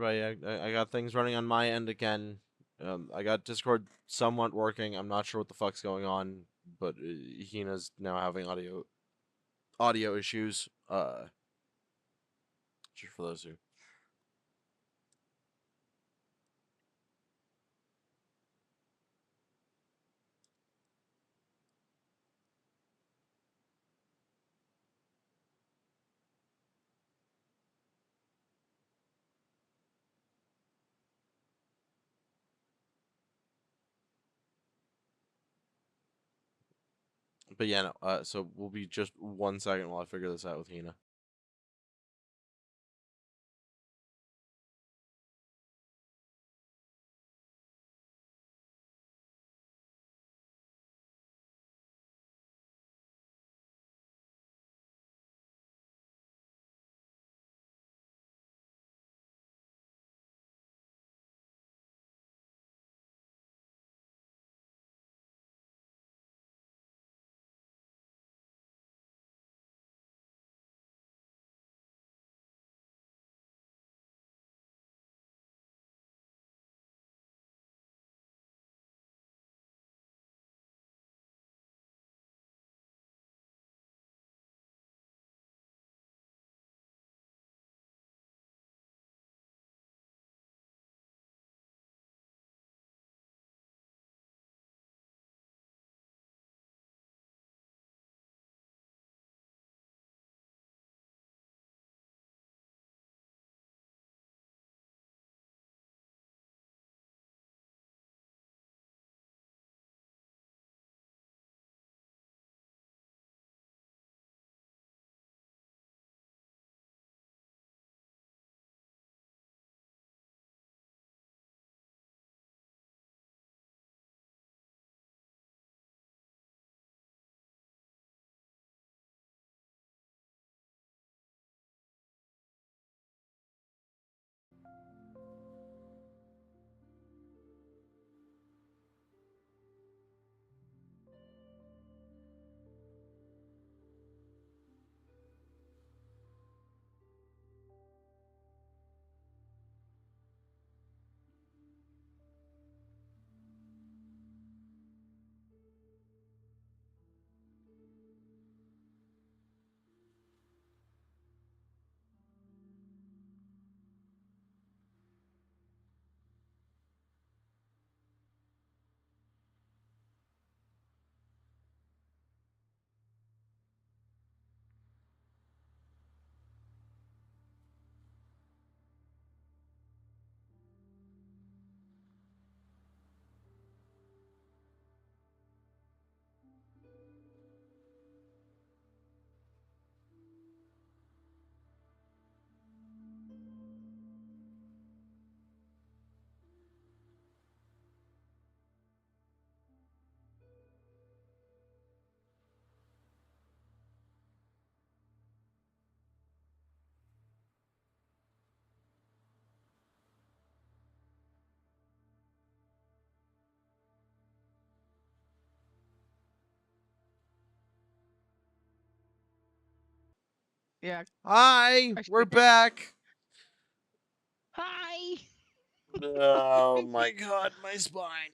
everybody. I got things running on my end again. I got Discord somewhat working. I'm not sure what the fuck's going on, but Hina's now having audio issues. Just for those who. But yeah, no. So we'll be just 1 second while I figure this out with Hina. Yeah. Hi, we're back. Hi. Oh my god, my spine.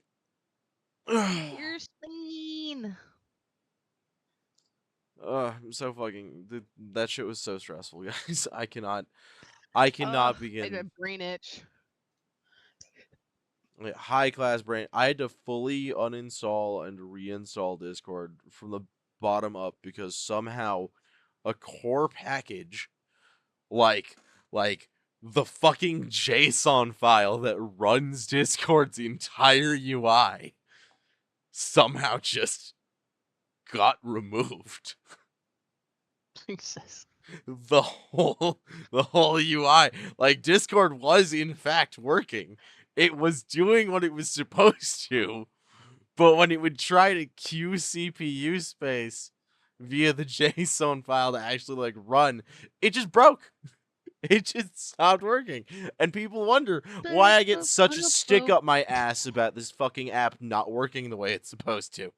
Your spleen. I'm so fucking. That shit was so stressful, guys. I cannot I begin. had a brain itch. Like, high class brain. I had to fully uninstall and reinstall Discord from the bottom up because somehow a core package like like the fucking JSON file that runs Discord's entire UI somehow just got removed. Jesus. the whole UI. Like, Discord was in fact working. It was doing what it was supposed to, but when it would try to queue CPU space via the JSON file to actually like run, it just broke. It just stopped working. And people wonder why I get such a stick up my ass about this fucking app not working the way it's supposed to.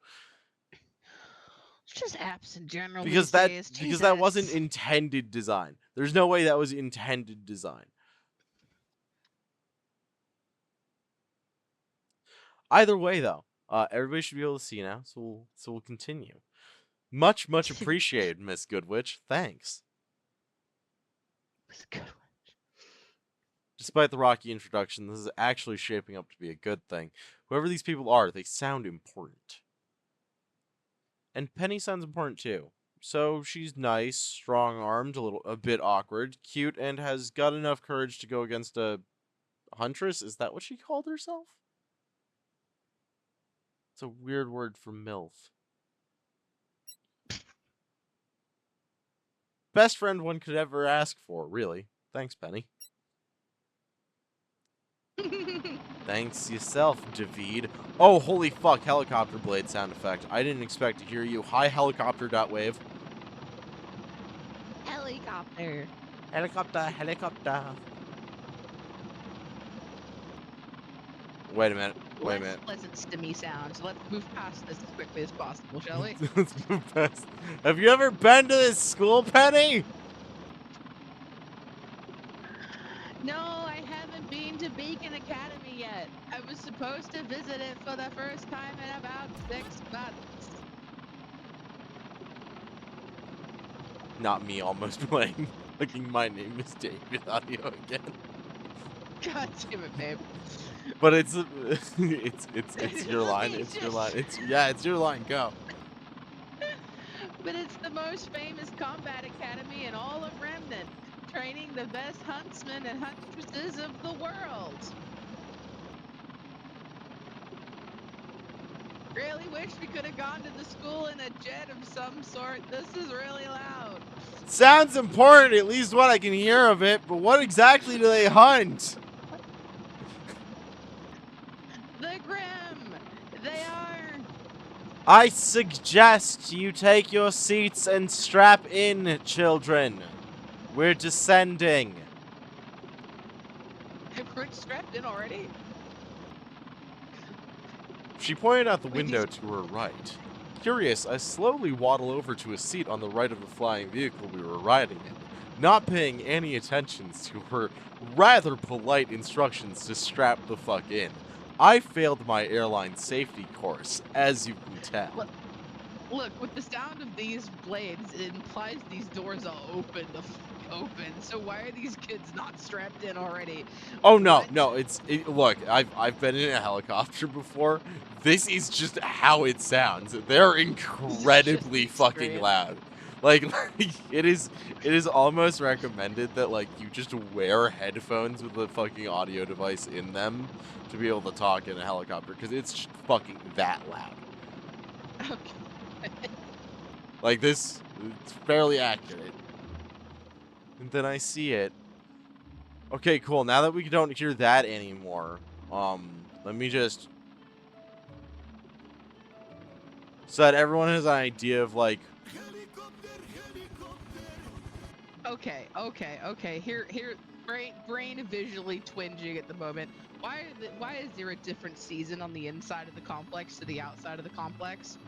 It's just apps in general Because these days. that wasn't Jesus. intended design. There's no way that was intended design. Either way, though, everybody should be able to see now, so we'll continue. Much appreciated, Miss Goodwitch. Thanks. It was a good one. Despite the rocky introduction, this is actually shaping up to be a good thing. Whoever these people are, they sound important. And Penny sounds important too. So she's nice, strong-armed, a bit awkward, cute, and has got enough courage to go against a huntress. Is that what she called herself? It's a weird word for MILF. Best friend one could ever ask for, really. Thanks, Penny. Thanks yourself, David. Oh, holy fuck, helicopter blade sound effect. I didn't expect to hear you. Hi, helicopter.wave. Helicopter. Helicopter. Wait a minute. Less pleasant stimmy sounds. Let's move past this as quickly as possible, shall we? Let's move past. Have you ever been to this school, Penny? No, I haven't been to Beacon Academy yet. I was supposed to visit it for the first time in about 6 months. Not me almost playing. Looking, my name is David audio again. God damn it, babe. But it's your line. It's your line. It's your line. Go. But it's the most famous combat academy in all of Remnant, training the best huntsmen and huntresses of the world. Really wish we could have gone to the school in a jet of some sort. This is really loud. Sounds important, at least what I can hear of it, but what exactly do they hunt? The Grim! They are... I suggest you take your seats and strap in, children. We're descending. We're strapped in already? She pointed out the window to her right. Curious, I slowly waddle over to a seat on the right of the flying vehicle we were riding in, not paying any attention to her rather polite instructions to strap the fuck in. I failed my airline safety course, as you can tell. Look, with the sound of these blades, it implies these doors are open. Open. So why are these kids not strapped in already? Oh no, What? no, look, I've been in a helicopter before. This is just how it sounds. They're incredibly fucking loud. Like it is almost recommended that like you just wear headphones with a fucking audio device in them to be able to talk in a helicopter because it's just fucking that loud. Okay. Like this, it's fairly accurate. And then I see it. Okay, cool. Now that we don't hear that anymore, let me just... so that everyone has an idea of, like... Okay. Here, brain visually twinging at the moment. Why is there a different season on the inside of the complex to the outside of the complex?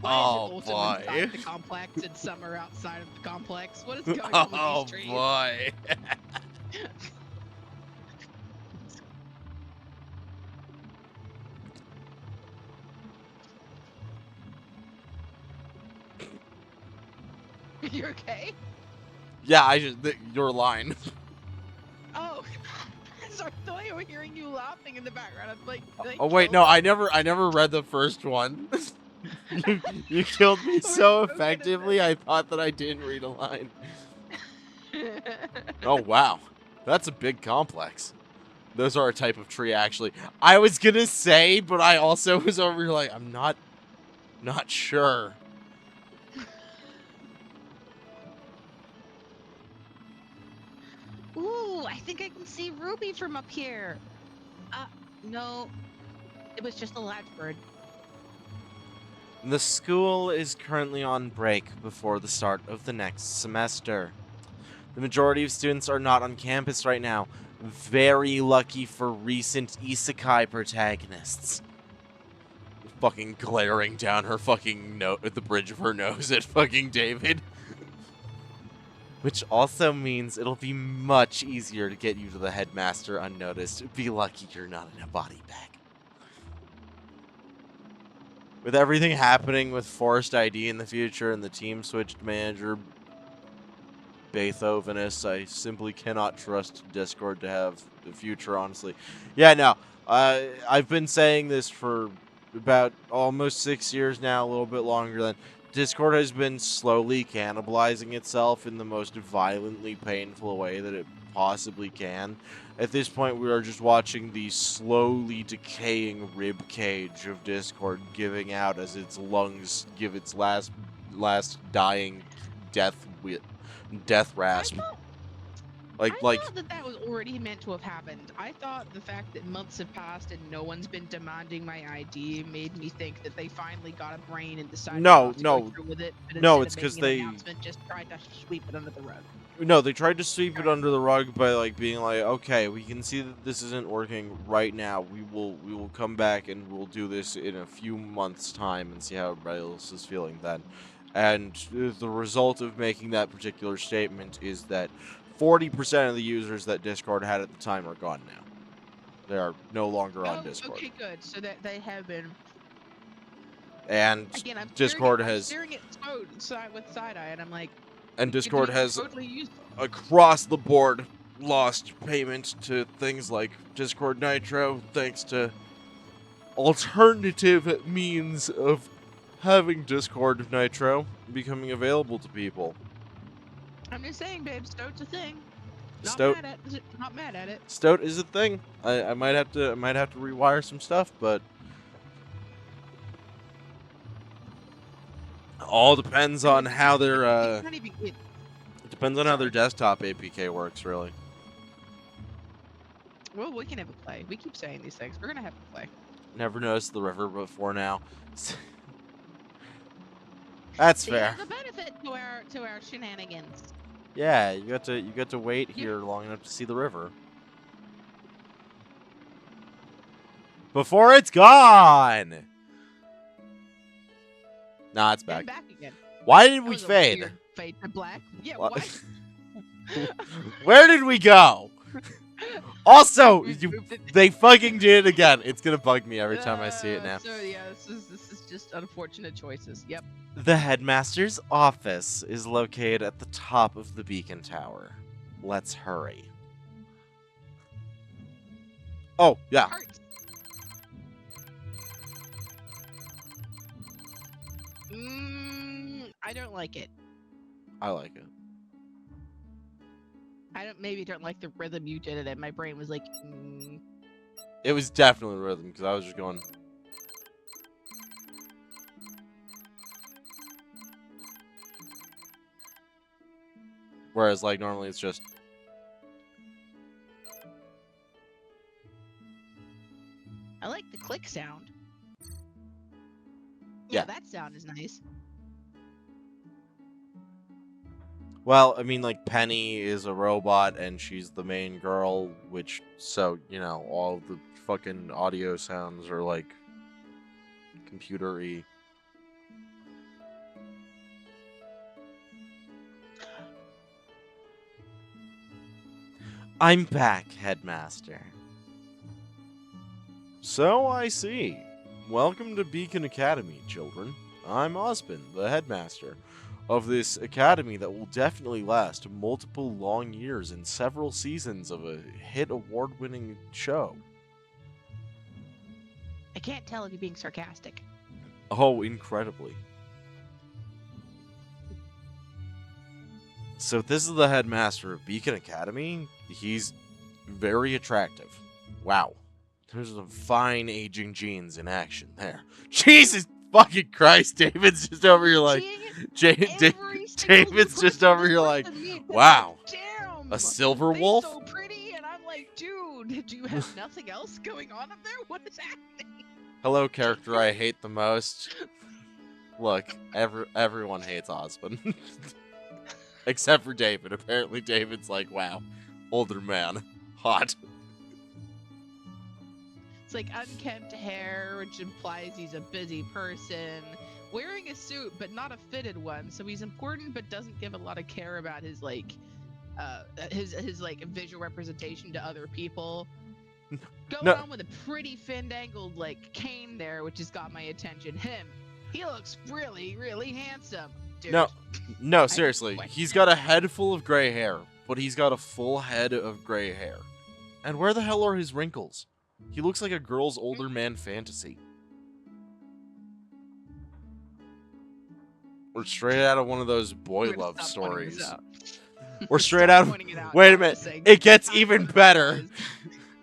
Why is it autumn inside the complex and summer outside of the complex? What is going on with these trees? Oh boy. You okay? Yeah, your line. Oh, sorry, I thought I was hearing you laughing in the background. I'm like, Oh wait, no, I never read the first one. you killed me so effectively, I thought that I didn't read a line. Oh wow, that's a big complex. Those are a type of tree, actually. I was gonna say, but I also was over here like, I'm not sure. Ooh, I think I can see Ruby from up here. No, it was just a latchbird. The school is currently on break before the start of the next semester. The majority of students are not on campus right now. Very lucky for recent isekai protagonists. Fucking glaring down her fucking nose at the bridge of her nose at fucking David. Which also means it'll be much easier to get you to the headmaster unnoticed. Be lucky you're not in a body bag. With everything happening with Forced ID in the future and the team switched manager Beethovenus, I simply cannot trust Discord to have the future, honestly. Yeah, no. I've been saying this for about almost 6 years now, a little bit longer than. Discord has been slowly cannibalizing itself in the most violently painful way that it possibly can. At this point, we are just watching the slowly decaying rib cage of Discord giving out as its lungs give its last dying death rasp. I Like thought that was already meant to have happened. I thought the fact that months have passed and no one's been demanding my ID made me think that they finally got a brain and decided not to go through with it, but no, instead it's of because making an announcement, just tried to sweep it under the rug. No, they tried to sweep it Alright. under the rug by like being like, okay, we can see that this isn't working right now. We will come back and we'll do this in a few months' time and see how everybody else is feeling then. And the result of making that particular statement is that 40% of the users that Discord had at the time are gone now. They are no longer on Discord. Okay, good. So that they have been. And Again, Discord I'm has staring at Sode with side eye, and I'm like, and Discord has totally used across the board lost payment to things like Discord Nitro thanks to alternative means of having Discord Nitro becoming available to people. I'm just saying, babe, Stoat's a thing. Not mad at it. Stoat is a thing. I might have to rewire some stuff, but all depends on how their it depends on how their desktop APK works, really. Well, we can have a play. We keep saying these things. We're gonna have a play. Never noticed the river before now. That's fair. There's a benefit to our shenanigans. Yeah, you got to wait here long enough to see the river before it's gone. Nah, it's back. And back again. Why did we fade? Fade to black. Yeah. What? Where did we go? Also, they fucking did it again. It's gonna bug me every time I see it now. So yeah, this is just unfortunate choices. Yep. The headmaster's office is located at the top of the beacon tower. Let's hurry. Oh, yeah. I don't like it. I like it. Maybe don't like the rhythm you did it in. My brain was like, It was definitely rhythm because I was just going. Whereas, like, normally it's just. I like the click sound. Yeah, that sound is nice. Well, I mean, like, Penny is a robot and she's the main girl, which, so, you know, all the fucking audio sounds are, like, computer-y. I'm back, Headmaster. So I see. Welcome to Beacon Academy, children. I'm Osmond, the Headmaster of this academy that will definitely last multiple long years and several seasons of a hit award-winning show. I can't tell if you're being sarcastic. Oh, incredibly. So this is the headmaster of Beacon Academy. He's very attractive. Wow. There's some fine aging genes in action there. Jesus fucking Christ, David's just over here like... David's just over here like, wow, damn, a silver wolf? So pretty, and I'm like, dude, do you have nothing else going on up there? What is happening? Hello, character I hate the most. Look, everyone hates Osmond. Except for David. Apparently David's like, wow, older man, hot. It's like unkempt hair, which implies he's a busy person. wearing a suit, but not a fitted one. So he's important, but doesn't give a lot of care about his his like visual representation to other people. Going No, on with a pretty fin-angled like cane there, which has got my attention. He looks really, really handsome, dude. no, seriously. He's got a head full of gray hair, but he's got a full head of gray hair. And where the hell are his wrinkles? He looks like a girl's older man fantasy. Or straight out of one of those boy love stories. Or straight out of... Wait a minute. It gets even better.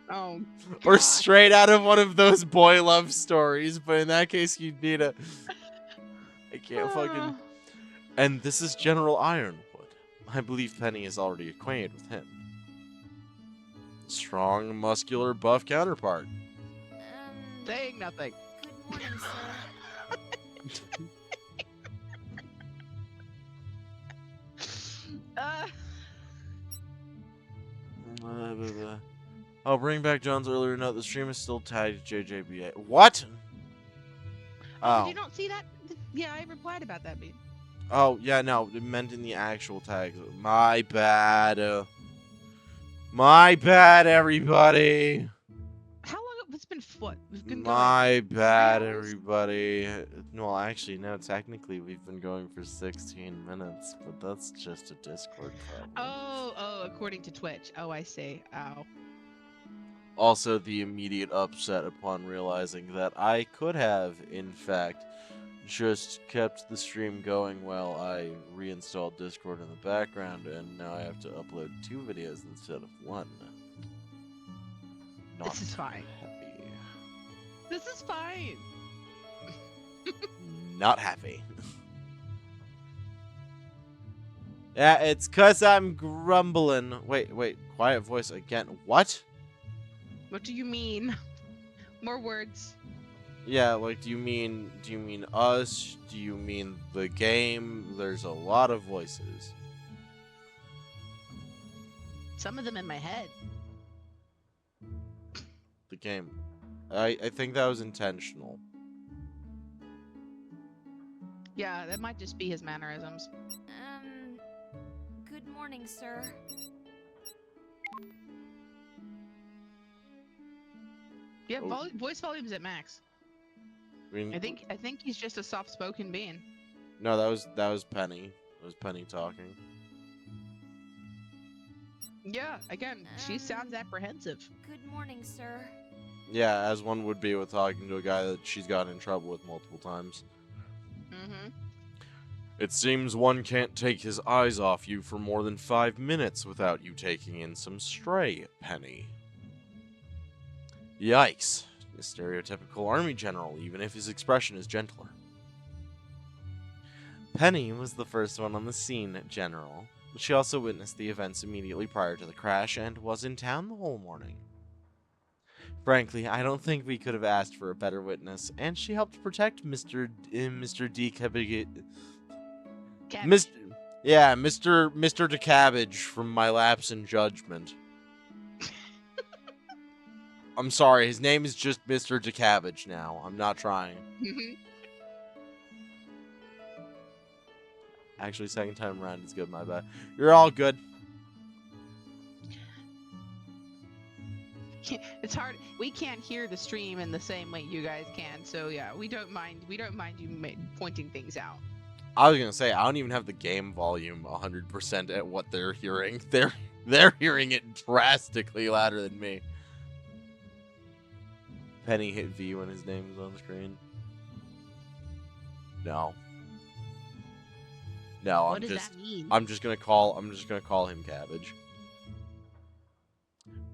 Oh, or straight out of one of those boy love stories, but in that case, you'd need a... I can't fucking... And this is General Ironwood. I believe Penny is already acquainted with him. Strong, muscular, buff counterpart. Saying nothing. Good morning, sir. I'll bring back John's earlier note. The stream is still tagged to JJBA. What? Oh. Did you not see that? Yeah, I replied about that, dude. Oh, yeah, no. It meant in the actual tags. My bad. My bad, everybody. How long? It's been foot. My bad, everybody. Well, actually, no. Technically, we've been going for 16 minutes, but that's just a Discord problem. Oh, according to Twitch. Oh, I see. Ow. Also, the immediate upset upon realizing that I could have, in fact, just kept the stream going while I reinstalled Discord in the background, and now I have to upload 2 videos instead of 1. Not this is fine. Happy. This is fine. Not happy. Yeah, it's 'cause I'm grumbling. Wait, quiet voice again. What? What do you mean? More words. Yeah, like, do you mean us? Do you mean the game? There's a lot of voices. Some of them in my head. The game. I think that was intentional. Yeah, that might just be his mannerisms. Good morning, sir. Yeah, voice volume's at max. I mean, I think he's just a soft-spoken being. No, that was Penny. That was Penny talking. Yeah, again, she sounds apprehensive. Good morning, sir. Yeah, as one would be with talking to a guy that she's gotten in trouble with multiple times. Mm-hmm. It seems one can't take his eyes off you for more than 5 minutes without you taking in some stray, Penny. Yikes. A stereotypical army general, even if his expression is gentler. Penny was the first one on the scene, General. She also witnessed the events immediately prior to the crash and was in town the whole morning. Frankly, I don't think we could have asked for a better witness, and she helped protect Mr. D. Mr. DeCabbage from my lapse in judgment. I'm sorry, his name is just Mr. DeCabbage now. I'm not trying. Actually, second time around is good, my bad. You're all good. It's hard. We can't hear the stream in the same way you guys can, so yeah, we don't mind you pointing things out. I was gonna say, I don't even have the game volume 100% at what they're hearing. They're hearing it drastically louder than me. Penny hit V when his name was on the screen. No. No, what does that mean? I'm just gonna call him Cabbage.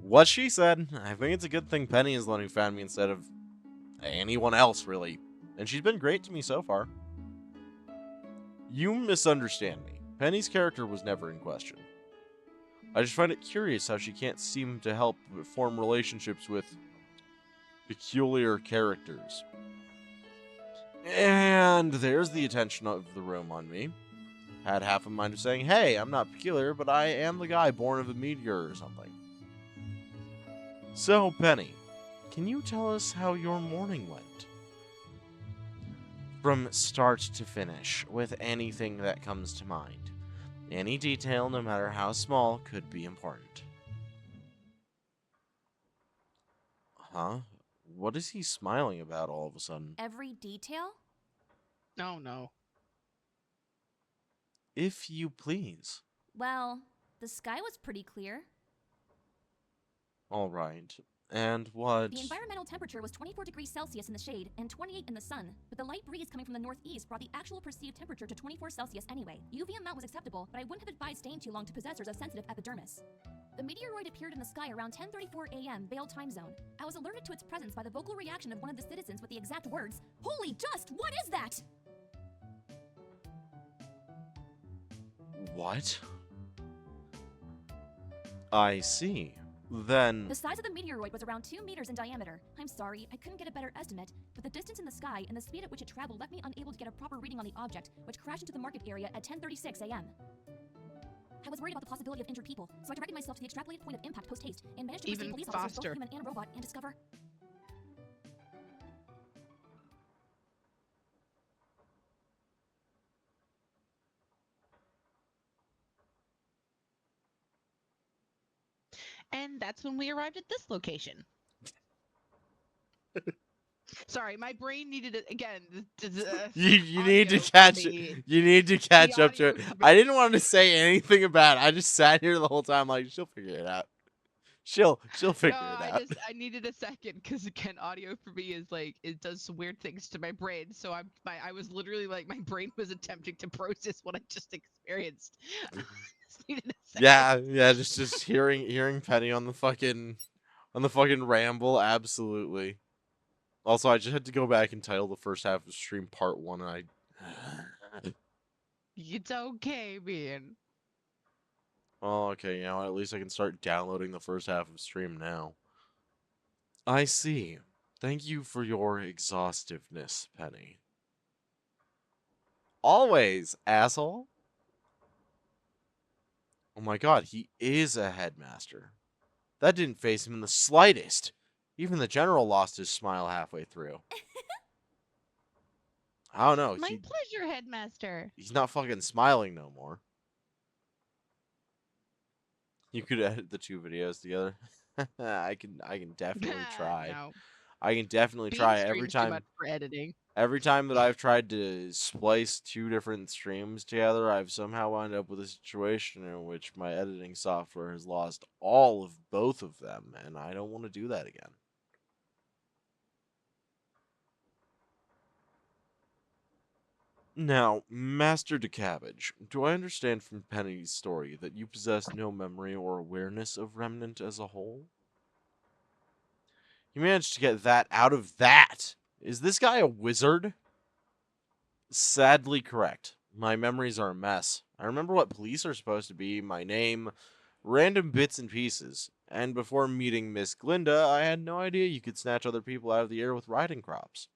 What she said, I think it's a good thing Penny is the one who found me instead of anyone else, really. And she's been great to me so far. You misunderstand me. Penny's character was never in question. I just find it curious how she can't seem to help form relationships with peculiar characters. And there's the attention of the room on me. Had half a mind of saying, hey, I'm not peculiar, but I am the guy born of a meteor or something. So, Penny, can you tell us how your morning went? from start to finish, with anything that comes to mind. Any detail, no matter how small, could be important. Huh? What is he smiling about all of a sudden? Every detail? No, no. If you please. Well, the sky was pretty clear. Alright. And what? The environmental temperature was 24 degrees Celsius in the shade and 28 in the sun, but the light breeze coming from the northeast brought the actual perceived temperature to 24 Celsius anyway. UV amount was acceptable, but I wouldn't have advised staying too long to possessors of sensitive epidermis. The meteoroid appeared in the sky around 10:34 a.m. Vale time zone. I was alerted to its presence by the vocal reaction of one of the citizens with the exact words, "Holy dust, what is that?" What? I see. Then... The size of the meteoroid was around 2 meters in diameter. I'm sorry, I couldn't get a better estimate, but the distance in the sky and the speed at which it traveled left me unable to get a proper reading on the object, which crashed into the market area at 10:36 a.m. I was worried about the possibility of injured people, so I directed myself to the extrapolated point of impact post-haste and managed to Even perceive police officers, faster. both human and robot, and discover... And that's when we arrived at this location. Sorry, my brain needed it again. You need to audio catch for it. me. You need to catch up to audio it. for me. I didn't want to say anything about it. I just sat here the whole time like, she'll figure it out. She'll figure No, it out. I needed a second because again, audio for me is like it does some weird things to my brain. So I was literally like my brain was attempting to process what I just experienced. Just needed a second. Yeah, just hearing Penny on the fucking ramble, absolutely. Also, I just had to go back and title the first half of stream part 1, and I It's okay, man. Oh, okay, you know, at least I can start downloading the first half of stream now. I see. Thank you for your exhaustiveness, Penny. Always, asshole. Oh my god, he is a headmaster. That didn't faze him in the slightest. Even the general lost his smile halfway through. I don't know. My pleasure, headmaster. He's not fucking smiling no more. You could edit the two videos together. I can definitely try. No. I can definitely Bean try every streams too time. much for editing. Every time that I've tried to splice two different streams together, I've somehow wound up with a situation in which my editing software has lost all of both of them, and I don't want to do that again. Now, Master DeCabbage, do I understand from Penny's story that you possess no memory or awareness of Remnant as a whole? You managed to get that out of that! Is this guy a wizard? Sadly correct. My memories are a mess. I remember what police are supposed to be, my name, random bits and pieces. And before meeting Miss Glinda, I had no idea you could snatch other people out of the air with riding crops.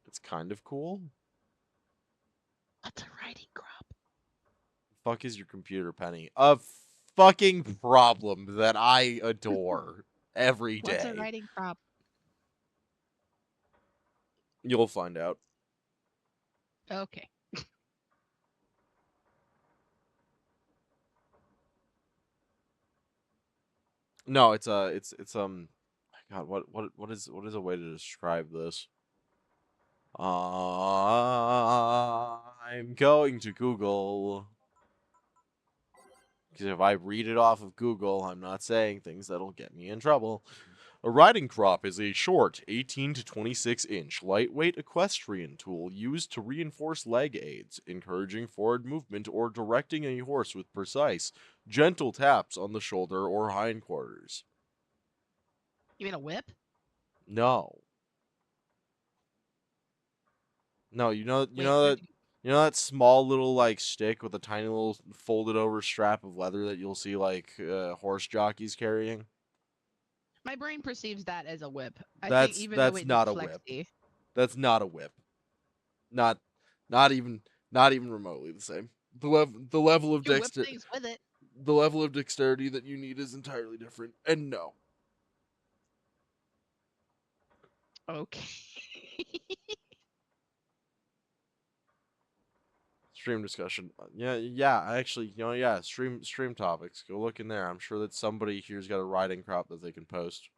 It's kind of cool. What's a riding crop? Fuck is your computer, Penny? A fucking problem that I adore every day. What's a riding crop? You'll find out. Okay. No, it's God, what is a way to describe this? I'm going to Google. Because if I read it off of Google, I'm not saying things that'll get me in trouble. A riding crop is a short, 18 to 26 inch, lightweight equestrian tool used to reinforce leg aids, encouraging forward movement or directing a horse with precise, gentle taps on the shoulder or hindquarters. You mean a whip? No. No, you know Wait, that small little like stick with a tiny little folded over strap of leather that you'll see like horse jockeys carrying? my brain perceives that as a whip. I That's think even though it not a looks whip. flexy. That's not a whip. Not even remotely the same. The level of You whip dexterity things with it. the level of dexterity that you need is entirely different. And no. Okay. Stream discussion. Yeah. Actually, yeah. Stream topics. Go look in there. I'm sure that somebody here's got a riding crop that they can post.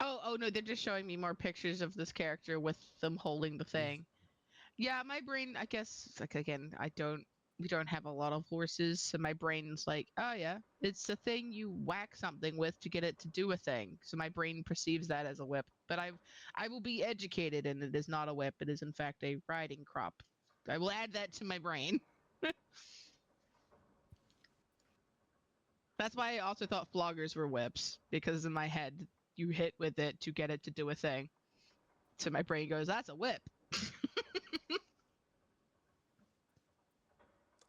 Oh no, they're just showing me more pictures of this character with them holding the thing. Yeah, my brain, I guess, like again, we don't have a lot of horses, so my brain's like, oh yeah, it's a thing you whack something with to get it to do a thing. So my brain perceives that as a whip. But I will be educated, and it is not a whip. It is in fact a riding crop. I will add that to my brain. That's why I also thought floggers were whips, because in my head, you hit with it to get it to do a thing. So my brain goes, that's a whip.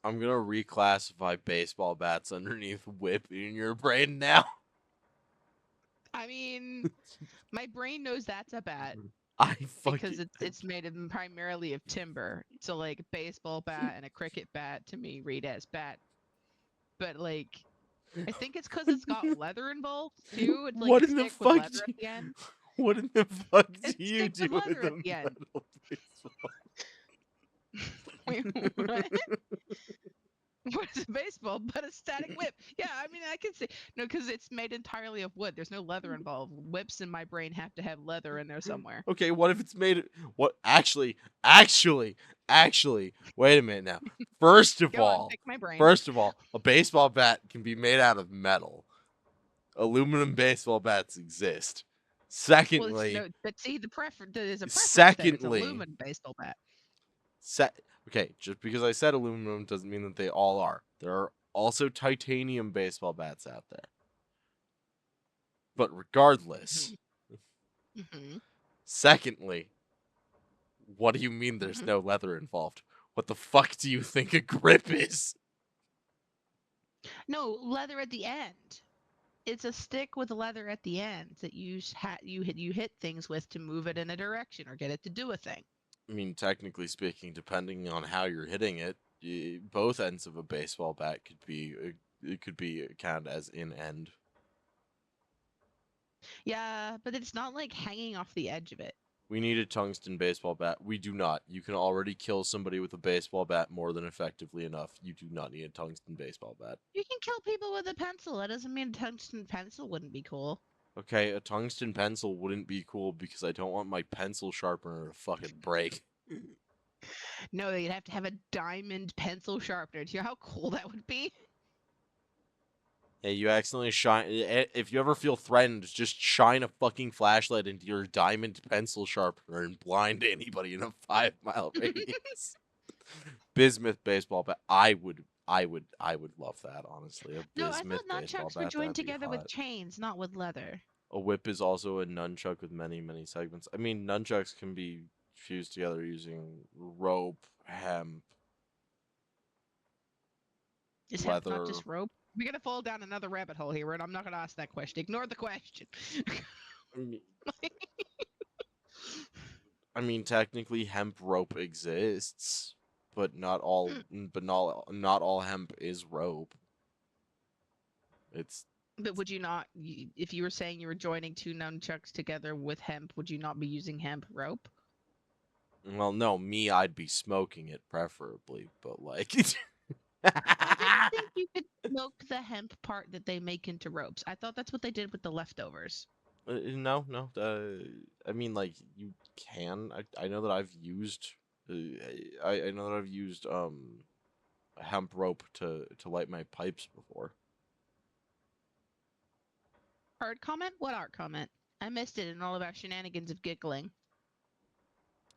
I'm gonna reclassify baseball bats underneath whip in your brain now. I mean, my brain knows that's a bat I because fucking. it's made of primarily of timber. So like a baseball bat and a cricket bat to me read as bat. But like I think it's because it's got leather involved too. It's like What a in the stick with fuck leather at the end. What in the fuck do It's a you stick do with with leather a at the end. metal baseball? Wait, what? What is a baseball but a static whip? Yeah, I mean I can see no, because it's made entirely of wood. There's no leather involved. Whips in my brain have to have leather in there somewhere. Okay, what if it's made? What actually? Wait a minute now. First of Go on, all, pick my brain. a baseball bat can be made out of metal. Aluminum baseball bats exist. Well, it's Secondly, no, but see the preference. There's a preference there. It's secondly, aluminum baseball bat. okay, just because I said aluminum doesn't mean that they all are. There are also titanium baseball bats out there. But regardless, Mm-hmm. secondly, what do you mean there's Mm-hmm. no leather involved? What the fuck do you think a grip is? No, leather at the end. It's a stick with leather at the end that you hit things with to move it in a direction or get it to do a thing. I mean, technically speaking, depending on how you're hitting it, both ends of a baseball bat could be counted as in end. Yeah, but it's not like hanging off the edge of it. We need a tungsten baseball bat. We do not. You can already kill somebody with a baseball bat more than effectively enough. You do not need a tungsten baseball bat. You can kill people with a pencil. That doesn't mean a tungsten pencil wouldn't be cool. Okay, a tungsten pencil wouldn't be cool because I don't want my pencil sharpener to fucking break. No, you'd have to have a diamond pencil sharpener. Do you know how cool that would be? Hey, you accidentally shine. If you ever feel threatened, just shine a fucking flashlight into your diamond pencil sharpener and blind anybody in a 5-mile radius. Bismuth baseball bat. I would love that, honestly. A No, I bismuth thought baseball nunchucks were bat. joined That'd be together with hot. chains, not with leather. A whip is also a nunchuck with many, many segments. I mean, nunchucks can be fused together using rope, hemp, Is hemp leather. not just rope? We're gonna fall down another rabbit hole here, and I'm not gonna ask that question. Ignore the question. I mean, technically, hemp rope exists, but not all. Not all hemp is rope. It's. But would you not, if you were saying you were joining two nunchucks together with hemp, would you not be using hemp rope? Well, no, I'd be smoking it preferably, but like. I didn't think you could smoke the hemp part that they make into ropes. I thought that's what they did with the leftovers. No. I mean, like you can. I know that I've used. I know that I've used hemp rope to light my pipes before. Art comment? What art comment? I missed it in all of our shenanigans of giggling.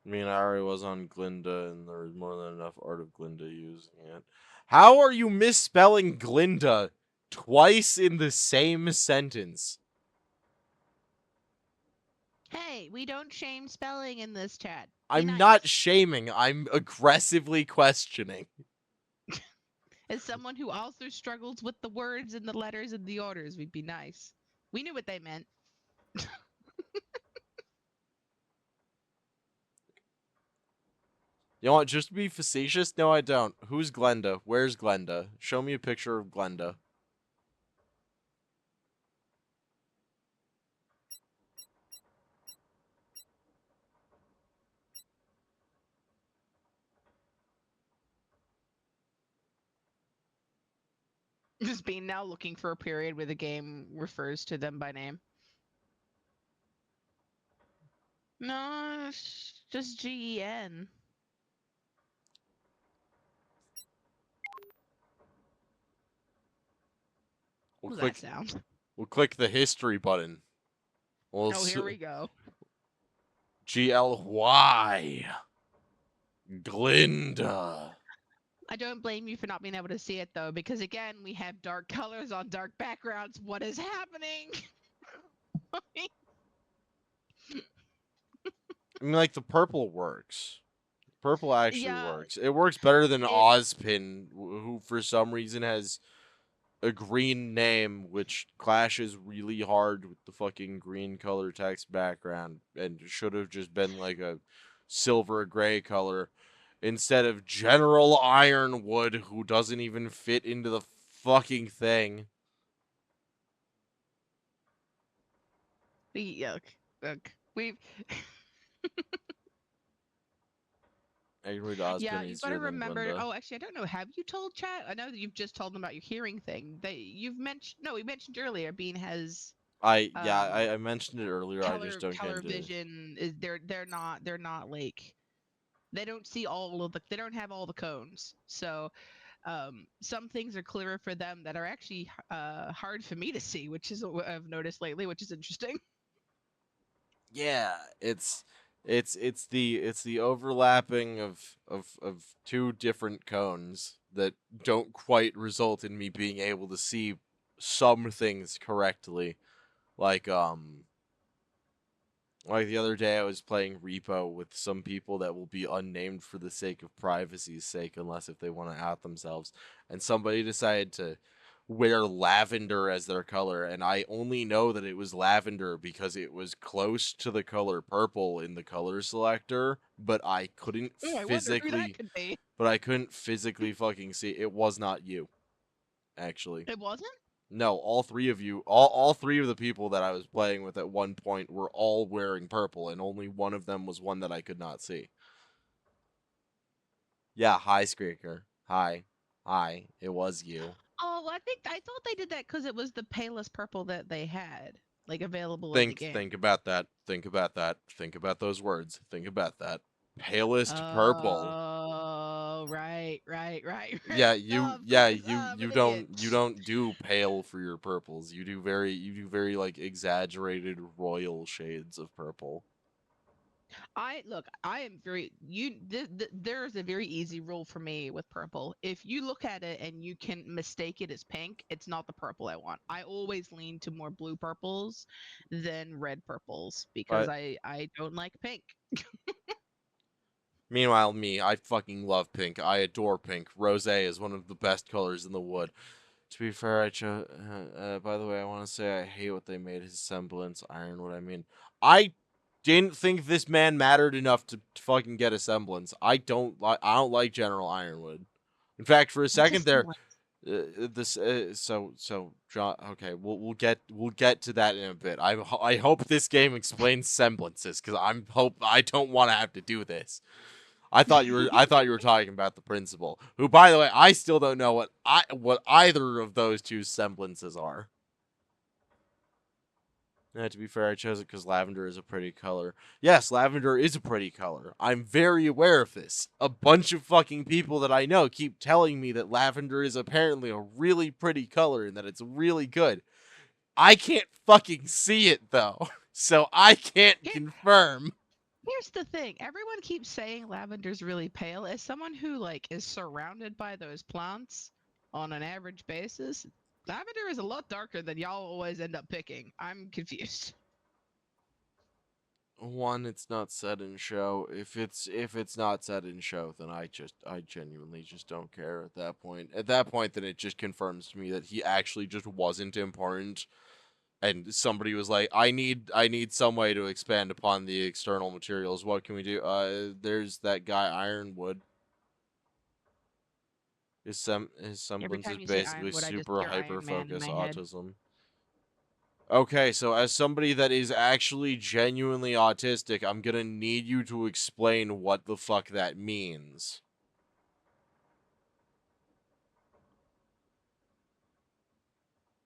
I mean, I already was on Glinda, and there was more than enough art of Glinda using it. How are you misspelling Glinda twice in the same sentence? Hey, we don't shame spelling in this chat. Be I'm nice. not shaming. I'm aggressively questioning. As someone who also struggles with the words and the letters and the orders, we'd be nice. We knew what they meant. You know what? Just to be facetious, no, I don't. Who's Glenda? Where's Glenda? Show me a picture of Glenda. Just being now looking for a period where the game refers to them by name. No, it's just GEN. We'll What does that click. sound? We'll click the history button. We'll Oh, here we go. GLY. Glinda. I don't blame you for not being able to see it though, because again, we have dark colors on dark backgrounds. What is happening? I mean, like, the purple works. Purple actually Yeah, works. It works better than it. Ozpin, who for some reason has a green name, which clashes really hard with the fucking green color text background, and should have just been like a silver gray color instead of General Ironwood, who doesn't even fit into the fucking thing. Yuck. Look, we've. Angry Yeah, Ozpin you've got to easier than remember. Glinda. Oh, actually, I don't know. Have you told chat? I know that you've just told them about your hearing thing. You've mentioned. No, we mentioned earlier. Bean has I mentioned it earlier. I just don't get color into it. vision. Is they're not like they don't see all of they don't have all the cones. So some things are clearer for them that are actually hard for me to see, which is what I've noticed lately, which is interesting. Yeah, it's the overlapping of two different cones that don't quite result in me being able to see some things correctly. Like like the other day I was playing Repo with some people that will be unnamed for the sake of privacy's sake, unless if they want to out themselves, and somebody decided to wear lavender as their color, and I only know that it was lavender because it was close to the color purple in the color selector, but I couldn't Oh, I wonder who that physically could be. fucking see. It was not you, actually. It wasn't. No, all three of you, all three of the people that I was playing with at one point were all wearing purple, and only one of them was one that I could not see. Yeah, hi, Screaker. Hi. Hi. It was you. Oh, I thought they did that because it was the palest purple that they had, like available in the game. Think about that. Think about that. Think about those words. Think about that. Palest purple. Oh, right, right, right, Yeah, right. you Of yeah, course. you I'm you an idiot. don't do pale for your purples. You do very like exaggerated royal shades of purple. I am very there's a very easy rule for me with purple. If you look at it and you can mistake it as pink, it's not the purple I want. I always lean to more blue purples than red purples because But I don't like pink. meanwhile, me, I fucking love pink. I adore pink. Rosé is one of the best colors in the wood. To be fair, I chose. By the way, I want to say I hate what they made his semblance Ironwood. I mean, I didn't think this man mattered enough to fucking get a semblance. I don't like. I don't like General Ironwood. In fact, for a What's a second there, semblance? this so John. Okay, we'll get to that in a bit. I hope this game explains semblances because I don't want to have to do this. I thought you were talking about the principal, who, by the way, I still don't know what either of those two semblances are. To be fair, I chose it because lavender is a pretty color. Yes, lavender is a pretty color. I'm very aware of this. A bunch of fucking people that I know keep telling me that lavender is apparently a really pretty color and that it's really good. I can't fucking see it though, so I can't Here- confirm. Here's the thing. Everyone keeps saying lavender's really pale. As someone who like is surrounded by those plants on an average basis, lavender is a lot darker than y'all always end up picking. I'm confused. One, it's not set in show. If it's not set in show, then I genuinely just don't care at that point. At that point, then it just confirms to me that he actually just wasn't important, and somebody was like, I need some way to expand upon the external materials. What can we do? There's that guy Ironwood. His Every semblance is time you say basically Ironwood, I just super hear hyper Iron Man in focus my head. autism. Okay, so as somebody that is actually genuinely autistic, I'm gonna need you to explain what the fuck that means.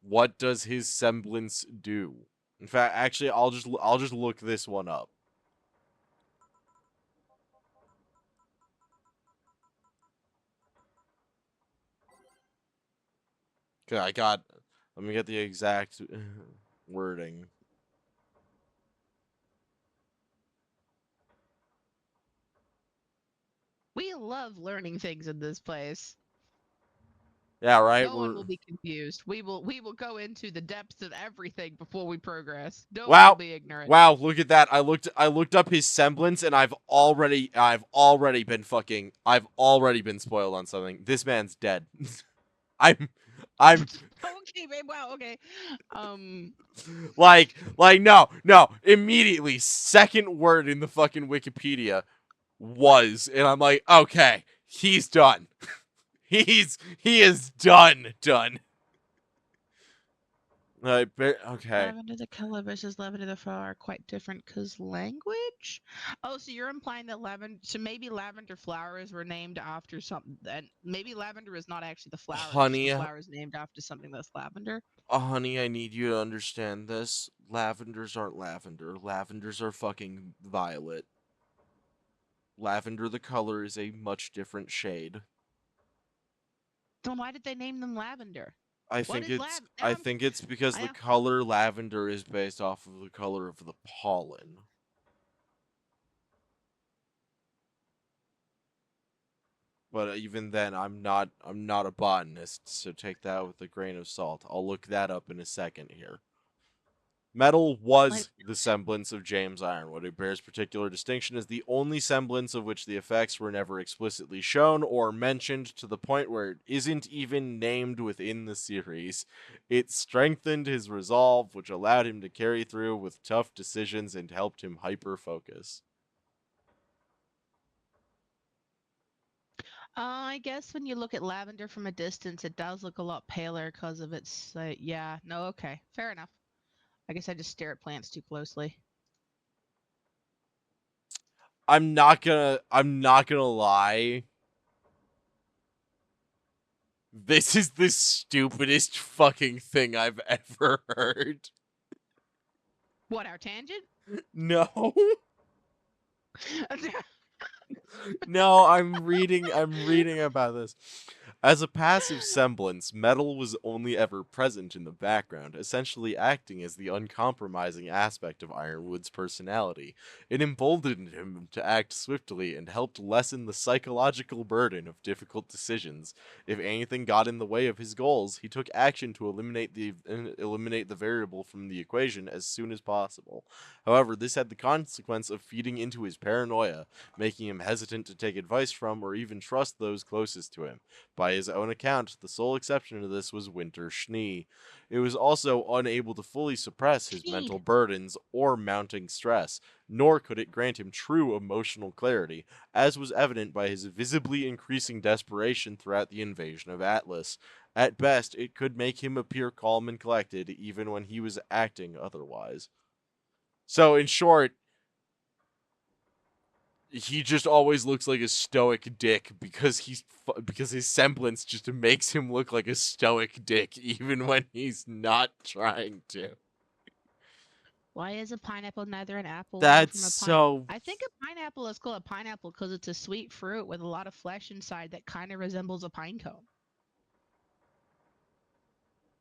What does his semblance do? In fact, actually, I'll just look this one up. Okay, let me get the exact wording. We love learning things in this place. Yeah, right. No one will be confused. We will go into the depths of everything before we progress. No one will be ignorant. Wow, look at that. I looked up his semblance and I've already been spoiled on something. This man's dead. I'm Okay, babe. Wow. Okay. like no, immediately second word in the fucking Wikipedia was, and I'm like, okay, he's done. He is done. Okay. Lavender the color versus lavender the flower are quite different because language. Oh, so you're implying that lavender, so maybe lavender flowers were named after something. And maybe lavender is not actually the flower. It's just the Honey, flower is named after something that's lavender. honey, I need you to understand this. Lavenders aren't lavender. Lavenders are fucking violet. Lavender, the color, is a much different shade. Then why did they name them lavender? I What think is it's lav? I think it's because the color lavender is based off of the color of the pollen. But even then, I'm not a botanist, so take that with a grain of salt. I'll look that up in a second here. Metal was the semblance of James Ironwood. It bears particular distinction as the only semblance of which the effects were never explicitly shown or mentioned, to the point where it isn't even named within the series. It strengthened his resolve, which allowed him to carry through with tough decisions and helped him hyper-focus. I guess when you look at lavender from a distance, it does look a lot paler because of its. Yeah. No. Okay. Fair enough. I guess I just stare at plants too closely. I'm not gonna lie. This is the stupidest fucking thing I've ever heard. What, our tangent? No. No, I'm reading about this. As a passive semblance, metal was only ever present in the background, essentially acting as the uncompromising aspect of Ironwood's personality. It emboldened him to act swiftly and helped lessen the psychological burden of difficult decisions. If anything got in the way of his goals, he took action to eliminate the variable from the equation as soon as possible. However, this had the consequence of feeding into his paranoia, making him hesitant to take advice from or even trust those closest to him. By his own account, the sole exception to this was Winter Schnee. It was also unable to fully suppress his mental burdens or mounting stress, nor could it grant him true emotional clarity, as was evident by his visibly increasing desperation throughout the invasion of Atlas. At best, it could make him appear calm and collected, even when he was acting otherwise. So, in short, he just always looks like a stoic dick because because his semblance just makes him look like a stoic dick even when he's not trying to. Why is a pineapple neither an apple nor That's from a pine? so. I think a pineapple is called a pineapple because it's a sweet fruit with a lot of flesh inside that kind of resembles a pine cone.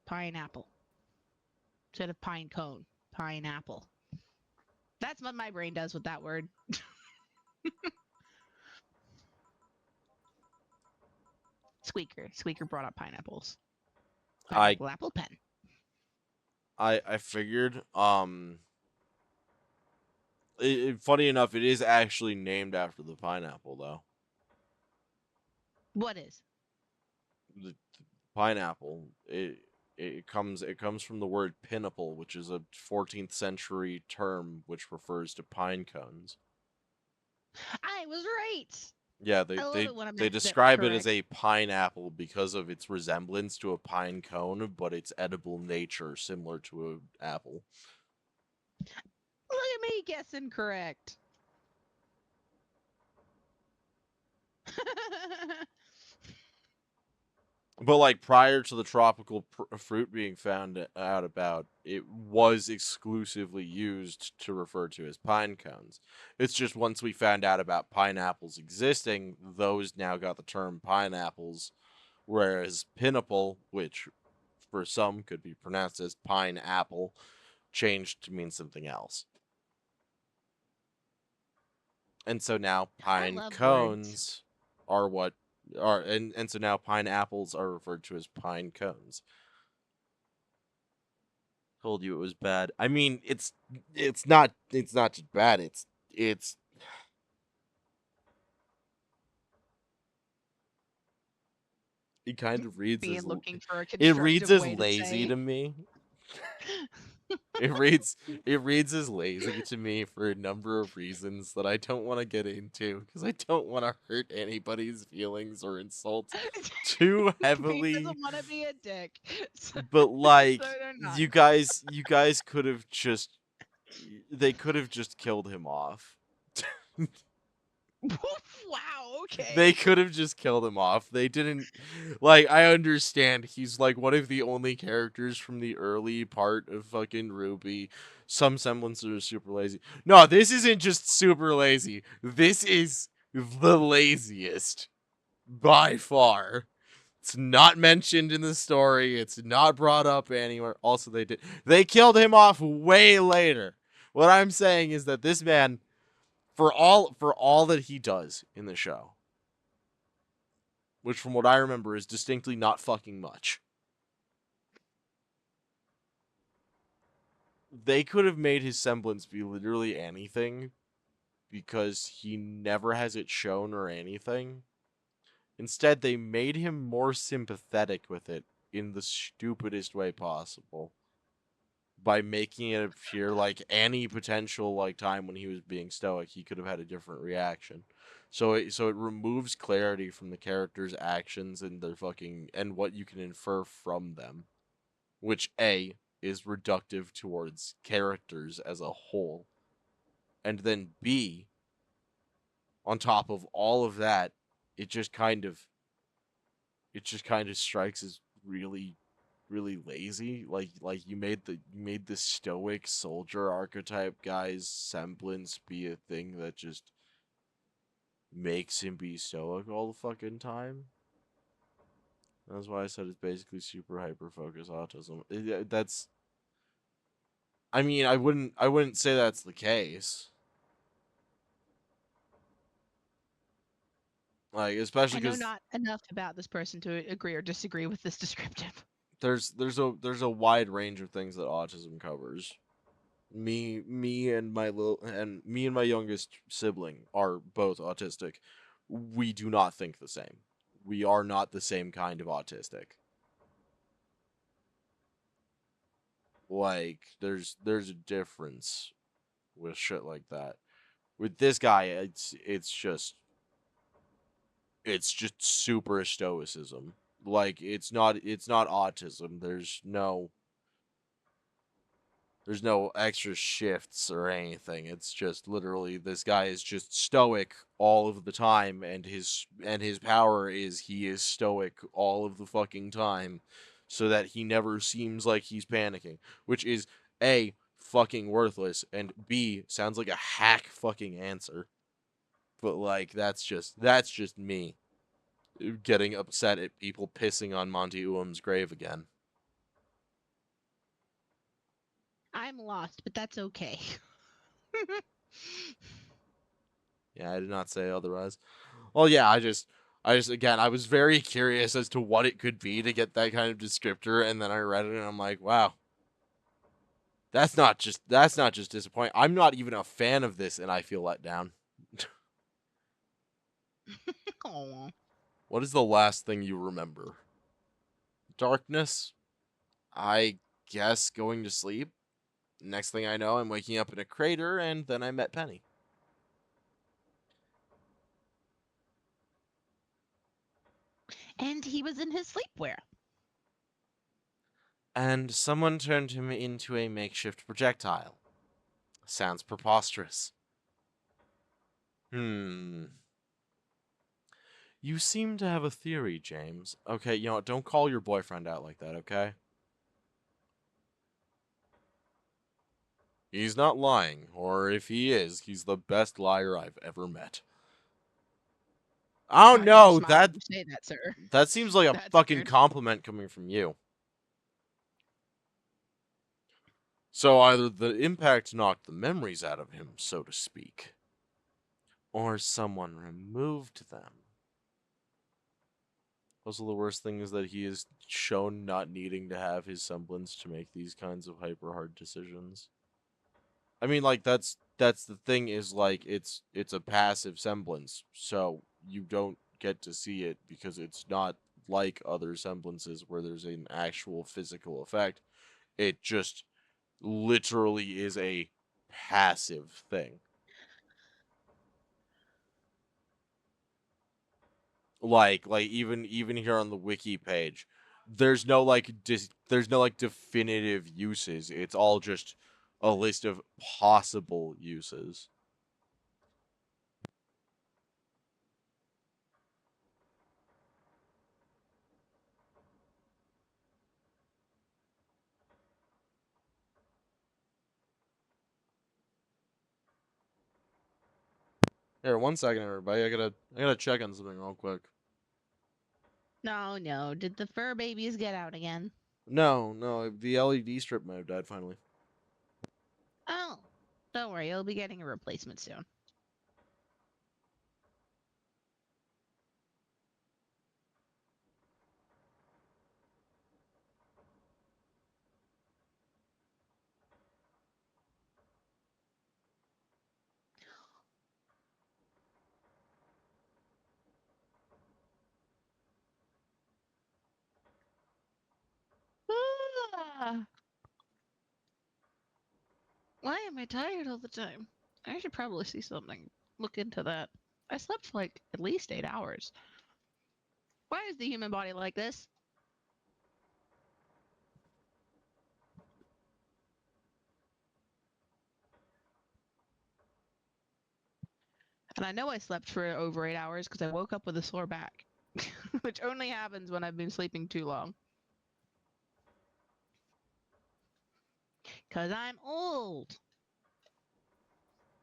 Pineapple. Instead of pine cone. Pineapple. That's what my brain does with that word. Squeaker. Squeaker brought up pineapples. I Pineapple apple pen. I figured. Funny enough, it is actually named after the pineapple though. What is? The pineapple. It comes from the word pineapple, which is a 14th century term which refers to pine cones. I was right. Yeah, I love it when I'm they accidentally describe it as correct. a pineapple because of its resemblance to a pine cone, but its edible nature similar to an apple. Look at me guessing correct. But like prior to the tropical fruit being found out about, it was exclusively used to refer to as pine cones. It's just once we found out about pineapples existing, those now got the term pineapples, whereas pineapple, which for some could be pronounced as pineapple, changed to mean something else. And so now I pine love words. cones are what are, and so now pineapples are referred to as pine cones. Told you it was bad. I mean, it's not just bad. It's it kind of reads Being as looking for a it reads constructive as way to lazy say. to me. It reads as lazy to me for a number of reasons that I don't want to get into because I don't want to hurt anybody's feelings or insult too Bean heavily. doesn't want to be a dick, so, But like so they're not. you guys could have just they could have just killed him off. Wow. They Okay. could have just killed him off. They didn't. Like, I understand he's like one of the only characters from the early part of fucking Ruby. Some semblance of super lazy. No, this isn't just super lazy. This is the laziest by far. It's not mentioned in the story. It's not brought up anywhere. Also, they killed him off way later. What I'm saying is that this man, for all that he does in the show, which from what I remember is distinctly not fucking much. They could have made his semblance be literally anything because he never has it shown or anything. Instead, they made him more sympathetic with it in the stupidest way possible by making it appear like any potential like time when he was being stoic, he could have had a different reaction. So it removes clarity from the character's actions and their fucking and what you can infer from them, which A is reductive towards characters as a whole. And then B, on top of all of that, it just kind of it just kind of strikes as really lazy. Like you made the stoic soldier archetype guy's semblance be a thing that just makes him be stoic all the fucking time. That's why I said it's basically super hyper focus autism. That's I mean, I wouldn't say that's the case. Like, especially I know because not enough about this person to agree or disagree with this descriptive. there's a wide range of things that autism covers. Me and my youngest sibling are both autistic. We do not think the same. We are not the same kind of autistic. Like, there's a difference with shit like that. With this guy, it's just super stoicism. Like, it's not autism. There's no extra shifts or anything. It's just literally this guy is just stoic all of the time, and his power is he is stoic all of the fucking time, so that he never seems like he's panicking, which is A, fucking worthless, and B, sounds like a hack fucking answer. But like that's just me getting upset at people pissing on Monty Uum's grave again. I'm lost, but that's okay. Yeah, I did not say otherwise. Well, yeah, I just again, I was very curious as to what it could be to get that kind of descriptor, and then I read it and I'm like, wow, that's not just disappointing. I'm not even a fan of this, and I feel let down. Aw. What is the last thing you remember? Darkness? I guess going to sleep. Next thing I know, I'm waking up in a crater, and then I met Penny. And he was in his sleepwear. And someone turned him into a makeshift projectile. Sounds preposterous. Hmm. You seem to have a theory, James. Okay, you know what? Don't call your boyfriend out like that, okay? He's not lying, or if he is, he's the best liar I've ever met. Oh Why do you no, smile when that you say that, sir? that seems like a That's fucking weird. compliment coming from you. So either the impact knocked the memories out of him, so to speak, or someone removed them. Also, the worst thing is that he is shown not needing to have his semblance to make these kinds of hyper hard decisions. I mean, like that's the thing is like it's a passive semblance, so you don't get to see it because it's not like other semblances where there's an actual physical effect. It just literally is a passive thing. Like even here on the wiki page, there's no like there's no like definitive uses. It's all just a list of possible uses. Here, 1 second, everybody. I gotta check on something real quick. No, no. Did the fur babies get out again? No, the LED strip might have died finally. Oh, don't worry. You'll be getting a replacement soon. Ah, why am I tired all the time? I should probably see something. Look into that. I slept for like at least 8 hours. Why is the human body like this? And I know I slept for over 8 hours because I woke up with a sore back, which only happens when I've been sleeping too long. Because I'm old.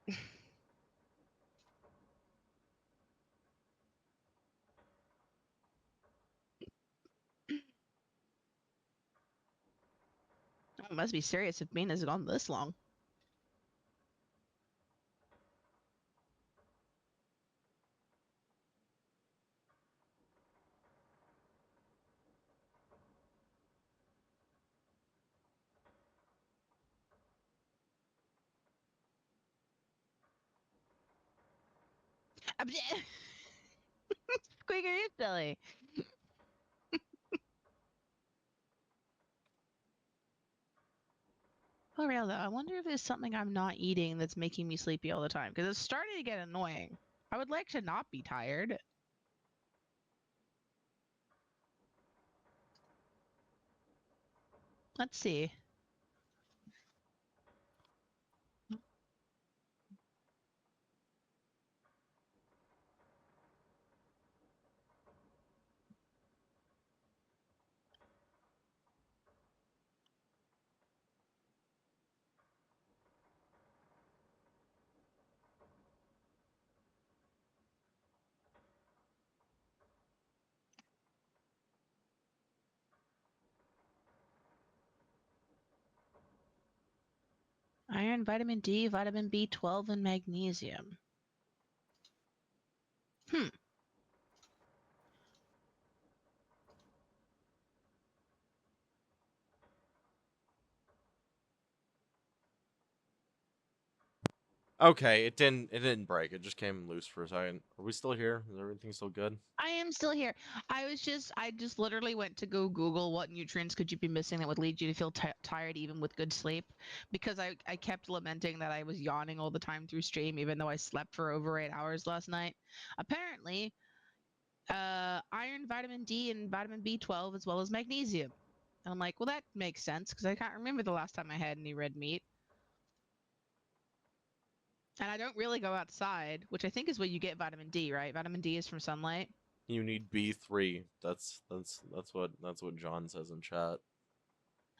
It must be serious if being is on this long. Squeaker, you silly. For real though, I wonder if there's something I'm not eating that's making me sleepy all the time. Because it's starting to get annoying. I would like to not be tired. Let's see. Iron, vitamin D, vitamin B12, and magnesium. Hmm. Okay, it didn't break. It just came loose for a second. Are we still here? Is everything still good? I am still here. I just literally went to go Google what nutrients could you be missing that would lead you to feel tired even with good sleep, because I kept lamenting that I was yawning all the time through stream even though I slept for over 8 hours last night. Apparently, iron, vitamin D, and vitamin B12 as well as magnesium. And I'm like, well, that makes sense because I can't remember the last time I had any red meat. And I don't really go outside, which I think is where you get vitamin D, right? Vitamin D is from sunlight. You need B3. That's what John says in chat.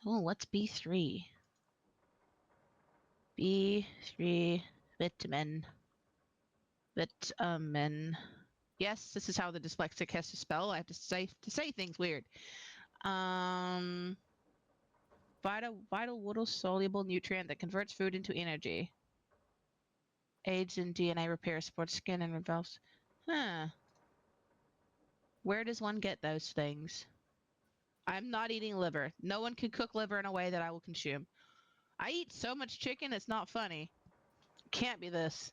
Oh, what's B3? B3 vitamin. Vitamin. Yes, this is how the dyslexic has to spell. I have to say things weird. Vital water soluble nutrient that converts food into energy. Aids in DNA repair, supports skin and revives. Huh. Where does one get those things? I'm not eating liver. No one can cook liver in a way that I will consume. I eat so much chicken, it's not funny. Can't be this.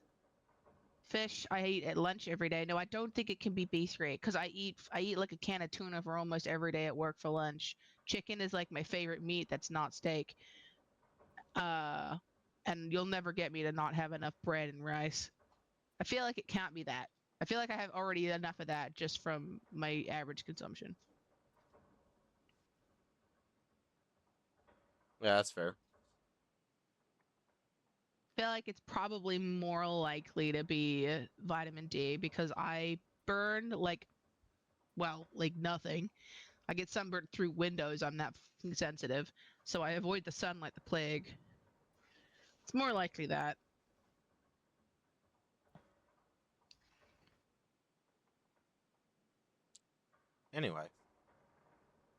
Fish I eat at lunch every day. No, I don't think it can be B3 because I eat like a can of tuna for almost every day at work for lunch. Chicken is like my favorite meat that's not steak. And you'll never get me to not have enough bread and rice. I feel like it can't be that. I feel like I have already enough of that just from my average consumption. Yeah, that's fair. I feel like it's probably more likely to be vitamin D because I burn like nothing. I get sunburned through windows. I'm that sensitive, so I avoid the sun like the plague. It's more likely that. Anyway.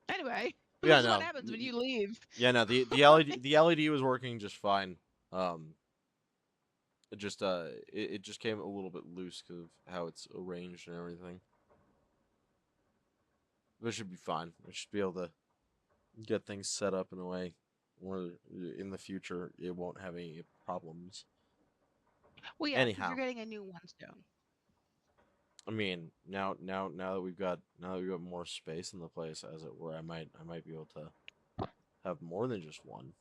Anyway, Yeah, this is what no. happens when you leave. Yeah, no. The LED was working just fine. It just came a little bit loose because of how it's arranged and everything. But it should be fine. I should be able to get things set up in a way where in the future it won't have any problems. Well, yeah, because Anyhow, you're getting a new one stone. I mean, now that we've got more space in the place, as it were, I might be able to have more than just one.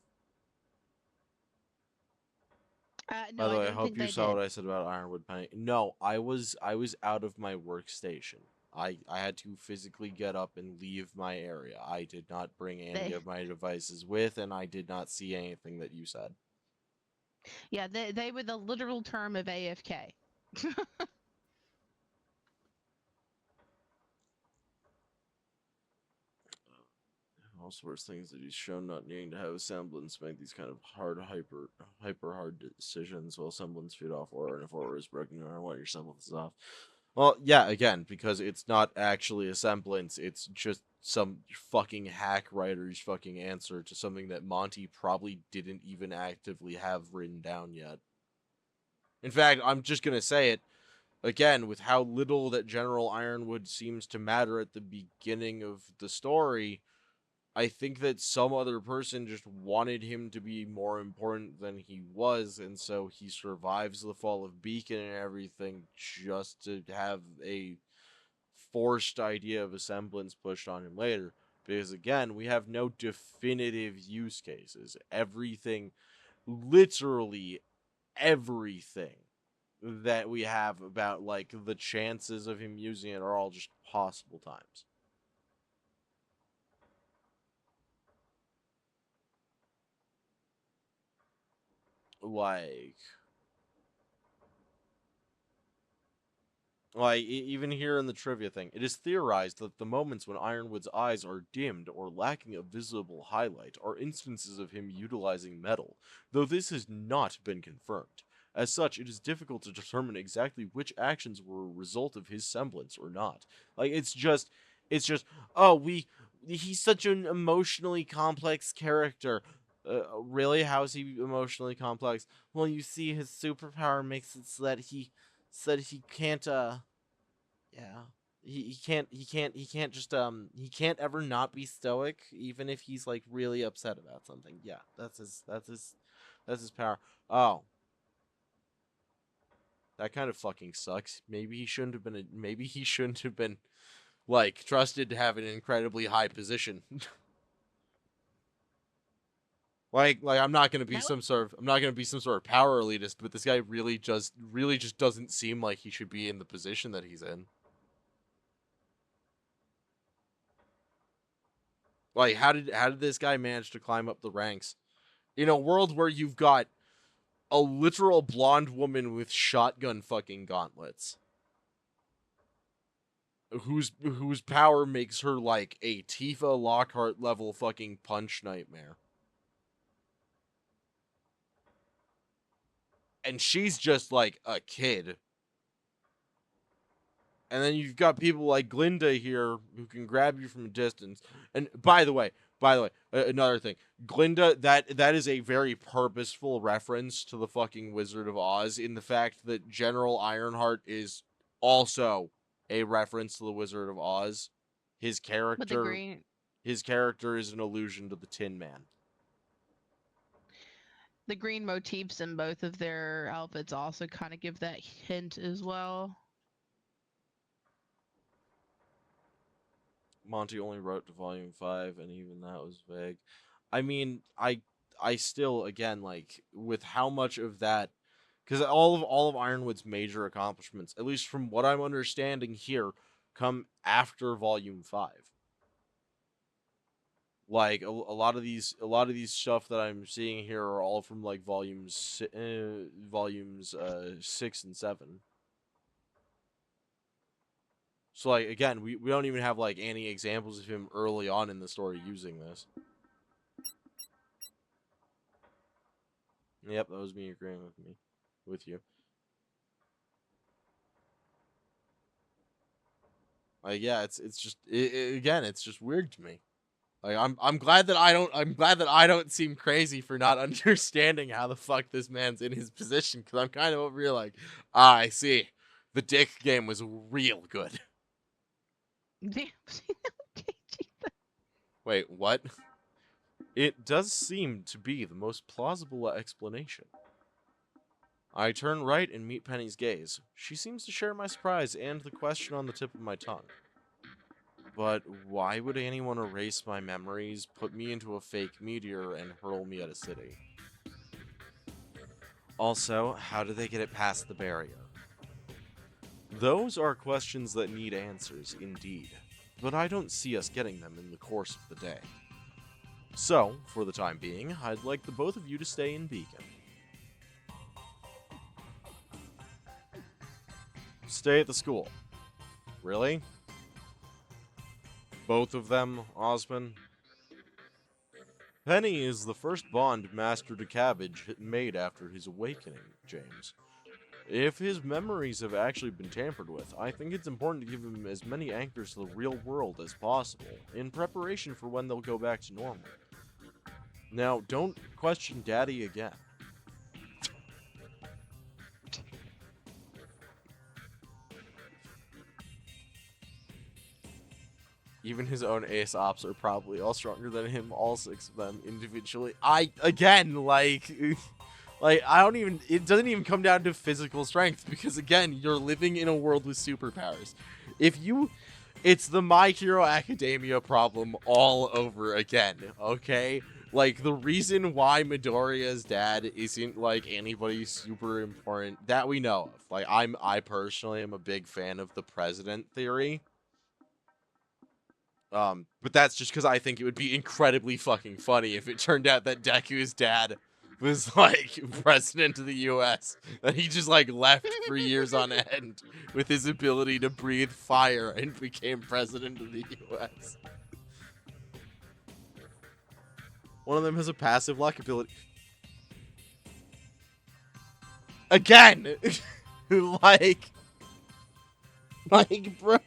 No, By the I way, I don't hope think you they saw did. what I said about Ironwood Penny. No, I was out of my workstation. I had to physically get up and leave my area. I did not bring any They, of my devices with, and I did not see anything that you said. yeah, they were the literal term of AFK. All sorts of things that he's shown not needing to have a semblance make these kind of hyper hard decisions while semblance feed off aura, and if aura is broken, no matter what, your semblance is off. Well, yeah, again, because it's not actually a semblance, it's just some fucking hack writer's fucking answer to something that Monty probably didn't even actively have written down yet. In fact, I'm just gonna say it again, with how little that General Ironwood seems to matter at the beginning of the story. I think that some other person just wanted him to be more important than he was, and so he survives the fall of Beacon and everything just to have a forced idea of a semblance pushed on him later. Because again, we have no definitive use cases. Everything, literally everything that we have about like the chances of him using it are all just possible times. Even here in the trivia thing, it is theorized that the moments when Ironwood's eyes are dimmed or lacking a visible highlight are instances of him utilizing metal, though this has not been confirmed. As such, it is difficult to determine exactly which actions were a result of his semblance or not. Like, oh, he's such an emotionally complex character. Really? How is he emotionally complex? Well, you see, his superpower makes it so that he can't yeah, he can't just he can't ever not be stoic even if he's like really upset about something. Yeah, that's his power. Oh, that kind of fucking sucks. Maybe he shouldn't have been like trusted to have an incredibly high position. Like I'm not gonna be some sort of power elitist, but this guy really just doesn't seem like he should be in the position that he's in. Like how did this guy manage to climb up the ranks in a world where you've got a literal blonde woman with shotgun fucking gauntlets? whose power makes her like a Tifa Lockhart level fucking punch nightmare. And she's just like a kid. And then you've got people like Glinda here who can grab you from a distance. And by the way, another thing. Glinda, that is a very purposeful reference to the fucking Wizard of Oz in the fact that General Ironheart is also a reference to the Wizard of Oz. His But the character green, is an allusion to the Tin Man. the green motifs in both of their outfits also kind of give that hint as well. Monty only wrote to volume 5 and even that was vague. I mean, I still again like with how much of that cuz all of Ironwood's major accomplishments, at least from what I'm understanding here, come after volume 5. Like a lot of these stuff that I'm seeing here are all from like volumes 6 and 7. So like again, we don't even have like any examples of him early on in the story using this. Yep, that was me agreeing with you. Like yeah, it's just again, it's just weird to me. Like I'm glad that I don't seem crazy for not understanding how the fuck this man's in his position, because I'm kind of over here like, I see. The dick game was real good. Damn. Wait, what? It does seem to be the most plausible explanation. I turn right and meet Penny's gaze. She seems to share my surprise and the question on the tip of my tongue. But why would anyone erase my memories, put me into a fake meteor, and hurl me at a city? Also, how do they get it past the barrier? Those are questions that need answers, indeed. But I don't see us getting them in the course of the day. So, for the time being, I'd like the both of you to stay in Beacon. Stay at the school. Really? Both of them, Osman? Penny is the first bond Master DeCabbage made after his awakening, James. If his memories have actually been tampered with, I think it's important to give him as many anchors to the real world as possible, in preparation for when they'll go back to normal. Now, don't question Daddy again. Even his own ace ops are probably all stronger than him, all 6 of them individually. Again, like, I don't even, it doesn't even come down to physical strength, because again, you're living in a world with superpowers. It's the My Hero Academia problem all over again, okay? Like, the reason why Midoriya's dad isn't, like, anybody super important that we know of. Like, I personally am a big fan of the president theory. But that's just because I think it would be incredibly fucking funny if it turned out that Deku's dad was, like, president of the US. And he just, like, left for years on end with his ability to breathe fire and became president of the US. One of them has a passive luck ability. Again! like, bro.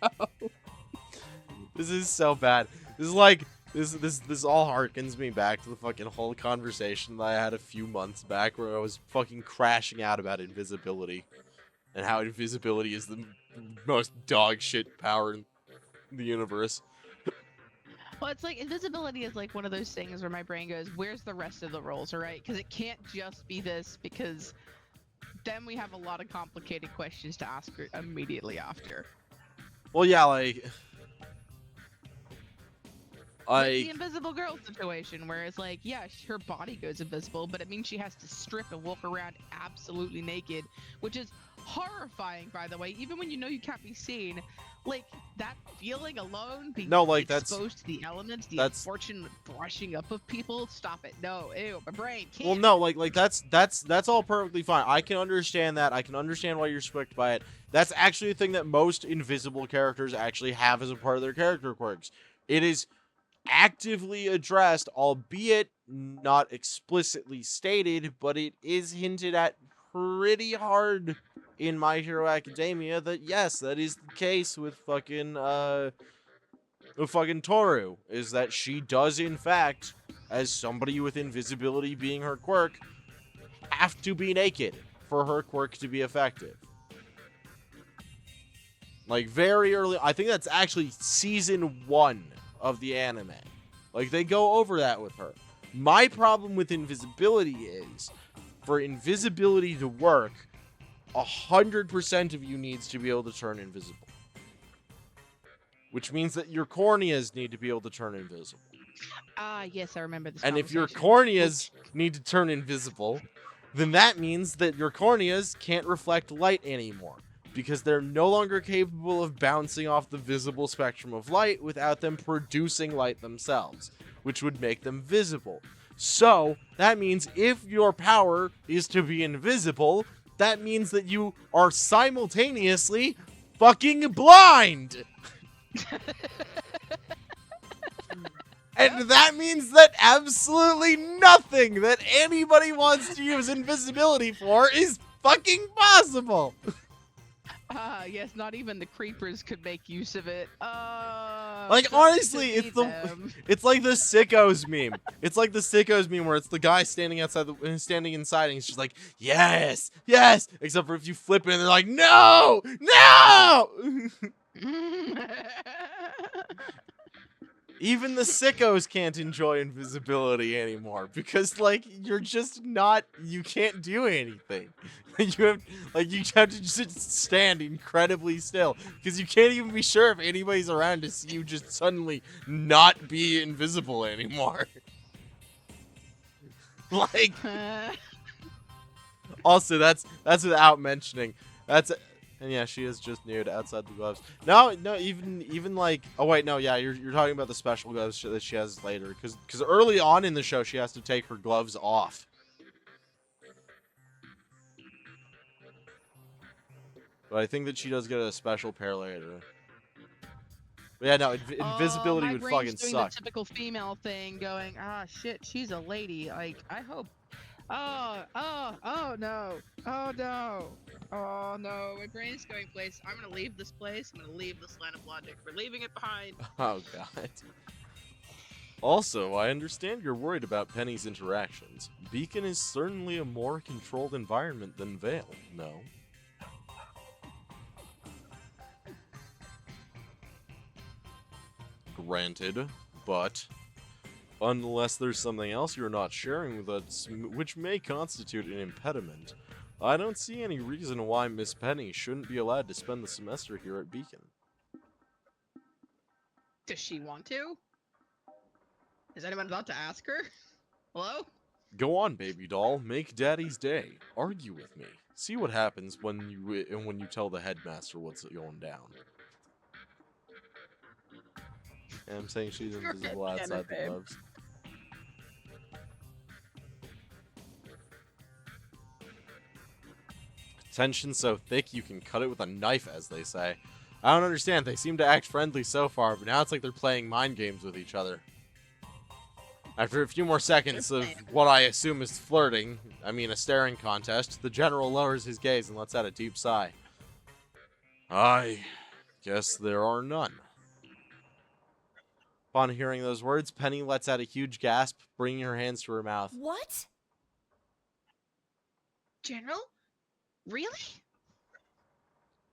This is so bad. This is like, this all harkens me back to the fucking whole conversation that I had a few months back where I was fucking crashing out about invisibility. And how invisibility is the most dog shit power in the universe. Well, it's like invisibility is like one of those things where my brain goes, where's the rest of the roles, all right? Because it can't just be this, because then we have a lot of complicated questions to ask immediately after. Well, yeah, like the Invisible Girl situation, where it's like, yeah, her body goes invisible, but it means she has to strip and walk around absolutely naked, which is horrifying, by the way. Even when you know you can't be seen, Like that feeling alone, being No, like, exposed to the elements, the that's- unfortunate brushing up of people. Stop it. No, ew, my brain can't. Well, no, like that's all perfectly fine. I can understand that. I can understand why you're spooked by it. That's actually a thing that most invisible characters actually have as a part of their character quirks. It is actively addressed, albeit not explicitly stated, but it is hinted at pretty hard in My Hero Academia that yes, that is the case with fucking Toru, is that she does in fact, as somebody with invisibility being her quirk, have to be naked for her quirk to be effective. Like, very early, I think that's actually season 1 of the anime. Like, they go over that with her. My problem with invisibility is, for invisibility to work, 100% of you needs to be able to turn invisible. Which means that your corneas need to be able to turn invisible. Ah, yes, I remember this. And if your conversation. corneas need to turn invisible, then that means that your corneas can't reflect light anymore, because they're no longer capable of bouncing off the visible spectrum of light without them producing light themselves, which would make them visible. So, that means if your power is to be invisible, that means that you are simultaneously fucking blind! And that means that absolutely nothing that anybody wants to use invisibility for is fucking possible. Ah, yes, not even the creepers could make use of it. Like, don't honestly, delete it's like the sickos meme. It's like the sickos meme where it's the guy standing inside, and he's just like, yes, yes. Except for if you flip it, and they're like, no, no. Even the sickos can't enjoy invisibility anymore because, like, you're just not. You can't do anything. You have to just stand incredibly still because you can't even be sure if anybody's around to see you just suddenly not be invisible anymore. Like, also that's without mentioning and yeah, she is just nude outside the gloves. No, even like, oh wait, no, yeah, you're talking about the special gloves that she has later, because early on in the show she has to take her gloves off. But I think that she does get a special pair later. But yeah, no, invisibility my would brain's fucking doing suck. the typical female thing, going, ah, shit, she's a lady. Like, I hope. Oh no, oh no, my brain's going place. I'm gonna leave this place. I'm gonna leave this line of logic. We're leaving it behind. Oh god. Also, I understand you're worried about Penny's interactions. Beacon is certainly a more controlled environment than Vale, no? Granted, but unless there's something else you're not sharing with us, which may constitute an impediment, I don't see any reason why Miss Penny shouldn't be allowed to spend the semester here at Beacon. Does she want to? Is anyone about to ask her? Hello? Go on, baby doll. Make Daddy's day. Argue with me. See what happens when you tell the headmaster what's going down. And I'm saying she's invisible outside the gloves. Tension so thick you can cut it with a knife, as they say. I don't understand. They seem to act friendly so far, but now it's like they're playing mind games with each other. After a few more seconds of what I assume is flirting, I mean a staring contest, the general lowers his gaze and lets out a deep sigh. I guess there are none. Upon hearing those words, Penny lets out a huge gasp, bringing her hands to her mouth. What? General? Really?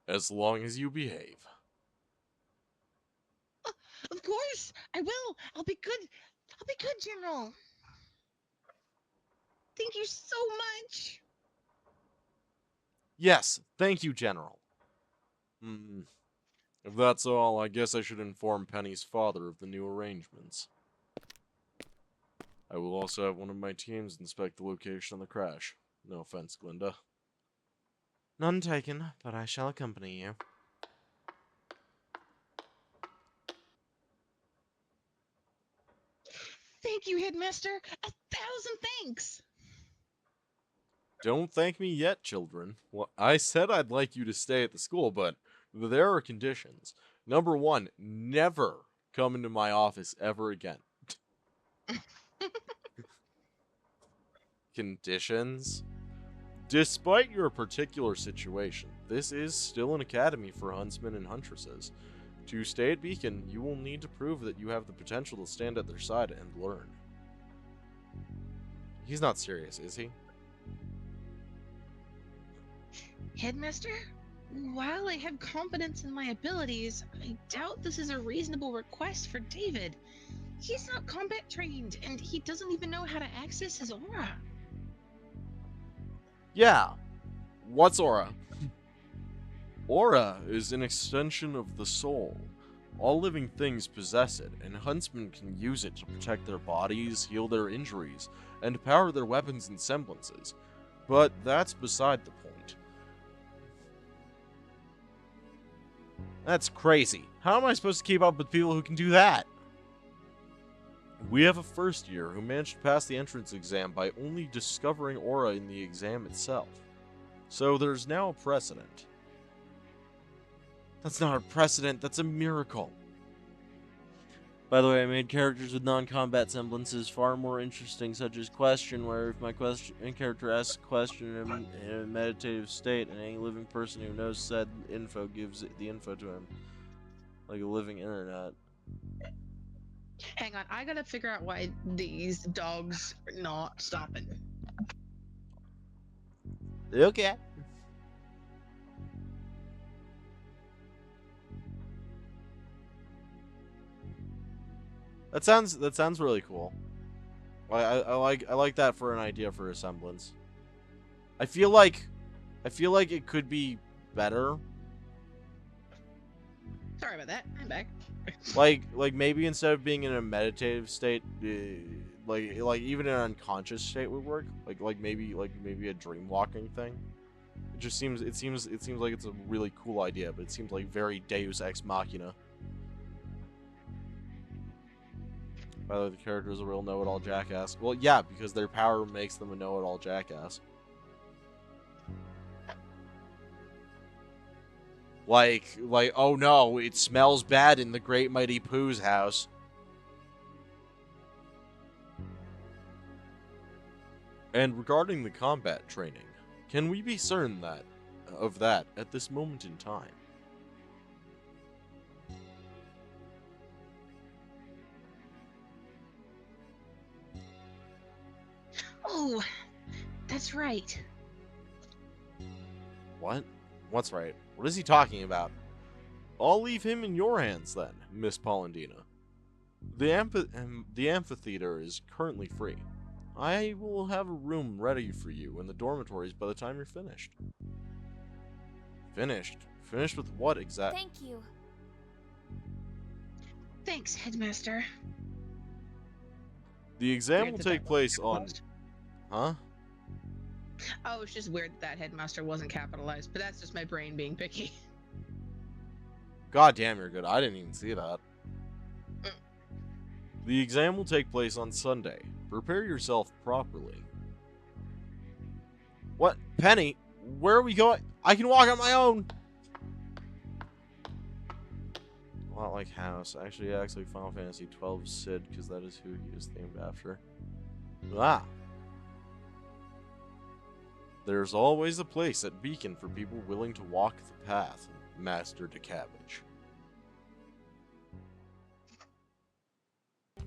As long as you behave. Of course, I will. I'll be good. I'll be good, General. Thank you so much. Yes, thank you, General. If that's all, I guess I should inform Penny's father of the new arrangements. I will also have one of my teams inspect the location of the crash. No offense, Glinda. None taken, but I shall accompany you. Thank you, Headmaster. 1,000 thanks. Don't thank me yet, children. Well, I said I'd like you to stay at the school, but there are conditions. Number one, never come into my office ever again. Conditions? Despite your particular situation, this is still an academy for huntsmen and huntresses. To stay at Beacon, you will need to prove that you have the potential to stand at their side and learn. He's not serious, is he? Headmaster? While I have confidence in my abilities, I doubt this is a reasonable request for David. He's not combat trained, and he doesn't even know how to access his aura. Yeah. What's aura? Aura is an extension of the soul. All living things possess it, and huntsmen can use it to protect their bodies, heal their injuries, and power their weapons and semblances. But that's beside the point. That's crazy. How am I supposed to keep up with people who can do that? We have a first year who managed to pass the entrance exam by only discovering aura in the exam itself. So there's now a precedent. That's not a precedent, that's a miracle. By the way, I made characters with non-combat semblances far more interesting, such as question, where if my character asks a question in a meditative state, and any living person who knows said info gives the info to him. Like a living internet. Hang on, I gotta figure out why these dogs are not stopping. Okay. That sounds really cool. I like that for an idea for a semblance. I feel like it could be better. Sorry about that. I'm back. like maybe instead of being in a meditative state, like even an unconscious state would work. Like maybe a dream walking thing. It seems like it's a really cool idea, but it seems like very Deus Ex Machina. By the way, the character is a real know-it-all jackass. Well, yeah, because their power makes them a know-it-all jackass. Like, oh no, it smells bad in the Great Mighty Pooh's house. And regarding the combat training, can we be certain of that at this moment in time? Oh, that's right. What? What's right? What is he talking about? I'll leave him in your hands then, Miss Polendina. The amphitheater is currently free. I will have a room ready for you in the dormitories by the time you're finished. Finished? Finished with what exactly? Thank you. Thanks, Headmaster. The exam Weird will that take that place wasn't on... capitalized. Huh? Oh, it's just weird that Headmaster wasn't capitalized, but that's just my brain being picky. God damn, you're good. I didn't even see that. The exam will take place on Sunday. Prepare yourself properly. What? Penny? Where are we going? I can walk on my own! A lot like House. Actually, acts like Final Fantasy XII Sid, because that is who he is themed after. Ah! There's always a place at Beacon for people willing to walk the path, Master DeCabbage.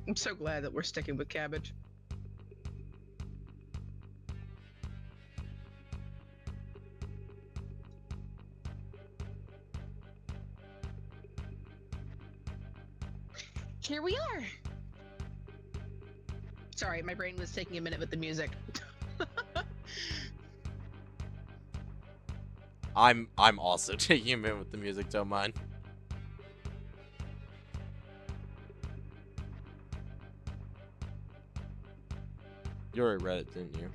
I'm so glad that we're sticking with cabbage. Here we are. Sorry, my brain was taking a minute with the music. I'm also taking a minute with the music, don't mind. You already read it, didn't you?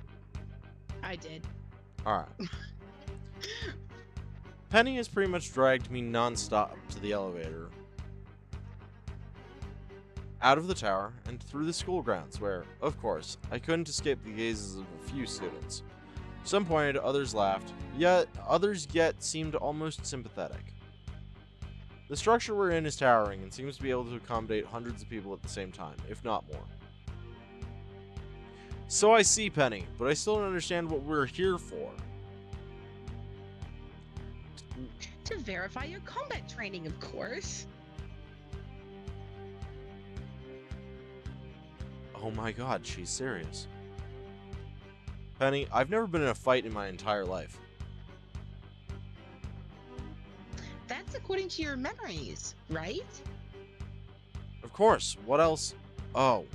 I did. Alright. Penny has pretty much dragged me non-stop to the elevator. out of the tower and through the school grounds where, of course, I couldn't escape the gazes of a few students. Some pointed, others laughed, yet others seemed almost sympathetic. The structure we're in is towering and seems to be able to accommodate hundreds of people at the same time, if not more. So I see, Penny, but I still don't understand what we're here for. To verify your combat training, of course. Oh my god, she's serious. Penny, I've never been in a fight in my entire life. That's according to your memories, right? Of course, what else? Oh.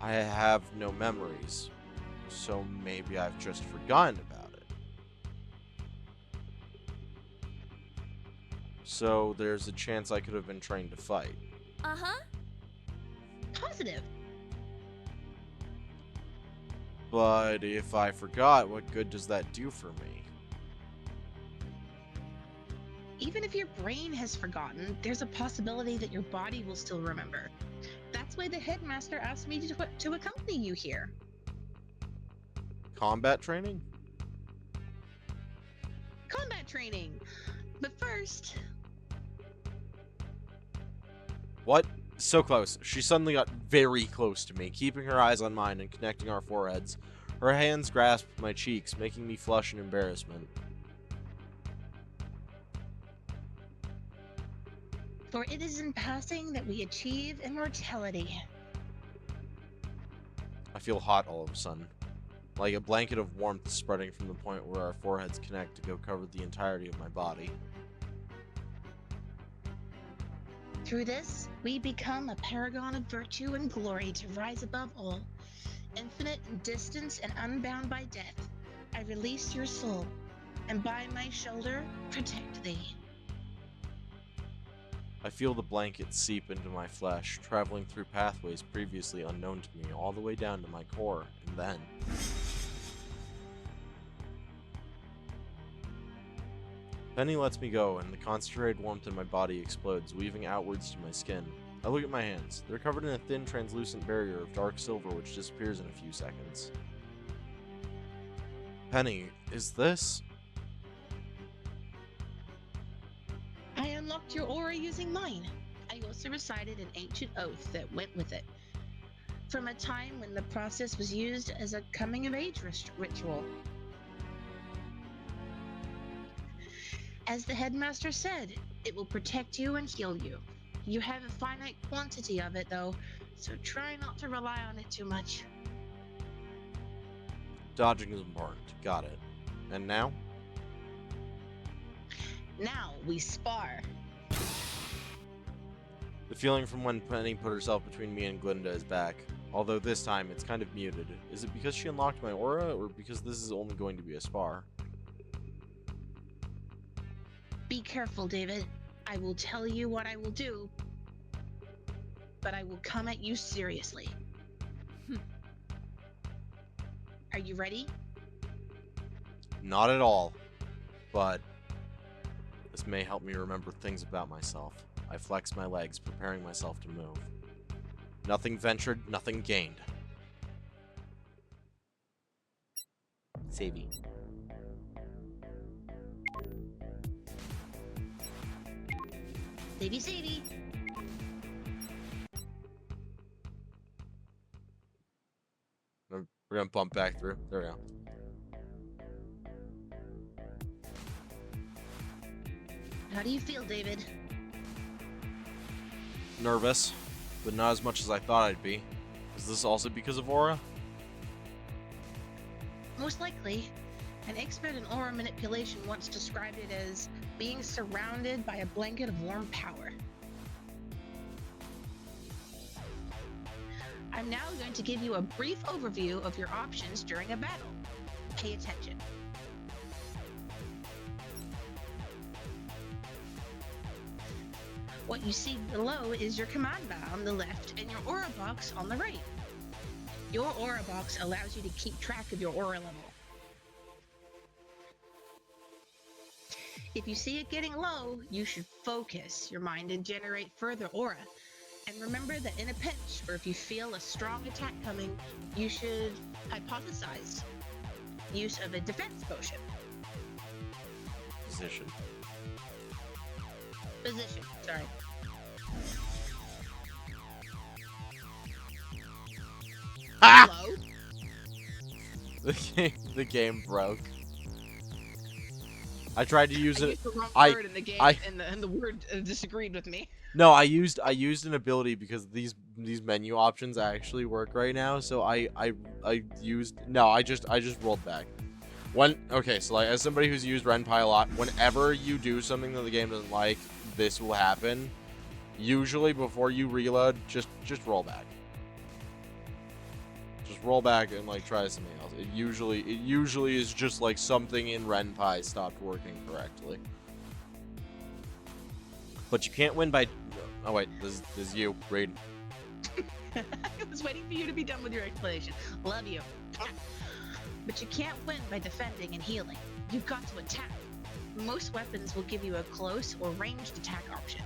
I have no memories, so maybe I've just forgotten about it. So there's a chance I could have been trained to fight. Uh-huh. Positive. But if I forgot, what good does that do for me? Even if your brain has forgotten, there's a possibility that your body will still remember. That's why the headmaster asked me to accompany you here. Combat training? Combat training! But first... What? So close. She suddenly got very close to me, keeping her eyes on mine and connecting our foreheads. Her hands grasped my cheeks, making me flush in embarrassment. For it is in passing that we achieve immortality. I feel hot all of a sudden. Like a blanket of warmth spreading from the point where our foreheads connect to go cover the entirety of my body. Through this, we become a paragon of virtue and glory to rise above all. Infinite in distance and unbound by death, I release your soul, and by my shoulder, protect thee. I feel the blanket seep into my flesh, traveling through pathways previously unknown to me, all the way down to my core, and then... Penny lets me go, and the concentrated warmth in my body explodes, weaving outwards to my skin. I look at my hands. They're covered in a thin, translucent barrier of dark silver which disappears in a few seconds. Penny, is this... I unlocked your aura using mine. I also recited an ancient oath that went with it, from a time when the process was used as a coming-of-age ritual. As the headmaster said, it will protect you and heal you. You have a finite quantity of it, though, so try not to rely on it too much. Dodging is important. Got it. And now? Now we spar. The feeling from when Penny put herself between me and Glinda is back. Although this time, it's kind of muted. Is it because she unlocked my aura, or because this is only going to be a spar? Be careful, David. I will tell you what I will do, but I will come at you seriously. Are you ready? Not at all. But this may help me remember things about myself. I flex my legs, preparing myself to move. Nothing ventured, nothing gained. Savvy. Sadie, Sadie. We're gonna bump back through. There we go. How do you feel, David? Nervous, but not as much as I thought I'd be. Is this also because of aura? Most likely. An expert in aura manipulation once described it as being surrounded by a blanket of warm power. I'm now going to give you a brief overview of your options during a battle. Pay attention. What you see below is your command bar on the left and your aura box on the right. Your aura box allows you to keep track of your aura level. If you see it getting low, you should focus your mind and generate further aura. And remember that in a pinch, or if you feel a strong attack coming, you should hypothesize use of a defense potion. Position. Position, sorry. Ah! Hello? The game broke. I tried to use I it. used the wrong I- word in the game, I- and the word disagreed with me. No, I used an ability because these menu options actually work right now. So I just rolled back. Okay, so like as somebody who's used Ren'Py a lot, whenever you do something that the game doesn't like, this will happen. Usually before you reload, just roll back. Just roll back and like try something else. It usually is just like something in Ren'Py stopped working correctly. But you can't win by. Oh wait, this is you, Reed. I was waiting for you to be done with your explanation. Love you. But you can't win by defending and healing. You've got to attack. Most weapons will give you a close or ranged attack option.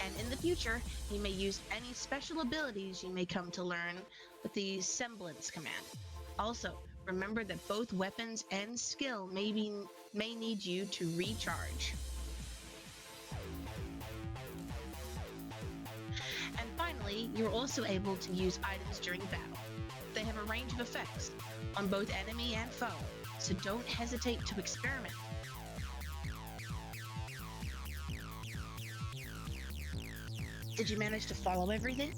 And in the future, you may use any special abilities you may come to learn with the Semblance command. Also, remember that both weapons and skill may need you to recharge. And finally, you're also able to use items during battle. They have a range of effects on both enemy and foe, so don't hesitate to experiment. Did you manage to follow everything?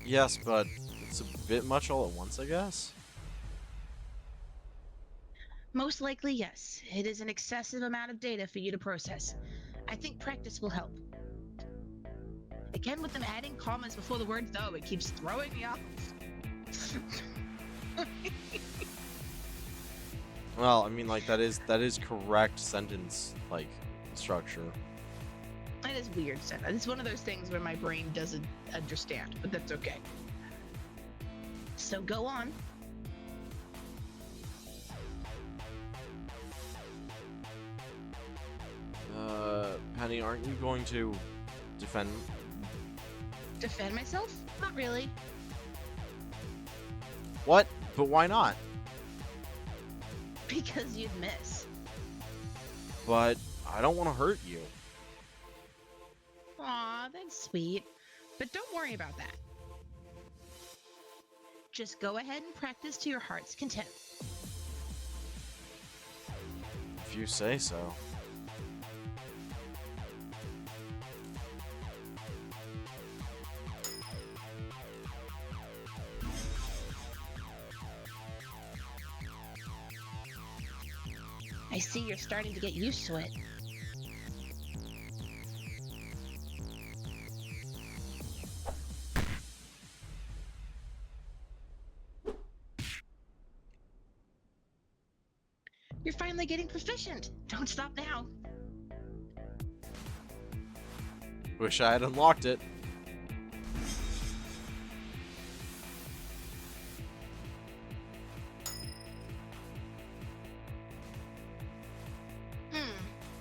Yes, but it's a bit much all at once, I guess. Most likely, yes. It is an excessive amount of data for you to process. I think practice will help. Again, with them adding commas before the word though, it keeps throwing me off. Well, I mean, like that is correct sentence like structure. It is weird stuff. It's one of those things where my brain doesn't understand, but that's okay. So go on. Penny, aren't you going to defend? Defend myself? Not really. What? But why not? Because you'd miss. But I don't want to hurt you. Aw, that's sweet. But don't worry about that. Just go ahead and practice to your heart's content. If you say so. I see you're starting to get used to it. You're finally getting proficient. Don't stop now. Wish I had unlocked it.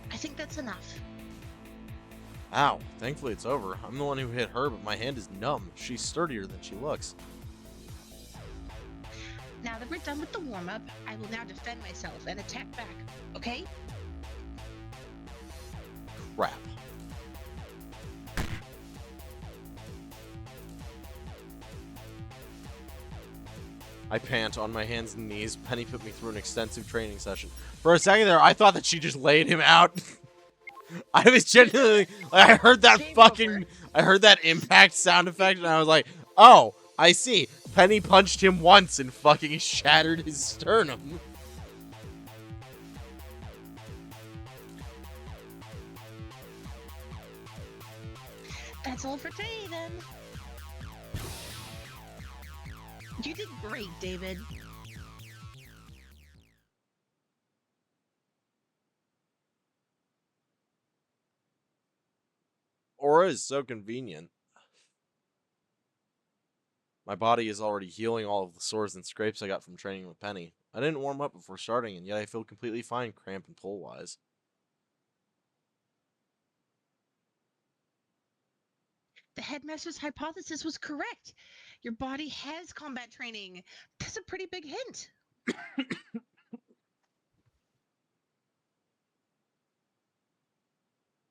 I think that's enough. Ow. Thankfully it's over. I'm the one who hit her, but my hand is numb. She's sturdier than she looks. Now that we're done with the warm-up, I will now defend myself and attack back, okay? Crap. I pant on my hands and knees. Penny put me through an extensive training session. For a second there, I thought that she just laid him out. I was genuinely, I heard that I heard that impact sound effect, and I was like, oh, I see. Penny punched him once and fucking shattered his sternum. That's all for today, then. You did great, David. Aura is so convenient. My body is already healing all of the sores and scrapes I got from training with Penny. I didn't warm up before starting, and yet I feel completely fine cramp and pull-wise. headmaster's hypothesis was correct. Your body has combat training. That's a pretty big hint.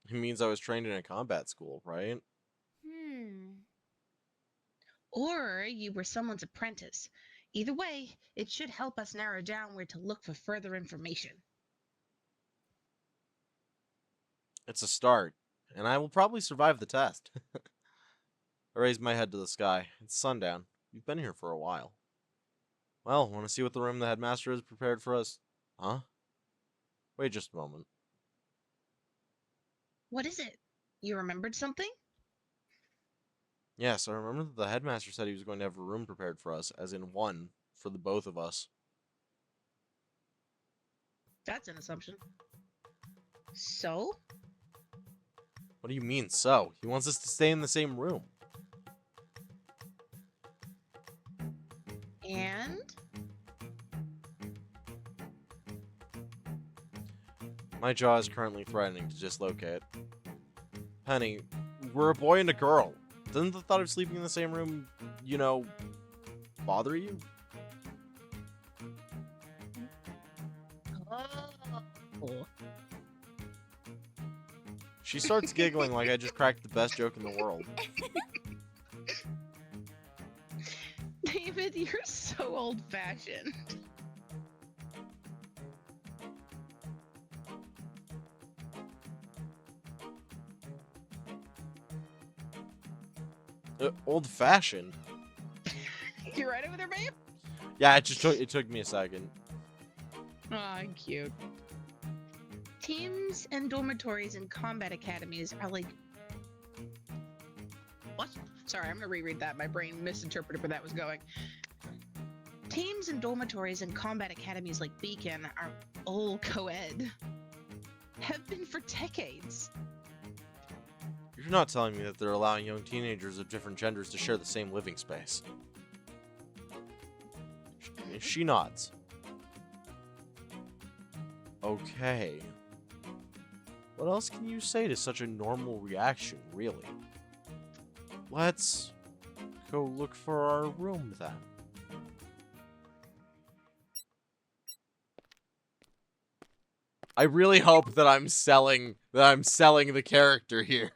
It means I was trained in a combat school, right? Or you were someone's apprentice. Either way, it should help us narrow down where to look for further information. It's a start, and I will probably survive the test. I raise my head to the sky. It's sundown. We've been here for a while. Well, want to see what the room the headmaster has prepared for us? Huh? Wait just a moment. What is it? You remembered something? Yes, I remember that the headmaster said he was going to have a room prepared for us, as in one, for the both of us. That's an assumption. So? What do you mean, so? He wants us to stay in the same room. And? My jaw is currently threatening to dislocate. Penny, we're a boy and a girl. Doesn't the thought of sleeping in the same room, you know, bother you? Oh. She starts giggling like I just cracked the best joke in the world. David, you're so old-fashioned. Old-fashioned? You right over there, babe? Yeah, it took me a second. Aw, cute. Teams and dormitories and combat academies are like... What? Sorry, I'm gonna reread that. My brain misinterpreted where that was going. Teams and dormitories and combat academies like Beacon are all co-ed. Have been for decades. You're not telling me that they're allowing young teenagers of different genders to share the same living space. She nods. Okay. What else can you say to such a normal reaction, really? Let's go look for our room then. I really hope that I'm selling the character here.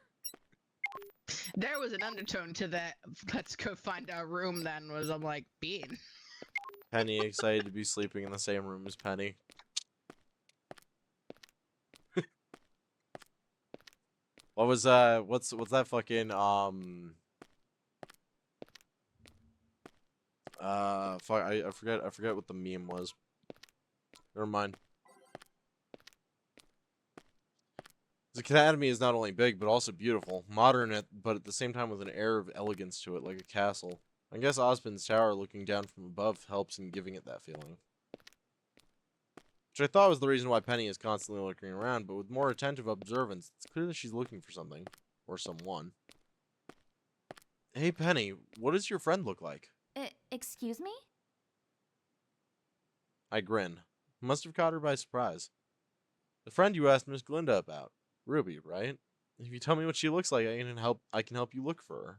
There was an undertone to that. Let's go find our room then, was I'm like, Bean. Penny excited to be sleeping in the same room as Penny. What was what's that fucking fuck, I forget what the meme was. Never mind. The academy is not only big but also beautiful, modern but at the same time with an air of elegance to it, like a castle. I guess Osmond's tower looking down from above helps in giving it that feeling. Which I thought was the reason why Penny is constantly looking around, but with more attentive observance, it's clear that she's looking for something. Or someone. Hey Penny, what does your friend look like? Excuse me? I grin. Must have caught her by surprise. The friend you asked Miss Glinda about. Ruby, right? If you tell me what she looks like, I can help you look for her.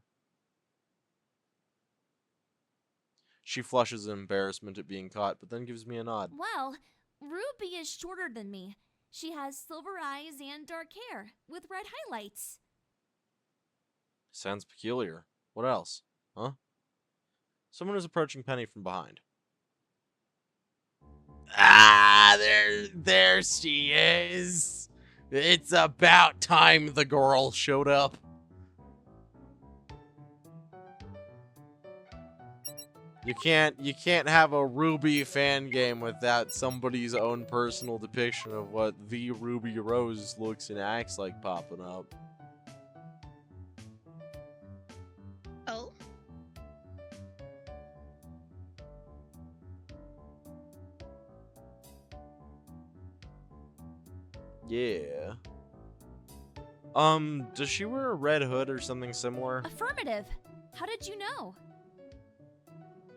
She flushes in embarrassment at being caught, but then gives me a nod. Well, Ruby is shorter than me. She has silver eyes and dark hair, with red highlights. Sounds peculiar. What else? Huh? Someone is approaching Penny from behind. Ah, there she is. It's about time the girl showed up. You can't have a Ruby fan game without somebody's own personal depiction of what the Ruby Rose looks and acts like popping up. Oh? Yeah. Does she wear a red hood or something similar? Affirmative. How did you know?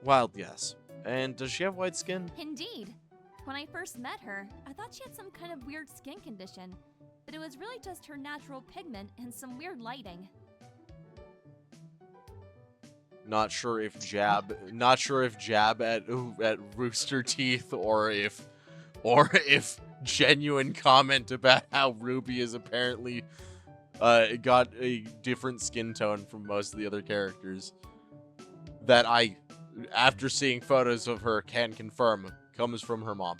Wild guess. And does she have white skin? Indeed. When I first met her, I thought she had some kind of weird skin condition, but it was really just her natural pigment and some weird lighting. Not sure if jab at Rooster Teeth or if genuine comment about how Ruby is apparently got a different skin tone from most of the other characters that I, after seeing photos of her, can confirm comes from her mom.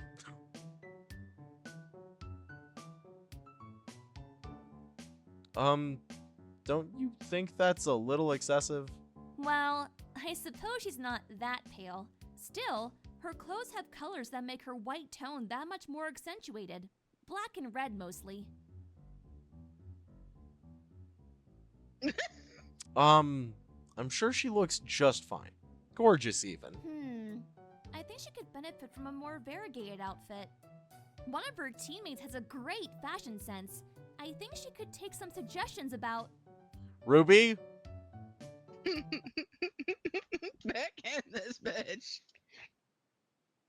Don't you think that's a little excessive? Well, I suppose she's not that pale. Still, her clothes have colors that make her white tone that much more accentuated. Black and red mostly. I'm sure she looks just fine. Gorgeous even. I think she could benefit from a more variegated outfit. One of her teammates has a great fashion sense. I think she could take some suggestions about... Ruby? Backhand this bitch.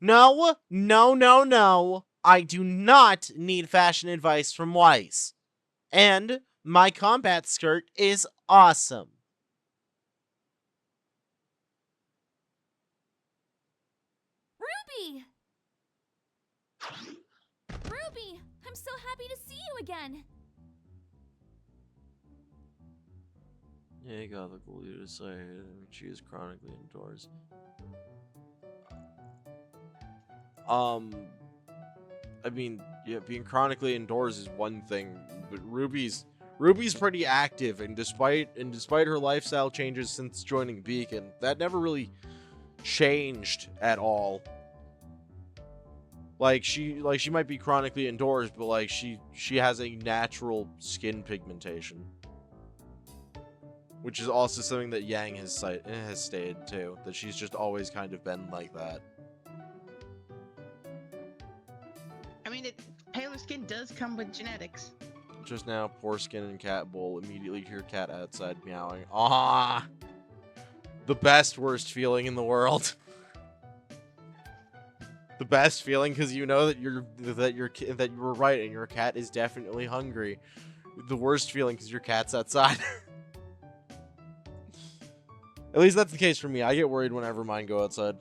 No, no, no, no. I do not need fashion advice from Weiss. And my combat skirt is awesome. Ruby! Ruby, I'm so happy to see you again. Yeah, got the cool you to say she is chronically indoors. I mean, yeah, being chronically indoors is one thing, but Ruby's pretty active, and despite her lifestyle changes since joining Beacon, that never really changed at all. Like she might be chronically indoors, but like she has a natural skin pigmentation, which is also something that Yang has stated too, that she's just always kind of been like that. I mean, paler skin does come with genetics. Just now, poor skin and cat bowl immediately hear cat outside meowing. Ah, the best worst feeling in the world. The best feeling because you know that you were right and your cat is definitely hungry. The worst feeling because your cat's outside. At least that's the case for me. I get worried whenever mine go outside.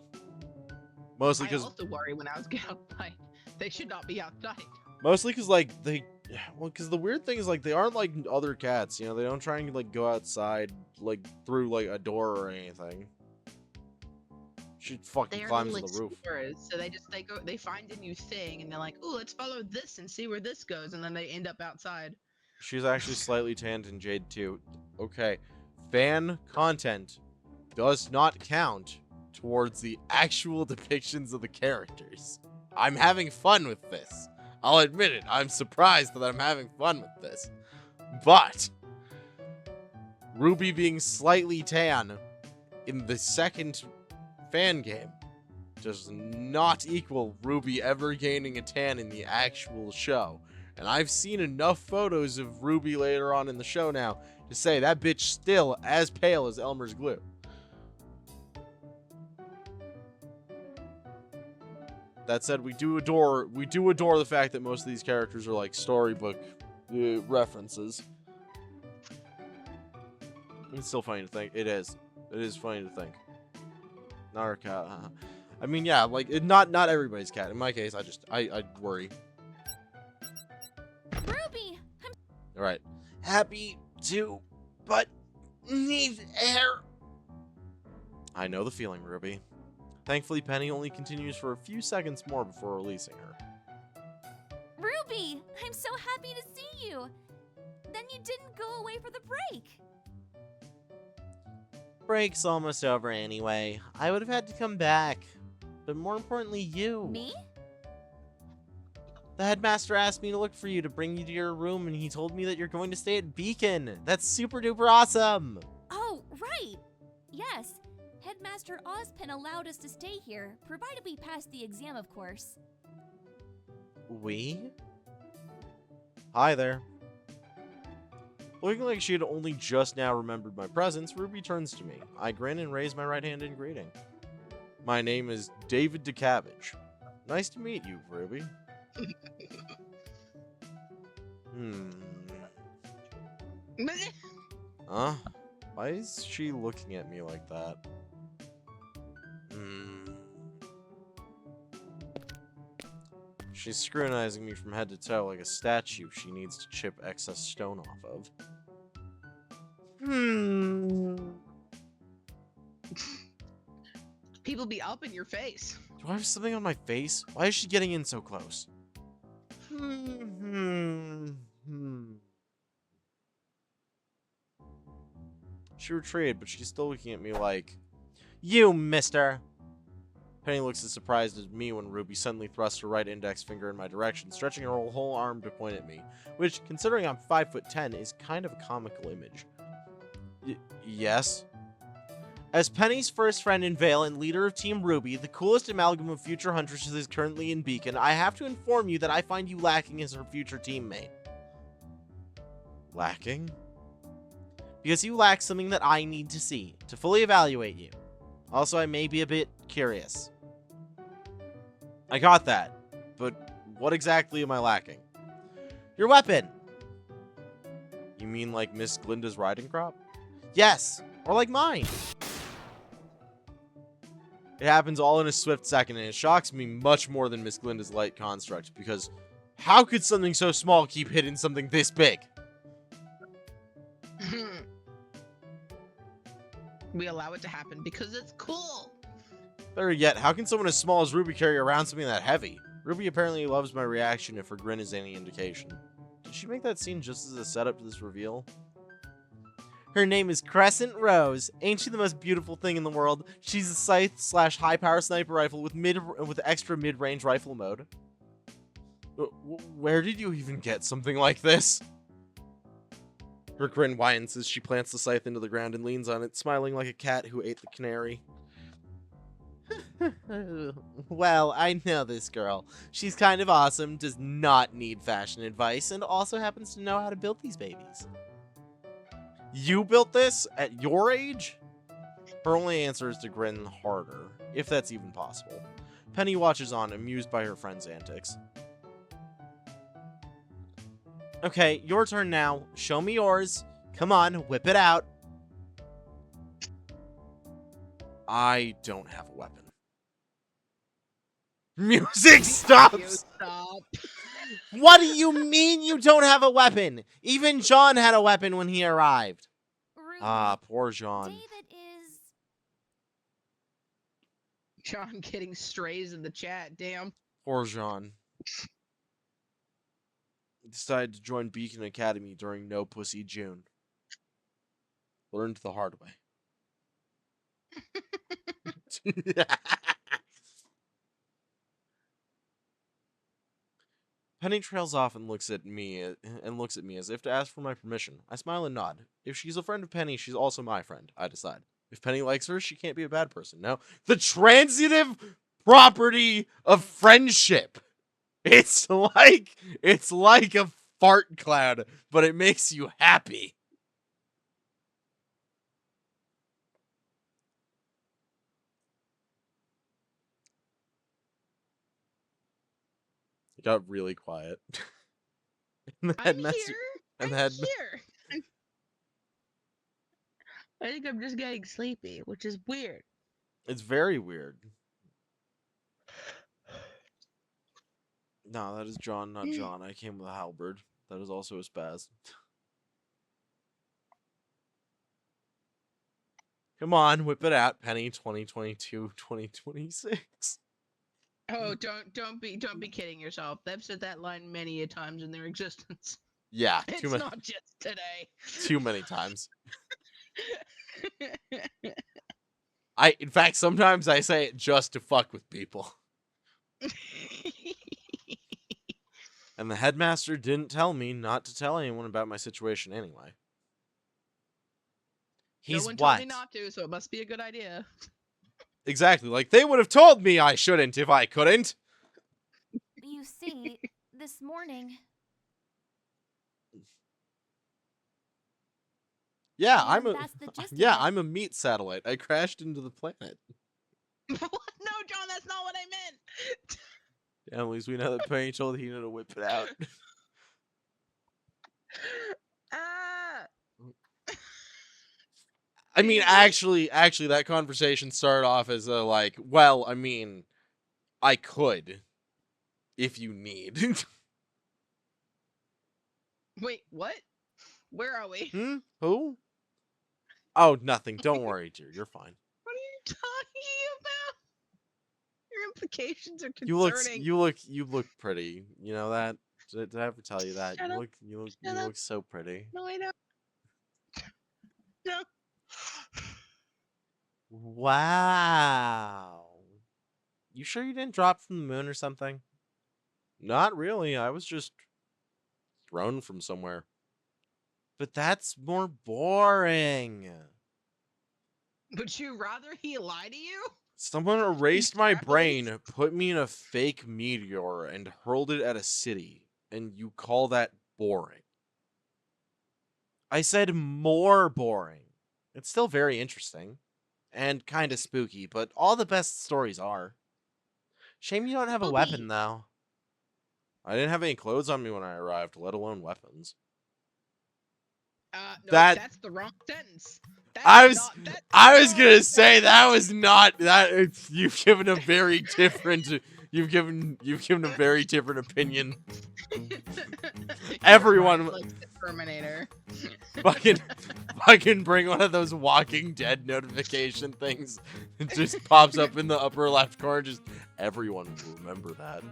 Mostly because I also worry when I was outside. They should not be outside. Mostly because like because the weird thing is like they aren't like other cats. You know, they don't try and like go outside like through like a door or anything. She fucking climbs on the roof. So they find a new thing and they're like, "Ooh, let's follow this and see where this goes," and then they end up outside. She's actually slightly tanned in Jade too. Okay, fan content does not count towards the actual depictions of the characters. I'm having fun with this. I'll admit it. I'm surprised that I'm having fun with this. But Ruby being slightly tan in the second fan game does not equal Ruby ever gaining a tan in the actual show. And I've seen enough photos of Ruby later on in the show now to say that bitch still as pale as Elmer's glue. That said, we do adore the fact that most of these characters are like storybook references. It's still funny to think. It is funny to think. Not our cat. I mean, yeah, like not everybody's cat. In my case, I worry. Ruby, All right, happy to, but need air. I know the feeling, Ruby. Thankfully, Penny only continues for a few seconds more before releasing her. Ruby, I'm so happy to see you. Then you didn't go away for the break. Break's almost over anyway. I would have had to come back. But more importantly, you. Me? The headmaster asked me to look for you to bring you to your room, and he told me that you're going to stay at Beacon. That's super duper awesome. Oh, right. Yes. Headmaster Ozpin allowed us to stay here, provided we passed the exam, of course. We? Hi there. Looking like she had only just now remembered my presence, Ruby turns to me. I grin and raise my right hand in greeting. My name is David DeCabbage. Nice to meet you, Ruby. Huh? Why is she looking at me like that? She's scrutinizing me from head to toe like a statue she needs to chip excess stone off of. People be up in your face. Do I have something on my face? Why is she getting in so close? She retreated, but she's still looking at me like, "You, mister!" Penny looks as surprised as me when Ruby suddenly thrusts her right index finger in my direction, stretching her whole arm to point at me, which, considering I'm 5'10", is kind of a comical image. Yes? As Penny's first friend in Vale and leader of Team Ruby, the coolest amalgam of future huntresses is currently in Beacon, I have to inform you that I find you lacking as her future teammate. Lacking? Because you lack something that I need to see, to fully evaluate you. Also, I may be a bit curious. I got that, but what exactly am I lacking? Your weapon! You mean like Miss Glinda's riding crop? Yes, or like mine. It happens all in a swift second, and it shocks me much more than Miss Glinda's light construct, because how could something so small keep hitting something this big? We allow it to happen because it's cool. Better yet, how can someone as small as Ruby carry around something that heavy? Ruby apparently loves my reaction if her grin is any indication. Did she make that scene just as a setup to this reveal? Her name is Crescent Rose. Ain't she the most beautiful thing in the world? She's a scythe / high power sniper rifle with extra mid-range rifle mode. Where did you even get something like this? Her grin widens as she plants the scythe into the ground and leans on it, smiling like a cat who ate the canary. Well, I know this girl. She's kind of awesome, does not need fashion advice, and also happens to know how to build these babies. You built this at your age? Her only answer is to grin harder, if that's even possible. Penny watches on, amused by her friend's antics. Okay, your turn now. Show me yours. Come on, whip it out. I don't have a weapon. Music stops! You stop. What do you mean you don't have a weapon? Even John had a weapon when he arrived. Ruby, Ah, poor John. David is... John getting strays in the chat, damn. Poor John. He decided to join Beacon Academy during No Pussy June. Learned the hard way. Penny trails off and looks at me as if to ask for my permission. I smile and nod. If she's a friend of Penny, she's also my friend, I decide. If Penny likes her, she can't be a bad person. No, the transitive property of friendship. It's like a fart cloud, but it makes you happy. It got really quiet. I'm here. I'm here. I think I'm just getting sleepy, which is weird. It's very weird. No, that is John, not John. I came with a halberd. That is also a spaz. Come on, whip it out, Penny. 2022, 2026. Oh, don't be kidding yourself. They've said that line many a times in their existence. Yeah, It's not just today. Too many times. In fact, sometimes I say it just to fuck with people. And the headmaster didn't tell me not to tell anyone about my situation anyway. No one told me not to, so it must be a good idea. Exactly, like they would have told me I shouldn't if I couldn't. You see, this morning... Yeah, that's the gist of yeah, it. I'm a meat satellite. I crashed into the planet. No, John, that's not what I meant. Yeah, at least we know that Penny told Hina to whip it out. Ah. I mean, actually, that conversation started off as a like, well, I mean, I could, if you need. Wait, what? Where are we? Who? Oh, nothing. Don't worry, dear. You're fine. What are you talking about? Your implications are You look, concerning. you look pretty. You know that? Did I ever tell you that? Shut up. You Shut up. look so pretty. No, I don't. No. Wow. You sure you didn't drop from the moon or something? Not really. I was just thrown from somewhere. But that's more boring. Would you rather he lie to you? Someone erased my Extrapolates? brain, put me in a fake meteor, and hurled it at a city. And you call that boring? I said more boring. It's still very interesting. And kind of spooky, but all the best stories are. Shame you don't have a weapon, though. I didn't have any clothes on me when I arrived, let alone weapons. No, That- that's the wrong sentence. I was gonna say that was not that. You've given a very different. You've given a very different opinion. Everyone, like the Terminator. fucking bring one of those Walking Dead notification things. It just pops up in the upper left corner. Just everyone will remember that.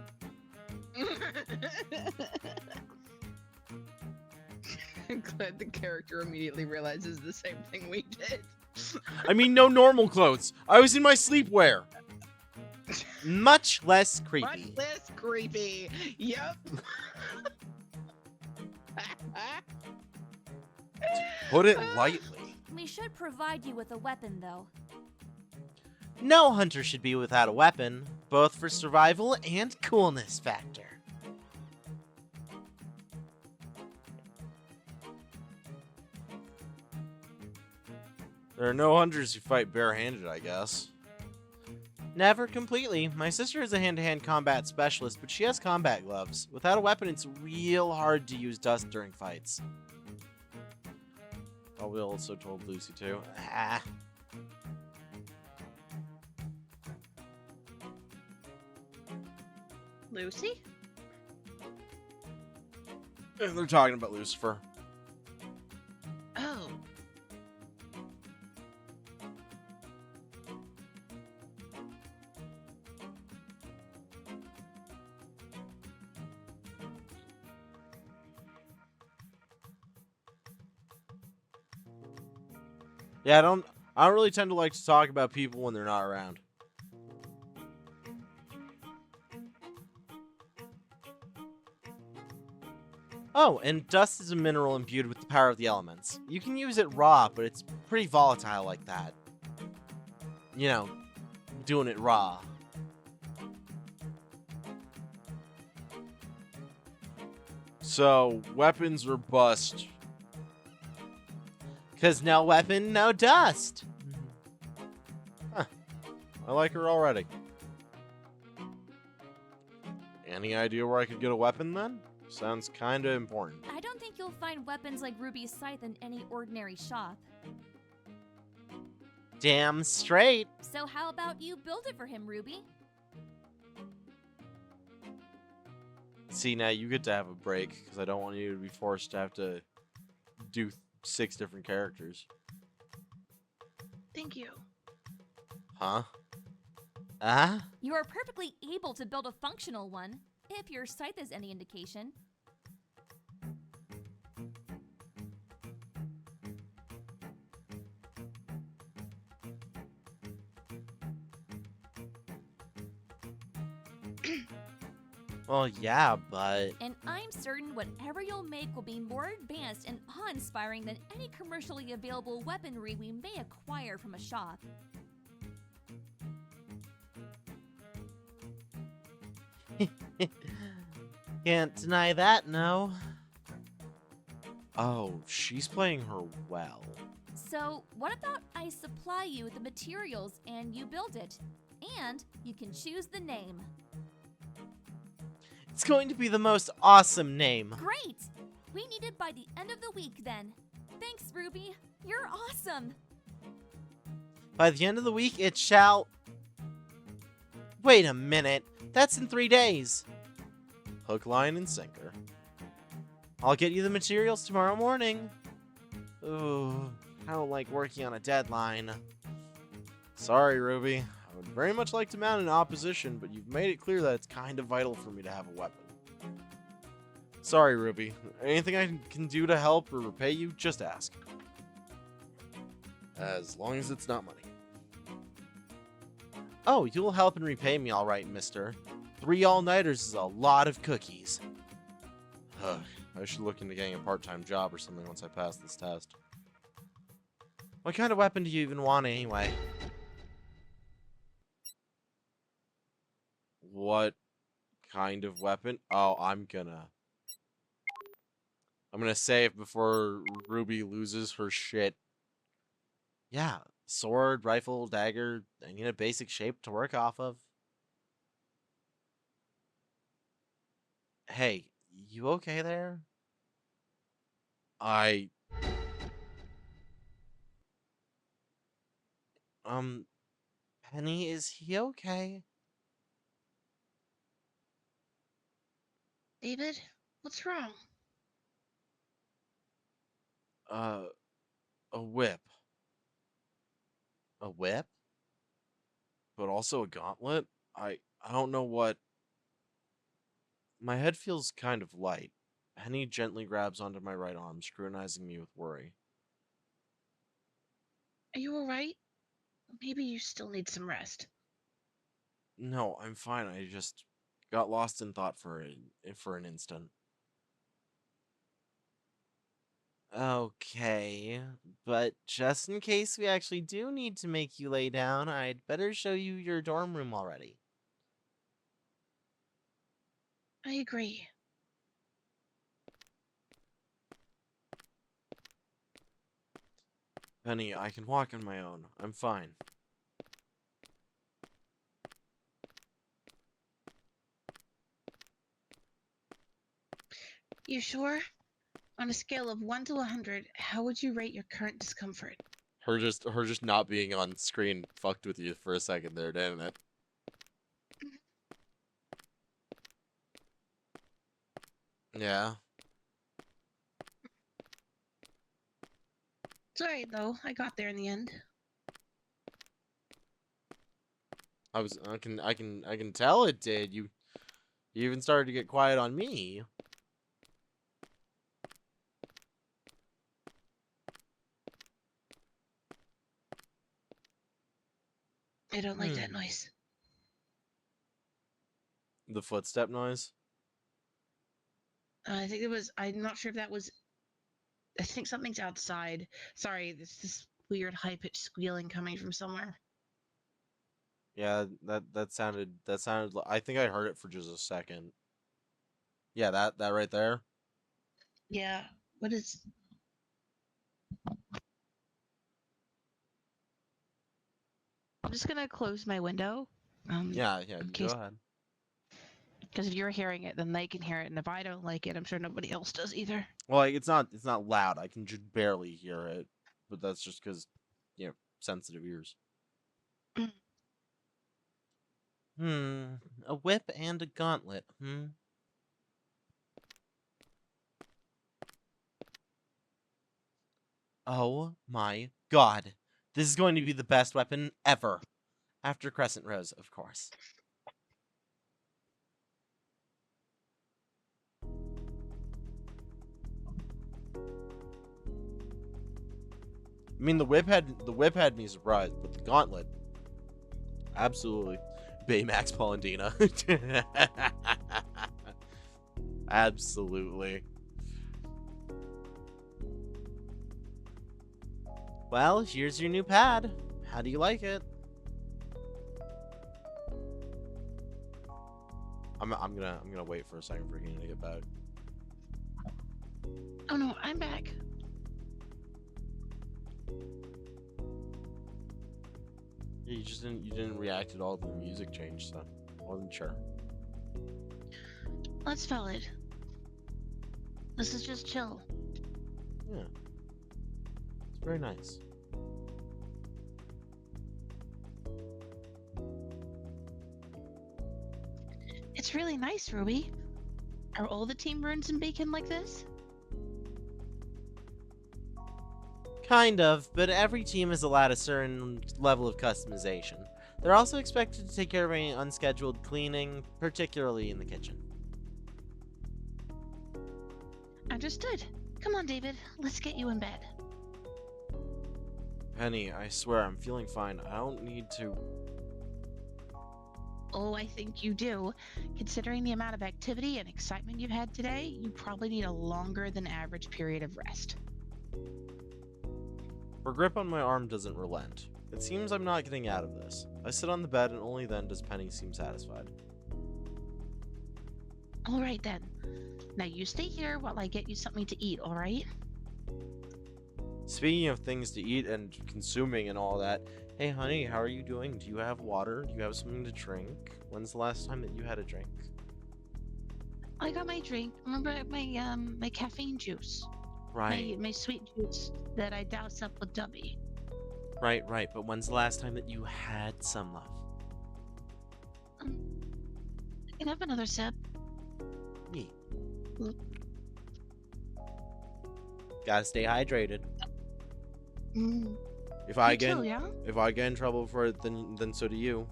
I'm glad the character immediately realizes the same thing we did. I mean, no normal clothes. I was in my sleepwear. Much less creepy. Much less creepy. Yep. Put it lightly. We should provide you with a weapon, though. No hunter should be without a weapon, both for survival and coolness factor. There are no hunters who fight barehanded, I guess. Never completely. My sister is a hand-to-hand combat specialist, but she has combat gloves. Without a weapon, it's real hard to use dust during fights. Probably also told Lucy too. Ah. Lucy? They're talking about Lucifer. Oh. Yeah, I don't really tend to like to talk about people when they're not around. Oh, and dust is a mineral imbued with the power of the elements. You can use it raw, but it's pretty volatile like that. You know, doing it raw. So, weapons are bust. 'Cause no weapon, no dust. Huh. I like her already. Any idea where I could get a weapon then? Sounds kinda important. I don't think you'll find weapons like Ruby's scythe in any ordinary shop. Damn straight. So how about you build it for him, Ruby? See, now you get to have a break, because I don't want you to be forced to have to do 6 different characters. Thank you. Huh? Ah? You are perfectly able to build a functional one, if your scythe is any indication. Well, yeah, but... And I'm certain whatever you'll make will be more advanced and awe-inspiring than any commercially available weaponry we may acquire from a shop. Can't deny that, no. Oh, she's playing her well. So, what about I supply you with the materials and you build it? And you can choose the name. It's going to be the most awesome name. Great! We need it by the end of the week then. Thanks, Ruby. You're awesome! By the end of the week, it shall... Wait a minute. That's in 3 days. Hook, line, and sinker. I'll get you the materials tomorrow morning. Ooh, I don't like working on a deadline. Sorry, Ruby. I would very much like to mount an opposition, but you've made it clear that it's kind of vital for me to have a weapon. Sorry, Ruby. Anything I can do to help or repay you, just ask. As long as it's not money. Oh, you'll help and repay me all right, mister. 3 all-nighters is a lot of cookies. Ugh, I should look into getting a part-time job or something once I pass this test. What kind of weapon do you even want anyway? What kind of weapon? Oh, I'm gonna save before Ruby loses her shit. Yeah, sword, rifle, dagger. I need a basic shape to work off of. Hey, you okay there? I... Penny, is he okay? David, what's wrong? A whip. A whip? But also a gauntlet? I don't know what... My head feels kind of light. Penny gently grabs onto my right arm, scrutinizing me with worry. Are you alright? Maybe you still need some rest. No, I'm fine. I just got lost in thought for an instant. Okay, but just in case we actually do need to make you lay down, I'd better show you your dorm room already. I agree. Penny, I can walk on my own. I'm fine. You sure? On a scale of 1 to 100, how would you rate your current discomfort? Her just not being on screen fucked with you for a second there, didn't it? Yeah. It's alright though, I got there in the end. I can tell it did. You even started to get quiet on me. I don't like that noise. The footstep noise? I think it was, I'm not sure if that was, I think something's outside. Sorry, there's this weird high-pitched squealing coming from somewhere. Yeah, that sounded I think I heard it for just a second. Yeah, that right there. Yeah, what is... I'm just gonna close my window. Yeah, in go case, ahead. because if you're hearing it, then they can hear it, and if I don't like it, I'm sure nobody else does either. Well, like, it's not loud. I can just barely hear it, but that's just because, sensitive ears. A whip and a gauntlet, Oh my god. This is going to be the best weapon ever. After Crescent Rose, of course. I mean, the whip had me surprised, but the gauntlet, absolutely. Baymax Palandina. Absolutely. Well, here's your new pad. How do you like it? I'm gonna wait for a second for Hina to get back. Oh no, I'm back. Yeah, you didn't react at all to the music change, so I wasn't sure. That's valid. This is just chill. Yeah. It's very nice. It's really nice, Ruby. Are all the team runes and bacon like this? Kind of, but every team is allowed a certain level of customization. They're also expected to take care of any unscheduled cleaning, particularly in the kitchen. Understood. Come on, David. Let's get you in bed. Penny, I swear I'm feeling fine. I don't need to... Oh, I think you do. Considering the amount of activity and excitement you've had today, you probably need a longer than average period of rest. Her grip on my arm doesn't relent. It seems I'm not getting out of this. I sit on the bed and only then does Penny seem satisfied. Alright then. Now you stay here while I get you something to eat, alright? Speaking of things to eat and consuming and all that, hey honey, how are you doing? Do you have water? Do you have something to drink? When's the last time that you had a drink? I got my drink. Remember my caffeine juice? Right, My sweet juice that I doused up with Dubby. right. But when's the last time that you had some, love? I can have another sip. Me. Mm. Gotta stay hydrated. Mm. If I You get too, yeah? if I get in trouble for it, then so do you.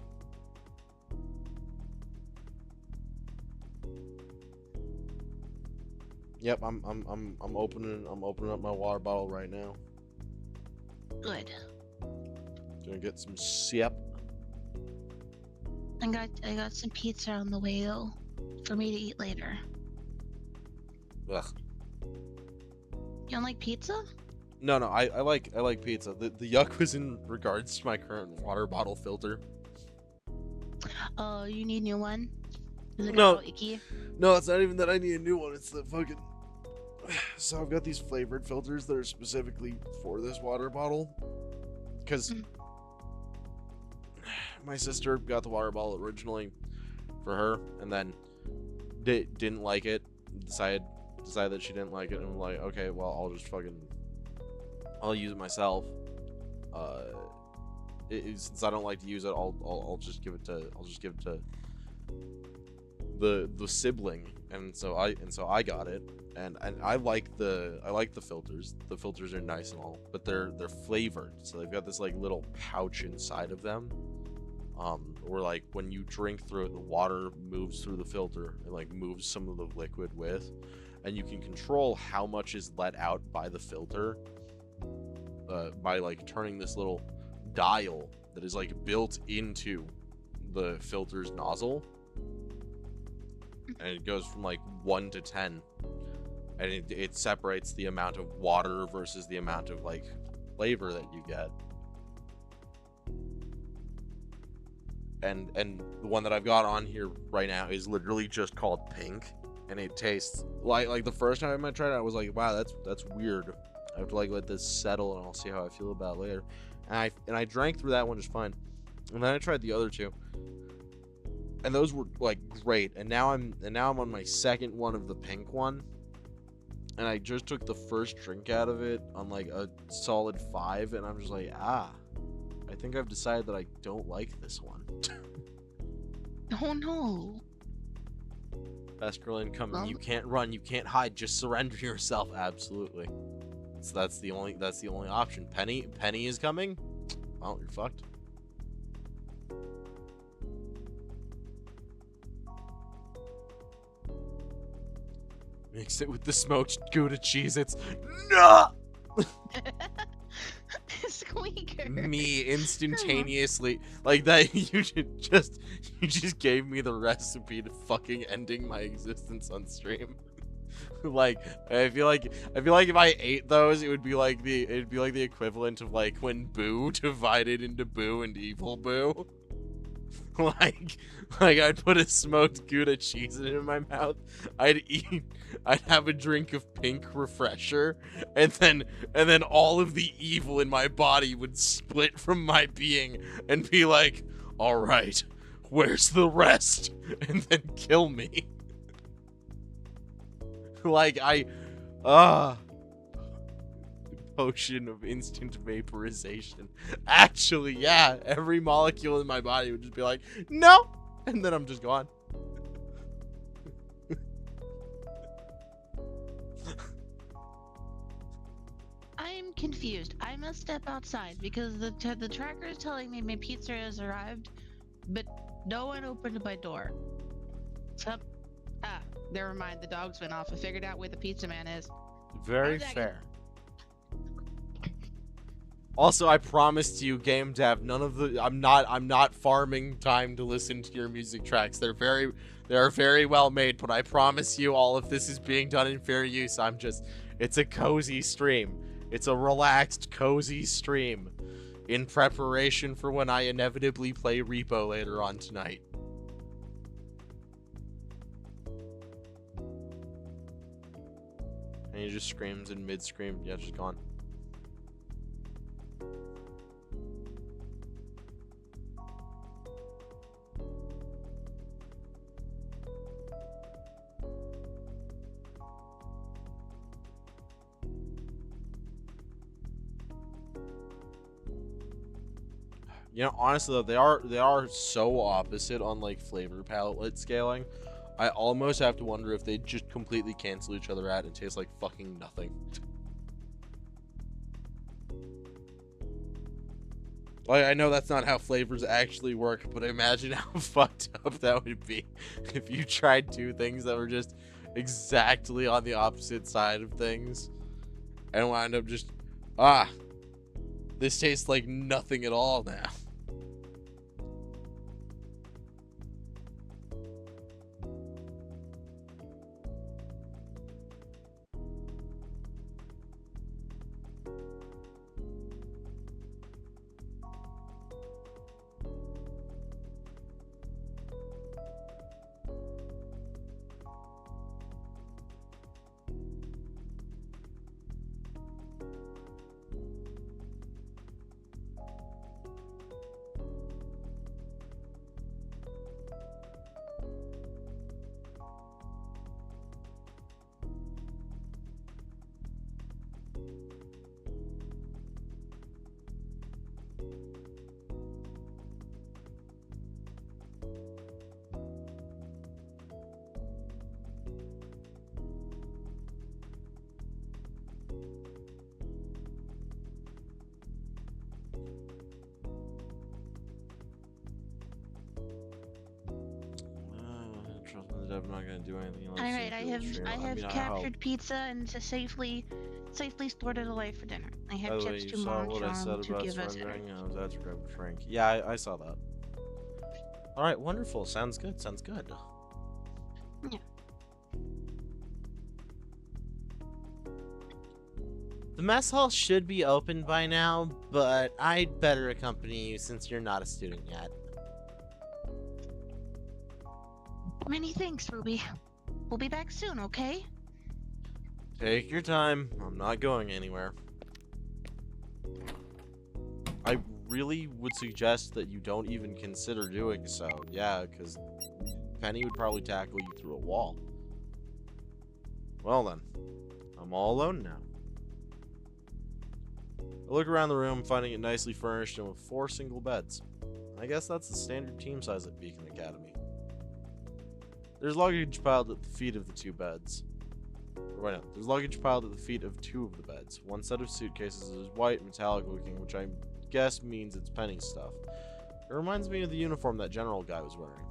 Yep, I'm opening up my water bottle right now. Good. Gonna get some sip. I got some pizza on the way though, for me to eat later. Ugh. You don't like pizza? No, I like pizza. The yuck was in regards to my current water bottle filter. Oh, you need a new one? Is it No. all icky? No, it's not even that I need a new one. It's the fucking. So I've got these flavored filters that are specifically for this water bottle. Because Mm. my sister got the water bottle originally for her, and then didn't like it. Decided that she didn't like it, and I'm like, okay, well, I'll use it myself. Since I don't like to use it, I'll just give it to the sibling, and so I got it, and I like the filters. The filters are nice and all, but they're flavored, so they've got this like little pouch inside of them, where like when you drink through it, the water moves through the filter and like moves some of the liquid with, and you can control how much is let out by the filter, by like turning this little dial that is like built into the filter's nozzle. And it goes from like 1 to 10, and it separates the amount of water versus the amount of like flavor that you get. And the one that I've got on here right now is literally just called pink, and it tastes like the first time I tried it, I was like, wow, that's weird. I have to like let this settle, and I'll see how I feel about it later. And I drank through that one just fine, and then I tried the other two. And those were like great. And now I'm on my second one of the pink one. And I just took the first drink out of it on like a solid 5, and I'm just like, I think I've decided that I don't like this one. Oh no. Best girl incoming. Well, You can't run, you can't hide, just surrender yourself. Absolutely. So that's the only option. Penny is coming? Well, you're fucked. Mix it with the smoked Gouda Cheez-Its. No! Squeaker. Me instantaneously like that. You just gave me the recipe to fucking ending my existence on stream. Like I feel like if I ate those, it'd be like the equivalent of like when Boo divided into Boo and Evil Boo. like I'd put a smoked Gouda cheese in my mouth, I'd have a drink of pink refresher, and then all of the evil in my body would split from my being and be like, all right, where's the rest? And then kill me. Like potion of instant vaporization. Actually, yeah, every molecule in my body would just be like, no, and then I'm just gone. confused. I must step outside because the tracker is telling me my pizza has arrived, but no one opened my door. So, never mind. The dogs went off. I figured out where the pizza man is. Very I'm tagging. fair. Also, I promised you, game dev, none of the I'm not farming time to listen to your music tracks. They're very well made, but I promise you all of this is being done in fair use. It's a cozy stream. It's a relaxed, cozy stream in preparation for when I inevitably play Repo later on tonight. And he just screams in mid-scream. Yeah, just gone. You know, honestly though, they are so opposite on like flavor palette scaling. I almost have to wonder if they just completely cancel each other out and taste like fucking nothing. Like, I know that's not how flavors actually work, but imagine how fucked up that would be if you tried two things that were just exactly on the opposite side of things and wound up just, this tastes like nothing at all now. I'm not gonna do anything. All right, I have captured pizza and safely stored it away for dinner. I have chips to munch on to give us energy. That's Frank. Yeah, I saw that. All right, wonderful. Sounds good. Sounds good. Yeah. The mess hall should be open by now, but I'd better accompany you since you're not a student yet. Many thanks, Ruby. We'll be back soon, okay? Take your time. I'm not going anywhere. I really would suggest that you don't even consider doing so. Yeah, because Penny would probably tackle you through a wall. Well then, I'm all alone now. I look around the room, finding it nicely furnished and with 4 single beds. I guess that's the standard team size at Beacon Academy. There's luggage piled at the feet of the 2 beds. Or wait, no, there's luggage piled at the feet of 2 of the beds. One set of suitcases is white, metallic looking, which I guess means it's Penny's stuff. It reminds me of the uniform that general guy was wearing.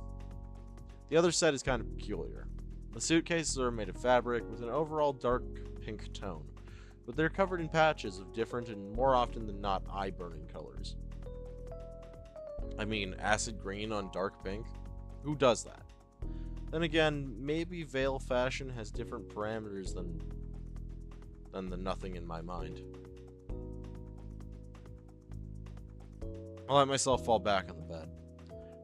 The other set is kind of peculiar. The suitcases are made of fabric with an overall dark pink tone, but they're covered in patches of different and more often than not eye-burning colors. I mean, acid green on dark pink? Who does that? Then again, maybe Veil fashion has different parameters than the nothing in my mind. I let myself fall back on the bed.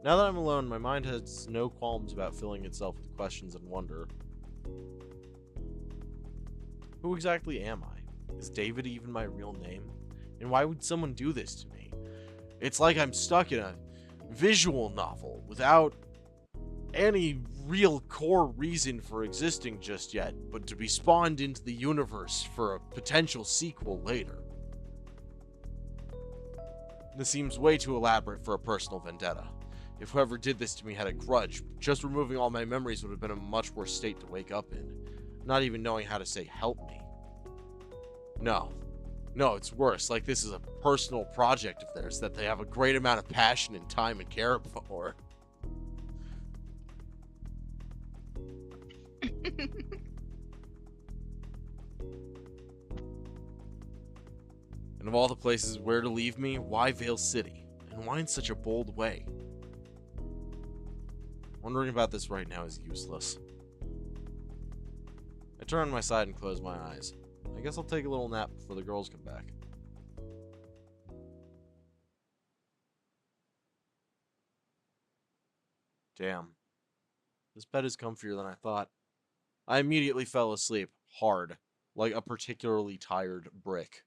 Now that I'm alone, my mind has no qualms about filling itself with questions and wonder. Who exactly am I? Is David even my real name? And why would someone do this to me? It's like I'm stuck in a visual novel without any real core reason for existing just yet, but to be spawned into the universe for a potential sequel later. This seems way too elaborate for a personal vendetta. If whoever did this to me had a grudge, just removing all my memories would have been a much worse state to wake up in, not even knowing how to say help me. No, No, it's worse. Like this is a personal project of theirs that they have a great amount of passion and time and care for. And of all the places where to leave me, why Vale City? And why in such a bold way? Wondering about this right now is useless. I turn on my side and close my eyes. I guess I'll take a little nap before the girls come back. Damn. This bed is comfier than I thought. I immediately fell asleep, hard, like a particularly tired brick.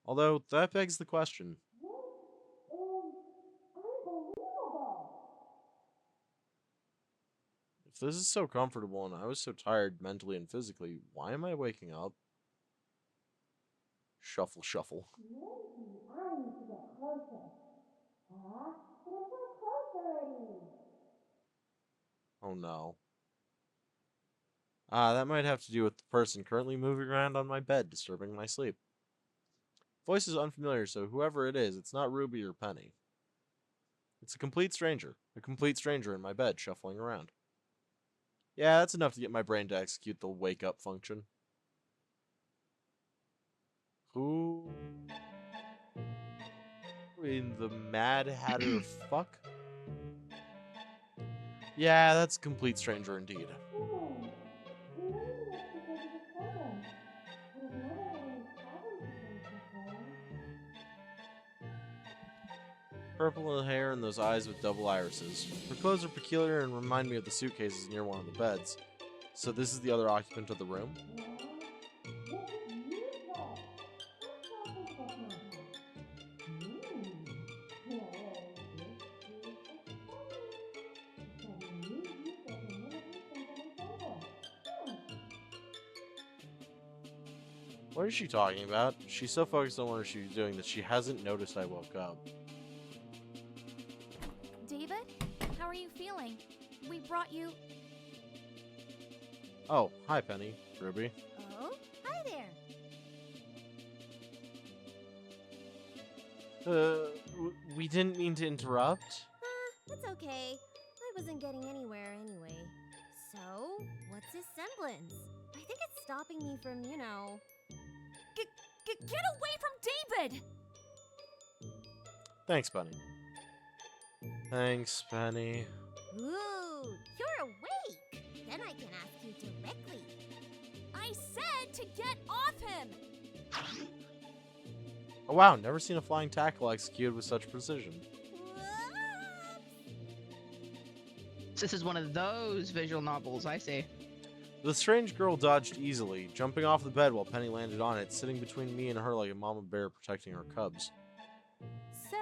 Although, that begs the question. If this is so comfortable and I was so tired mentally and physically, why am I waking up? Shuffle, shuffle. Maybe I need to get closer. Huh? But I'm so close already. Oh no. That might have to do with the person currently moving around on my bed, disturbing my sleep. Voice is unfamiliar, so whoever it is, it's not Ruby or Penny. It's a complete stranger in my bed, shuffling around. Yeah, that's enough to get my brain to execute the wake-up function. Who in the Mad Hatter fuck? Yeah, that's a complete stranger indeed. Maybe it's because of the problem. I don't know that I have any problems with things before. Purple hair and those eyes with double irises. Her clothes are peculiar and remind me of the suitcases near one of the beds. So this is the other occupant of the room? Yeah? This is useless. Let's not think that's my house. Yeah, this is exciting. Discovering new useless and limited things on my table. What is she talking about? She's so focused on what she's doing that she hasn't noticed I woke up. David, how are you feeling? We brought you. Oh, hi Penny, Ruby. Oh, hi there. We didn't mean to interrupt. That's okay. I wasn't getting anywhere anyway. So, what's his semblance? I think it's stopping me from, you know... Get away from David! Thanks, Penny. Thanks, Penny. Ooh, you're awake! Then I can ask you directly. I said to get off him! Oh wow, never seen a flying tackle executed with such precision. This is one of those visual novels, I say. The strange girl dodged easily, jumping off the bed while Penny landed on it, sitting between me and her like a mama bear protecting her cubs. So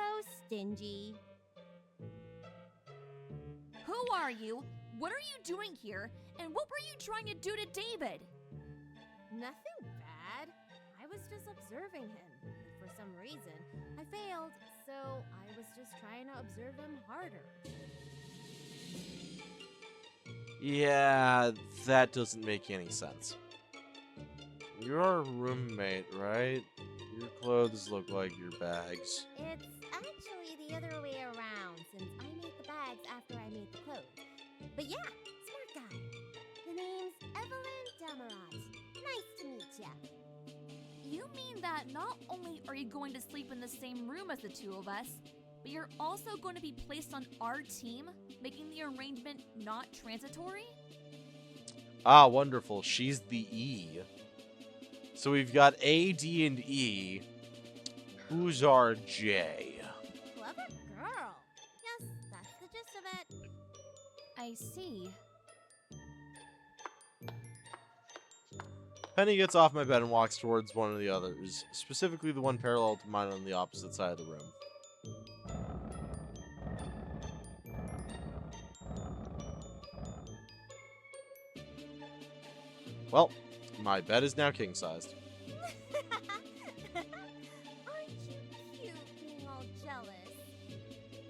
stingy. Who are you? What are you doing here? And what were you trying to do to David? Nothing bad. I was just observing him. For some reason, I failed, so I was just trying to observe him harder. Yeah, that doesn't make any sense. You're our roommate, right? Your clothes look like your bags. It's actually the other way around, since I made the bags after I made the clothes. But yeah, smart guy. The name's Evelyn Damarat. Nice to meet ya. You mean that not only are you going to sleep in the same room as the two of us, but you're also going to be placed on our team, making the arrangement not transitory? Ah, wonderful. She's the E. So we've got A, D, and E. Who's our J? Clever girl. Yes, that's the gist of it. I see. Penny gets off my bed and walks towards one of the others, specifically the one parallel to mine on the opposite side of the room. Well, my bed is now king-sized. Aren't you cute being all jealous?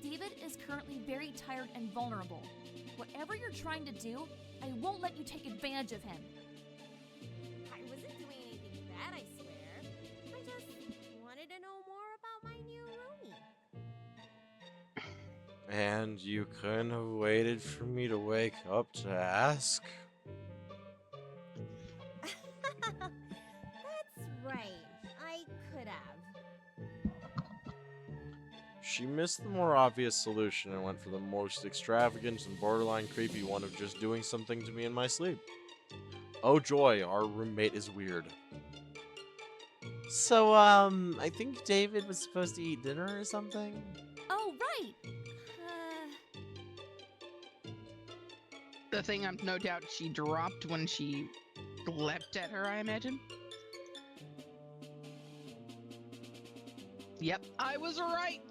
David is currently very tired and vulnerable. Whatever you're trying to do, I won't let you take advantage of him. I wasn't doing anything bad, I swear. I just And you couldn't have waited for me to wake up to ask? That's right. I could have. She missed the more obvious solution and went for the most extravagant and borderline creepy one of just doing something to me in my sleep. Oh joy, our roommate is weird. So, I think David was supposed to eat dinner or something. Oh, right. The thing I'm no doubt she dropped when she leapt at her, I imagine. Yep, I was right.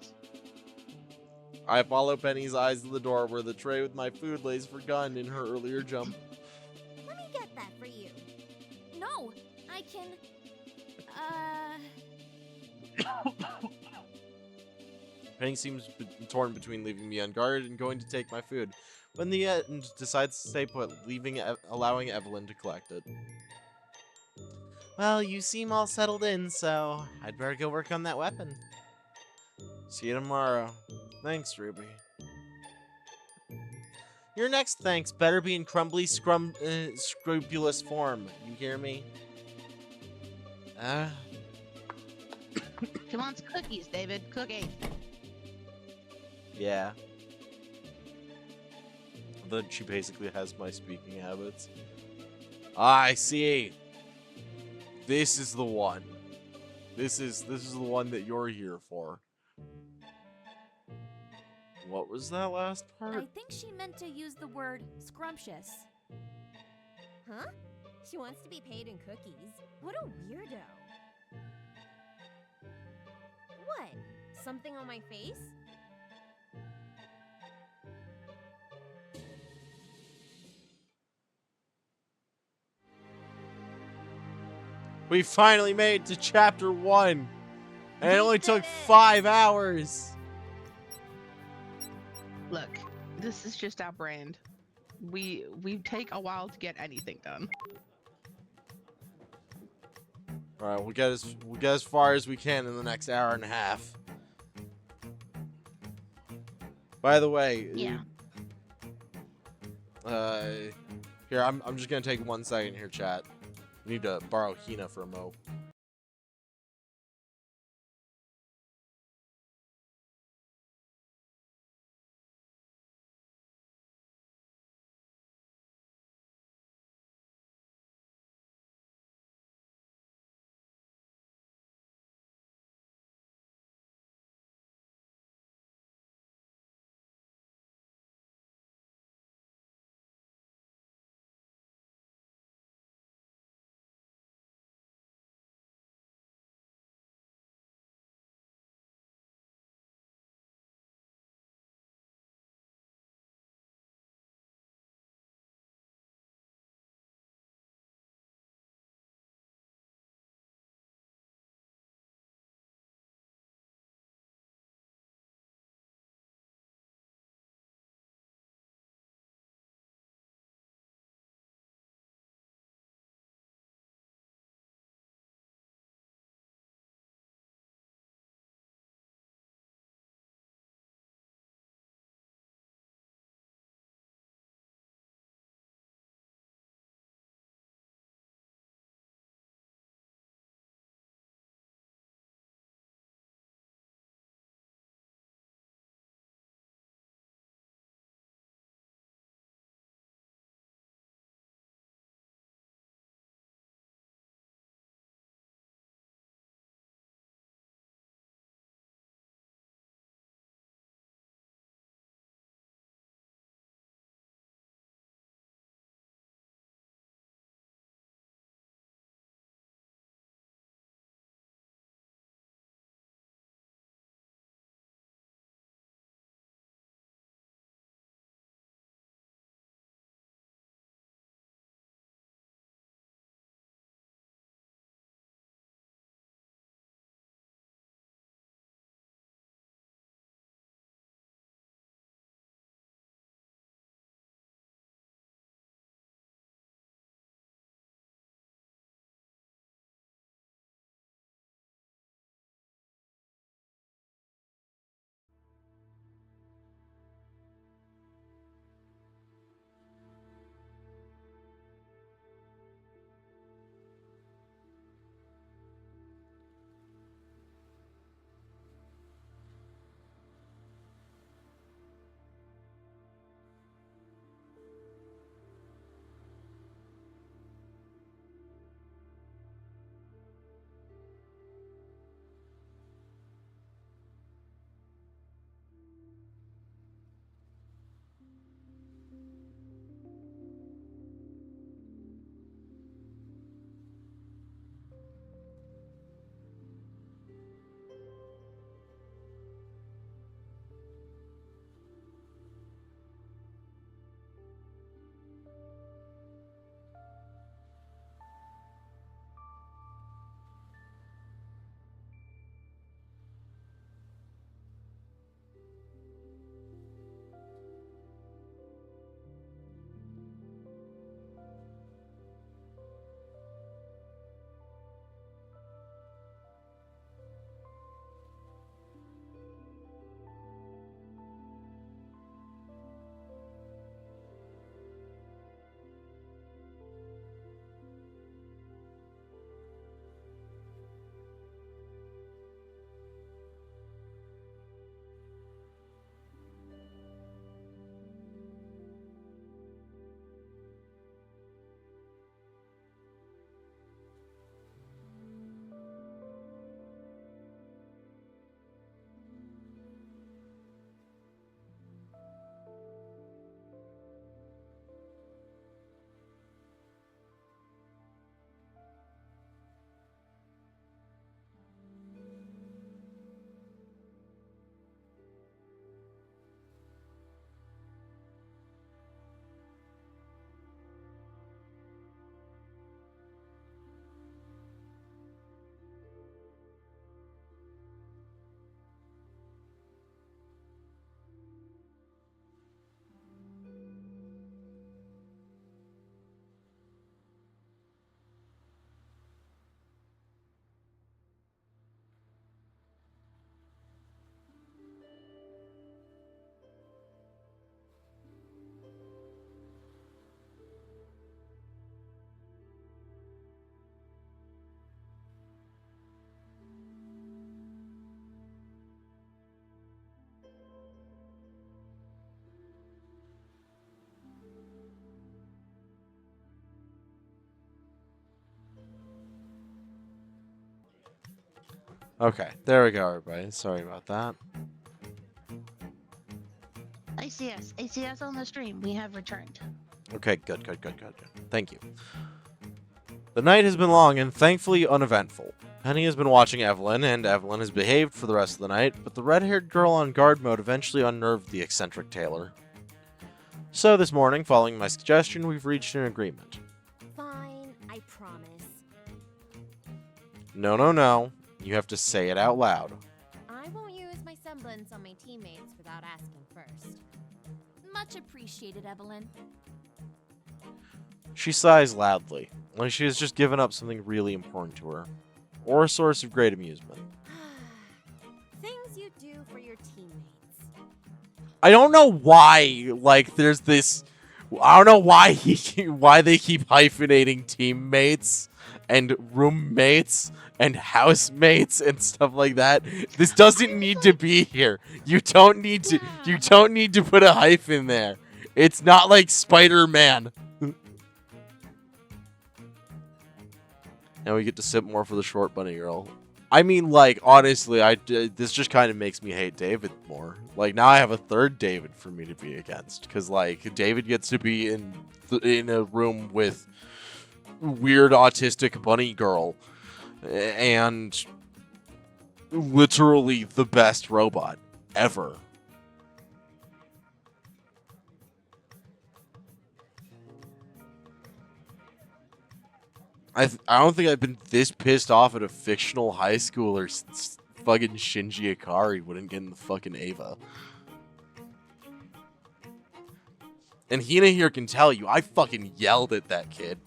I follow Penny's eyes to the door where the tray with my food lays forgotten in her earlier jump. Let me get that for you. No, I can. Penny seems torn between leaving me unguarded and going to take my food, but in the end decides to stay put, allowing Evelyn to collect it. Well, you seem all settled in, so I'd better go work on that weapon. See you tomorrow. Thanks, Ruby. Your next thanks better be in crumbly, scrupulous form. You hear me? She wants cookies, David. Cookies. Yeah. Then she basically has my speaking habits. I see. This is the one. This is the one that you're here for. What was that last part? I think she meant to use the word scrumptious. Huh? She wants to be paid in cookies. What a weirdo. What? Something on my face? We finally made it to chapter 1. And it We only did took it. 5 hours. Look, this is just our brand. We take a while to get anything done. All right, we'll get as far as we can in the next hour and a half. By the way, Yeah. Here I'm just gonna take 1 second here, chat. We need to borrow Hina for a mo. Okay, there we go, everybody. Sorry about that. I see us. I see us on the stream. We have returned. Okay, good. Thank you. The night has been long and thankfully uneventful. Penny has been watching Evelyn, and Evelyn has behaved for the rest of the night, but the red-haired girl on guard mode eventually unnerved the eccentric tailor. So this morning, following my suggestion, we've reached an agreement. Fine, I promise. No. You have to say it out loud. I won't use my semblance on my teammates without asking first. Much appreciated, Evelyn. She sighs loudly, like she has just given up something really important to her, or a source of great amusement. Things you do for your teammates. I don't know why, like, there's this... I don't know why why they keep hyphenating teammates and roommates and housemates and stuff like that. This doesn't need to be here. You don't need to. You don't need to put a hyphen there. It's not like Spider-Man. Now we get to sit more for the short bunny girl. I mean, like, honestly, this just kind of makes me hate David more. Like, now I have a third David for me to be against. Because, like, David gets to be in a room with weird autistic bunny girl. And literally the best robot ever. I don't think I've been this pissed off at a fictional high schooler since fucking Shinji Ikari wouldn't get in the fucking Ava. And Hina here can tell you, I fucking yelled at that kid.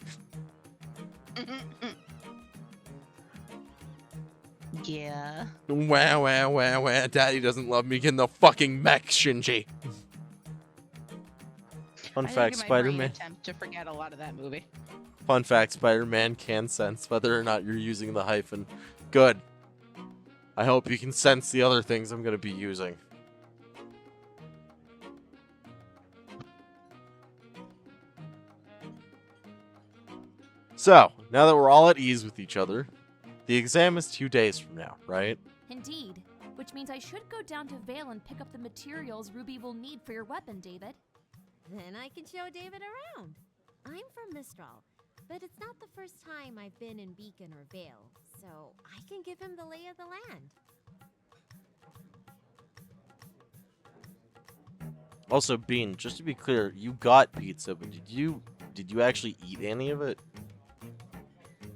Yeah. Wah, daddy doesn't love me, get in the fucking mech, Shinji. Fun fact, Spider-Man. Attempt to forget a lot of that movie. Fun fact, Spider-Man can sense whether or not you're using the hyphen. Good. I hope you can sense the other things I'm going to be using. So, now that we're all at ease with each other, the exam is 2 days from now, right? Indeed. Which means I should go down to Vale and pick up the materials Ruby will need for your weapon, David. Then I can show David around. I'm from Mistral, but it's not the first time I've been in Beacon or Vale, so I can give him the lay of the land. Also, Bean, just to be clear, you got pizza, but did you actually eat any of it?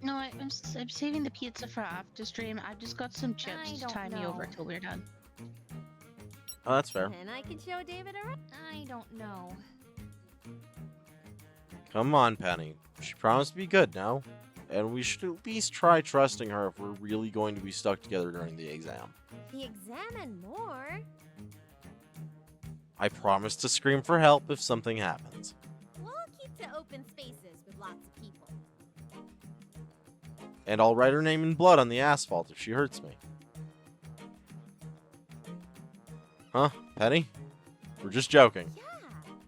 No, I'm saving the pizza for after stream. I've just got some chips to tie me over till we're done. Oh, that's fair. Then I can show David around. I don't know. Come on, Penny. She promised to be good now. And we should at least try trusting her if we're really going to be stuck together during the exam. The exam and more? I promise to scream for help if something happens. We'll keep the open spaces with lots of people. And I'll write her name in blood on the asphalt if she hurts me. Huh, Penny? We're just joking. Yeah,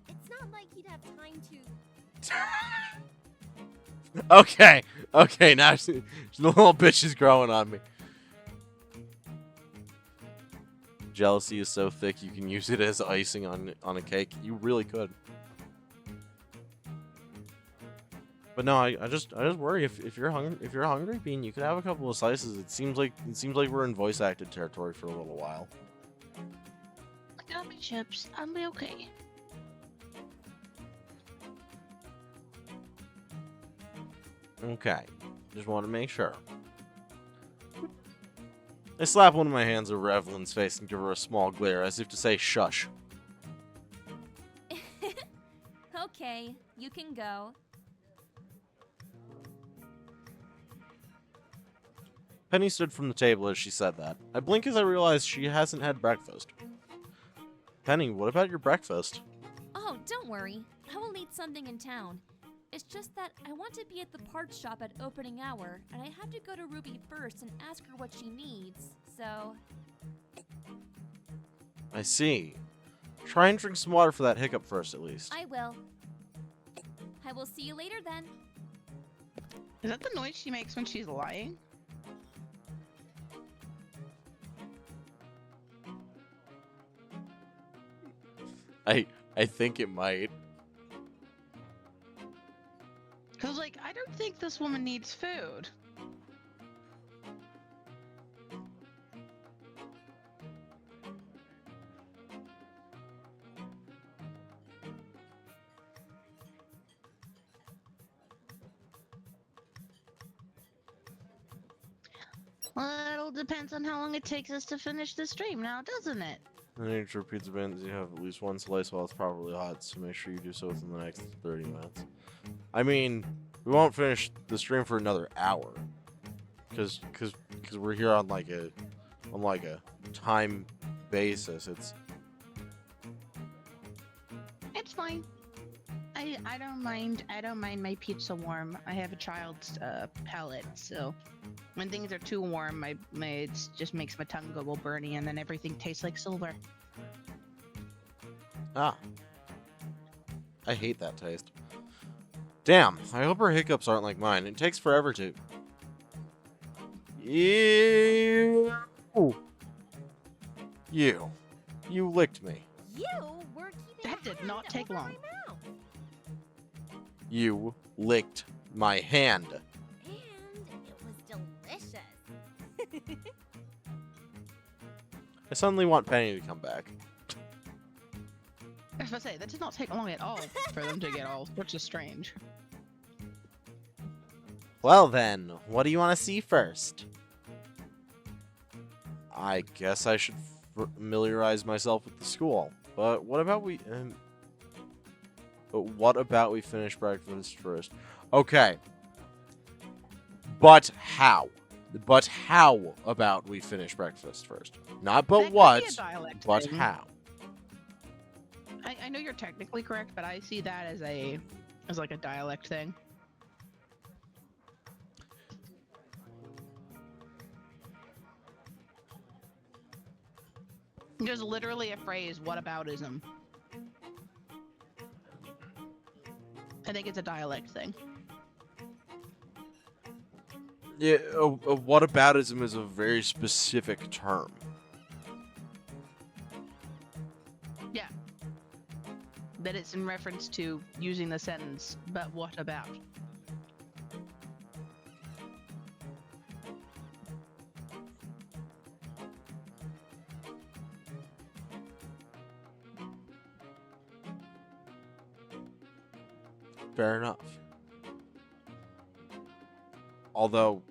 it's not like he'd have time to... Okay, now the little bitch is growing on me. Jealousy is so thick you can use it as icing on a cake. You really could. But no, I just worry if you're hungry, Bean, you could have a couple of slices. It seems like we're in voice acted territory for a little while. I got my chips. I'll be okay. Okay, just want to make sure. I slap one of my hands over Evelyn's face and give her a small glare, as if to say, shush. Okay, you can go. Penny stood from the table as she said that. I blink as I realize she hasn't had breakfast. Penny, what about your breakfast? Oh, don't worry. I will eat something in town. It's just that I want to be at the parts shop at opening hour, and I have to go to Ruby first and ask her what she needs, so... I see. Try and drink some water for that hiccup first, at least. I will. I will see you later then. Is that the noise she makes when she's lying? I think it might. Cause like I don't think this woman needs food. Well, it all depends on how long it takes us to finish the stream now, doesn't it? The nature of pizza bands, you have at least one slice while it's properly hot, so make sure you do so within the next 30 minutes. I mean, we won't finish the stream for another hour, cause we're here on like a time basis. It's fine. I don't mind. I don't mind my pizza warm. I have a child's palate, so when things are too warm, it just makes my tongue go all burny, and then everything tastes like silver. Ah, I hate that taste. Damn, I hope her hiccups aren't like mine. It takes forever to. Ew. You licked me. You were keeping That did not take over my long. mouth. You licked my hand. And it was delicious. I suddenly want Penny to come back. I was about to say that does not take long at all for them to get all sorts of strange. Well then, what do you want to see first? I guess I should familiarize myself with the school. But what about we finish breakfast first? Okay. But how? But how about we finish breakfast first? Not but That could be a what, dialect but thing. how? I know you're technically correct, but I see that as like a dialect thing. There's literally a phrase, whataboutism. I think it's a dialect thing. Yeah, whataboutism is a very specific term. Yeah. That it's in reference to using the sentence, but what about? Fair enough. Although,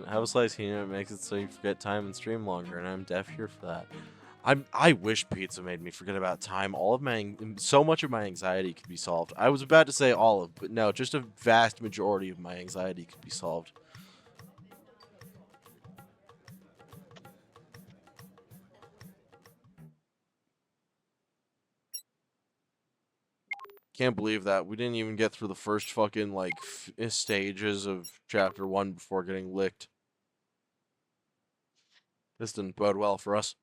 have a slice here, it makes it so you forget time and stream longer, and I'm deaf here for that. I wish pizza made me forget about time. So much of my anxiety could be solved. I was about to say all of, but no, just a vast majority of my anxiety could be solved. Can't believe that. We didn't even get through the first fucking, like, stages of Chapter 1 before getting licked. This didn't bode well for us.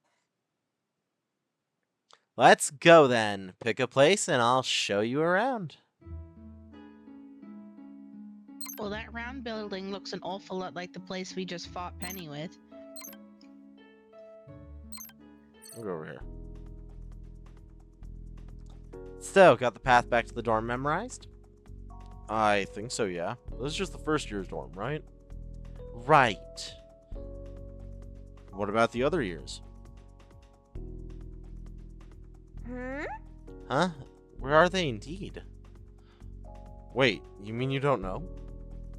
Let's go, then. Pick a place, and I'll show you around. Well, that round building looks an awful lot like the place we just fought Penny with. We'll go over here. So, got the path back to the dorm memorized? I think so, yeah. This is just the first year's dorm, right? Right. What about the other years? Huh? Where are they indeed? Wait, you mean you don't know?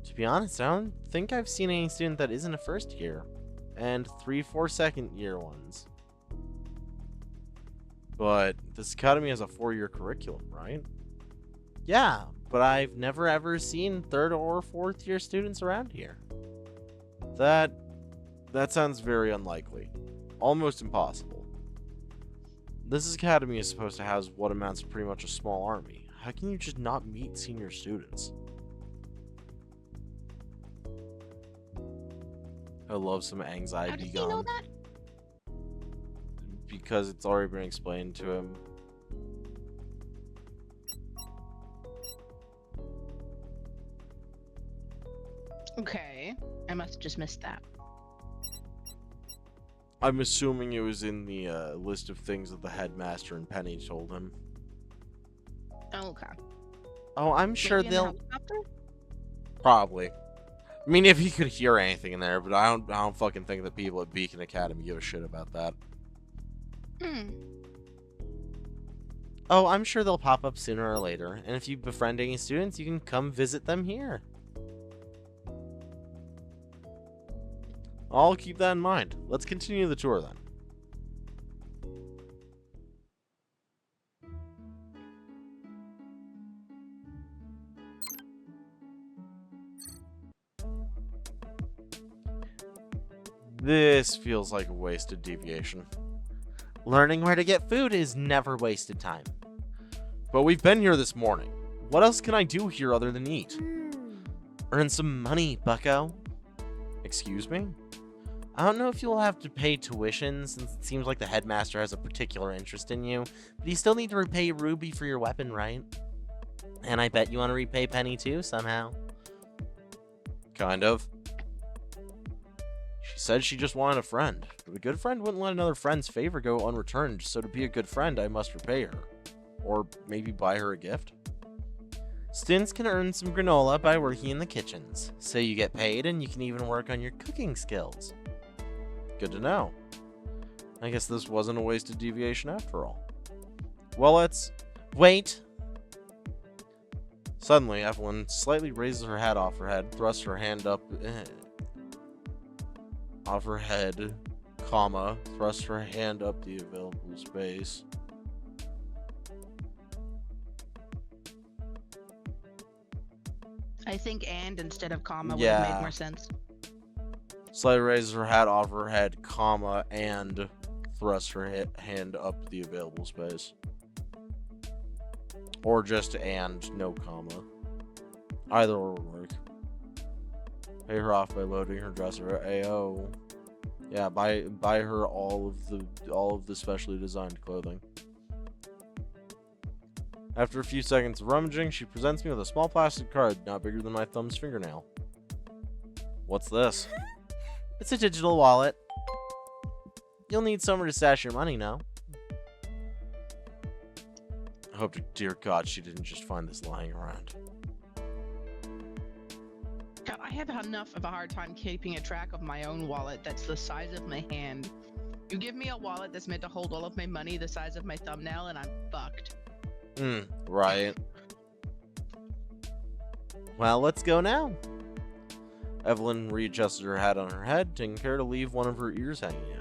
To be honest, I don't think I've seen any student that isn't a first year. And 3-4 second year ones. But this academy has a 4-year curriculum, right? Yeah, but I've never ever seen 3rd or 4th year students around here. That sounds very unlikely. Almost impossible. This academy is supposed to house what amounts to pretty much a small army. How can you just not meet senior students? I love some anxiety How does he gone. know that? Because it's already been explained to him. Okay, I must have just missed that. I'm assuming it was in the list of things that the headmaster and Penny told him. Okay. Oh, I'm sure Maybe in the they'll helicopter? probably. I mean, if he could hear anything in there, but I don't fucking think that people at Beacon Academy give a shit about that. Hmm. Oh, I'm sure they'll pop up sooner or later, and if you befriend any students, you can come visit them here. I'll keep that in mind. Let's continue the tour then. This feels like a wasted deviation. Learning where to get food is never wasted time. But we've been here this morning. What else can I do here other than eat? Earn some money, bucko. Excuse me? I don't know if you'll have to pay tuition, since it seems like the headmaster has a particular interest in you, but you still need to repay Ruby for your weapon, right? And I bet you want to repay Penny too, somehow. Kind of. She said she just wanted a friend, but a good friend wouldn't let another friend's favor go unreturned, so to be a good friend, I must repay her. Or maybe buy her a gift. Students can earn some granola by working in the kitchens, so you get paid and you can even work on your cooking skills. Good to know. I guess this wasn't a wasted deviation after all. Well, let's... Wait! Suddenly, Evelyn slightly raises her hat off her head, thrusts her hand up... off her head, comma, thrusts her hand up the available space. I think and instead of comma would Yeah. have made more sense. Slightly raises her hat off her head, comma, and thrusts her hand up the available space. Or just and, no comma. Either or will work. Pay her off by loading her dresser. Ayo. Yeah, buy her all of the specially designed clothing. After a few seconds of rummaging, she presents me with a small plastic card, not bigger than my thumb's fingernail. What's this? It's a digital wallet. You'll need somewhere to stash your money now. I hope to dear God she didn't just find this lying around. God, I have enough of a hard time keeping a track of my own wallet that's the size of my hand. You give me a wallet that's meant to hold all of my money the size of my thumbnail and I'm fucked. Right. Well, let's go now. Evelyn readjusted her hat on her head, taking care to leave one of her ears hanging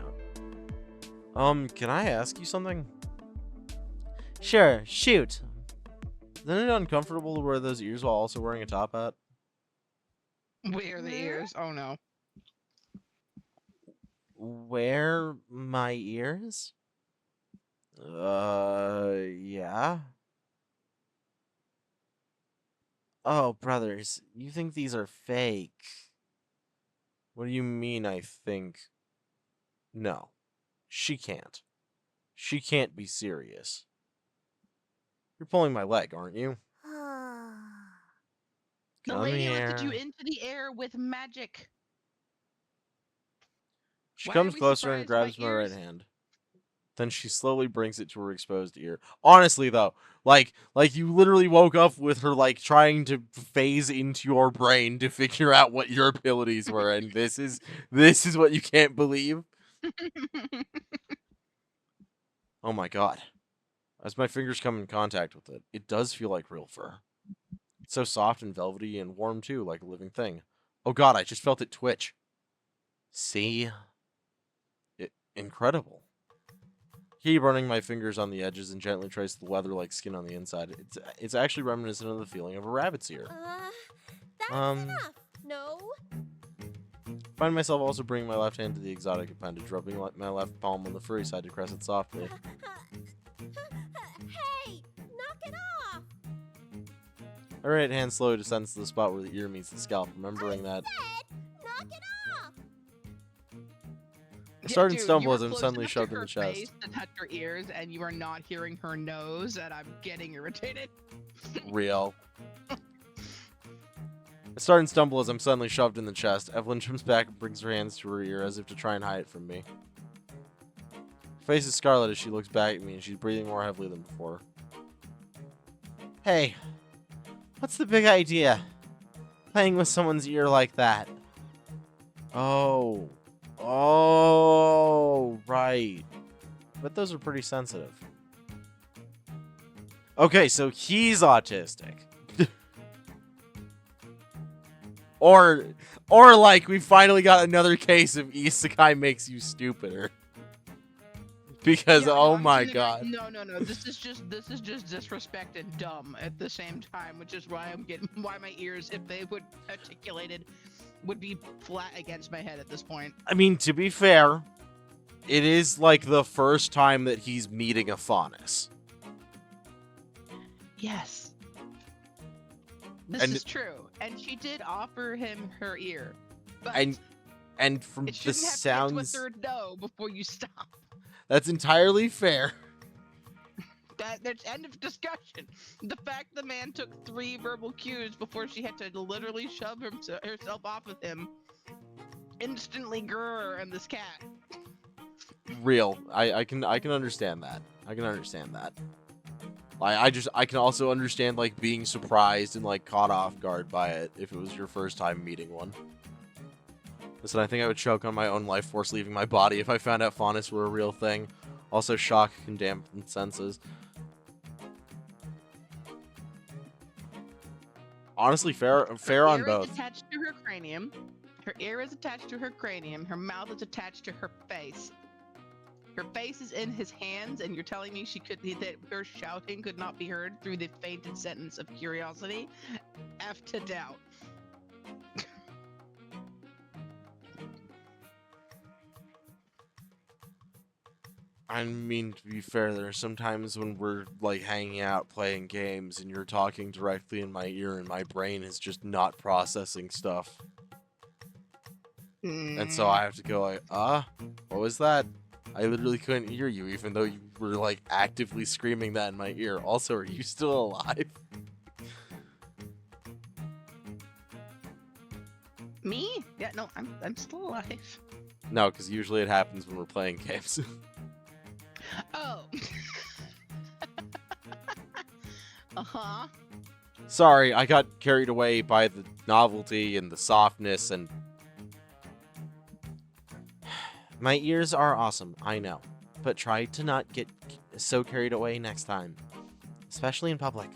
out. Can I ask you something? Sure, shoot. Isn't it uncomfortable to wear those ears while also wearing a top hat? Where are the ears? Oh no. Wear my ears? Yeah. Oh, brothers, you think these are fake? What do you mean, I think? No. She can't. She can't be serious. You're pulling my leg, aren't you? The Come lady lifted you here. into the air with magic. She Why are comes we closer and surprised grabs by my right ears? hand. Then she slowly brings it to her exposed ear. Honestly, though, like you literally woke up with her, like, trying to phase into your brain to figure out what your abilities were, and this is what you can't believe? Oh my God. As my fingers come in contact with it, it does feel like real fur. It's so soft and velvety and warm, too, like a living thing. Oh God, I just felt it twitch. See? Incredible. Keep running my fingers on the edges and gently trace the leather-like skin on the inside. It's actually reminiscent of the feeling of a rabbit's ear. That's enough. No. Find myself also bringing my left hand to the exotic appendage, rubbing my left palm on the furry side to caress it softly. Hey, knock it off. My right hand slowly descends to the spot where the ear meets the scalp, remembering that Knock it off. I start and Dude, stumble you were as I'm close suddenly enough to shoved in her the chest. face to touch her ears, and you are not hearing her nose, and I'm getting irritated. Real. I start and stumble as I'm suddenly shoved in the chest. Evelyn jumps back and brings her hands to her ear as if to try and hide it from me. face is scarlet as she looks back at me, and she's breathing more heavily than before. Hey, what's the big idea? Playing with someone's ear like that. Oh. Oh, right. But those are pretty sensitive. Okay, so he's autistic. or like we finally got another case of isekai makes you stupider. Because Yeah, oh I'm my sitting there god. going, No. This is just disrespect and dumb at the same time, which is why why my ears, if they would articulated, would be flat against my head at this point. I mean, to be fair, it is like the first time that he's meeting a faunus. Yes. This And- is true. And she did offer him her ear. But And from it the shouldn't have to sounds, get to a third no before you stop. that's entirely fair. That's end of discussion. The fact the man took 3 verbal cues before she had to literally shove herself off of him instantly grr and this cat. Real. I can understand that. I can understand that. I can also understand like being surprised and like caught off guard by it if it was your first time meeting one. Listen, I think I would choke on my own life force leaving my body if I found out faunus were a real thing. Also, shock can dampen senses. Honestly, fair on Her ear both. is attached to her cranium. Her ear is attached to her cranium. Her mouth is attached to her face. Her face is in his hands, and you're telling me that her shouting could not be heard through the fainted sentence of curiosity? F to doubt. I mean, to be fair, there are some times when we're like hanging out playing games and you're talking directly in my ear and my brain is just not processing stuff. And so I have to go like, what was that? I literally couldn't hear you even though you were like actively screaming that in my ear. Also, are you still alive? Me? Yeah, no, I'm still alive. No, because usually it happens when we're playing games. Oh. Uh-huh. Sorry, I got carried away by the novelty and the softness and... My ears are awesome, I know. But try to not get so carried away next time. Especially in public.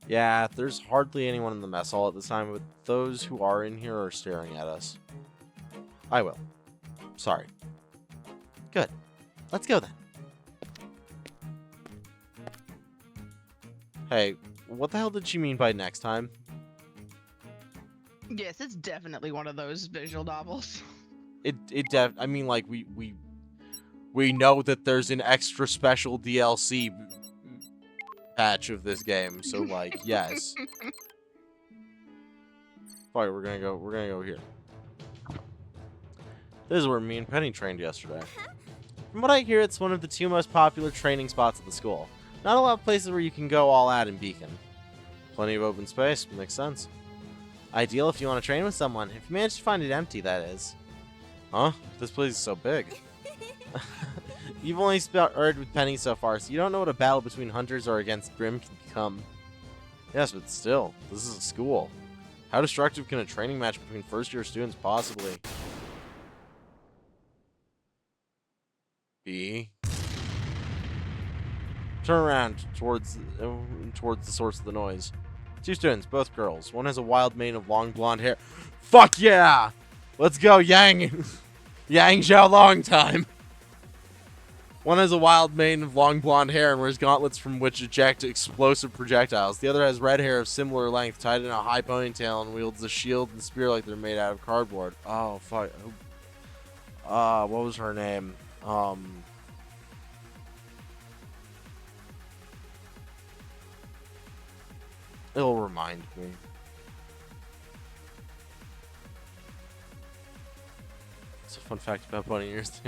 Yeah, there's hardly anyone in the mess hall at this time, but those who are in here are staring at us. I will. Sorry. Good. Let's go then. Hey, what the hell did she mean by next time? Yes, it's definitely one of those visual novels. I mean, like, we know that there's an extra special DLC patch of this game, so, like, yes. Alright, we're gonna go here. This is where me and Penny trained yesterday. From what I hear, it's one of the 2 most popular training spots at the school. Not a lot of places where you can go all out in Beacon. Plenty of open space, makes sense. Ideal if you want to train with someone, if you manage to find it empty, that is. Huh? This place is so big. You've only sparred with Penny so far, so you don't know what a battle between hunters or against Grim can become. Yes, but still, this is a school. How destructive can a training match between first-year students possibly be? Turn around towards the source of the noise. 2 students, both girls. One has a wild mane of long blonde hair. Fuck yeah! Let's go, Yang! Yang Xiao Long time! One has a wild mane of long blonde hair and wears gauntlets from which eject explosive projectiles. The other has red hair of similar length tied in a high ponytail and wields a shield and spear like they're made out of cardboard. Oh, fuck. What was her name? It'll remind me. It's a fun fact about bunny ears.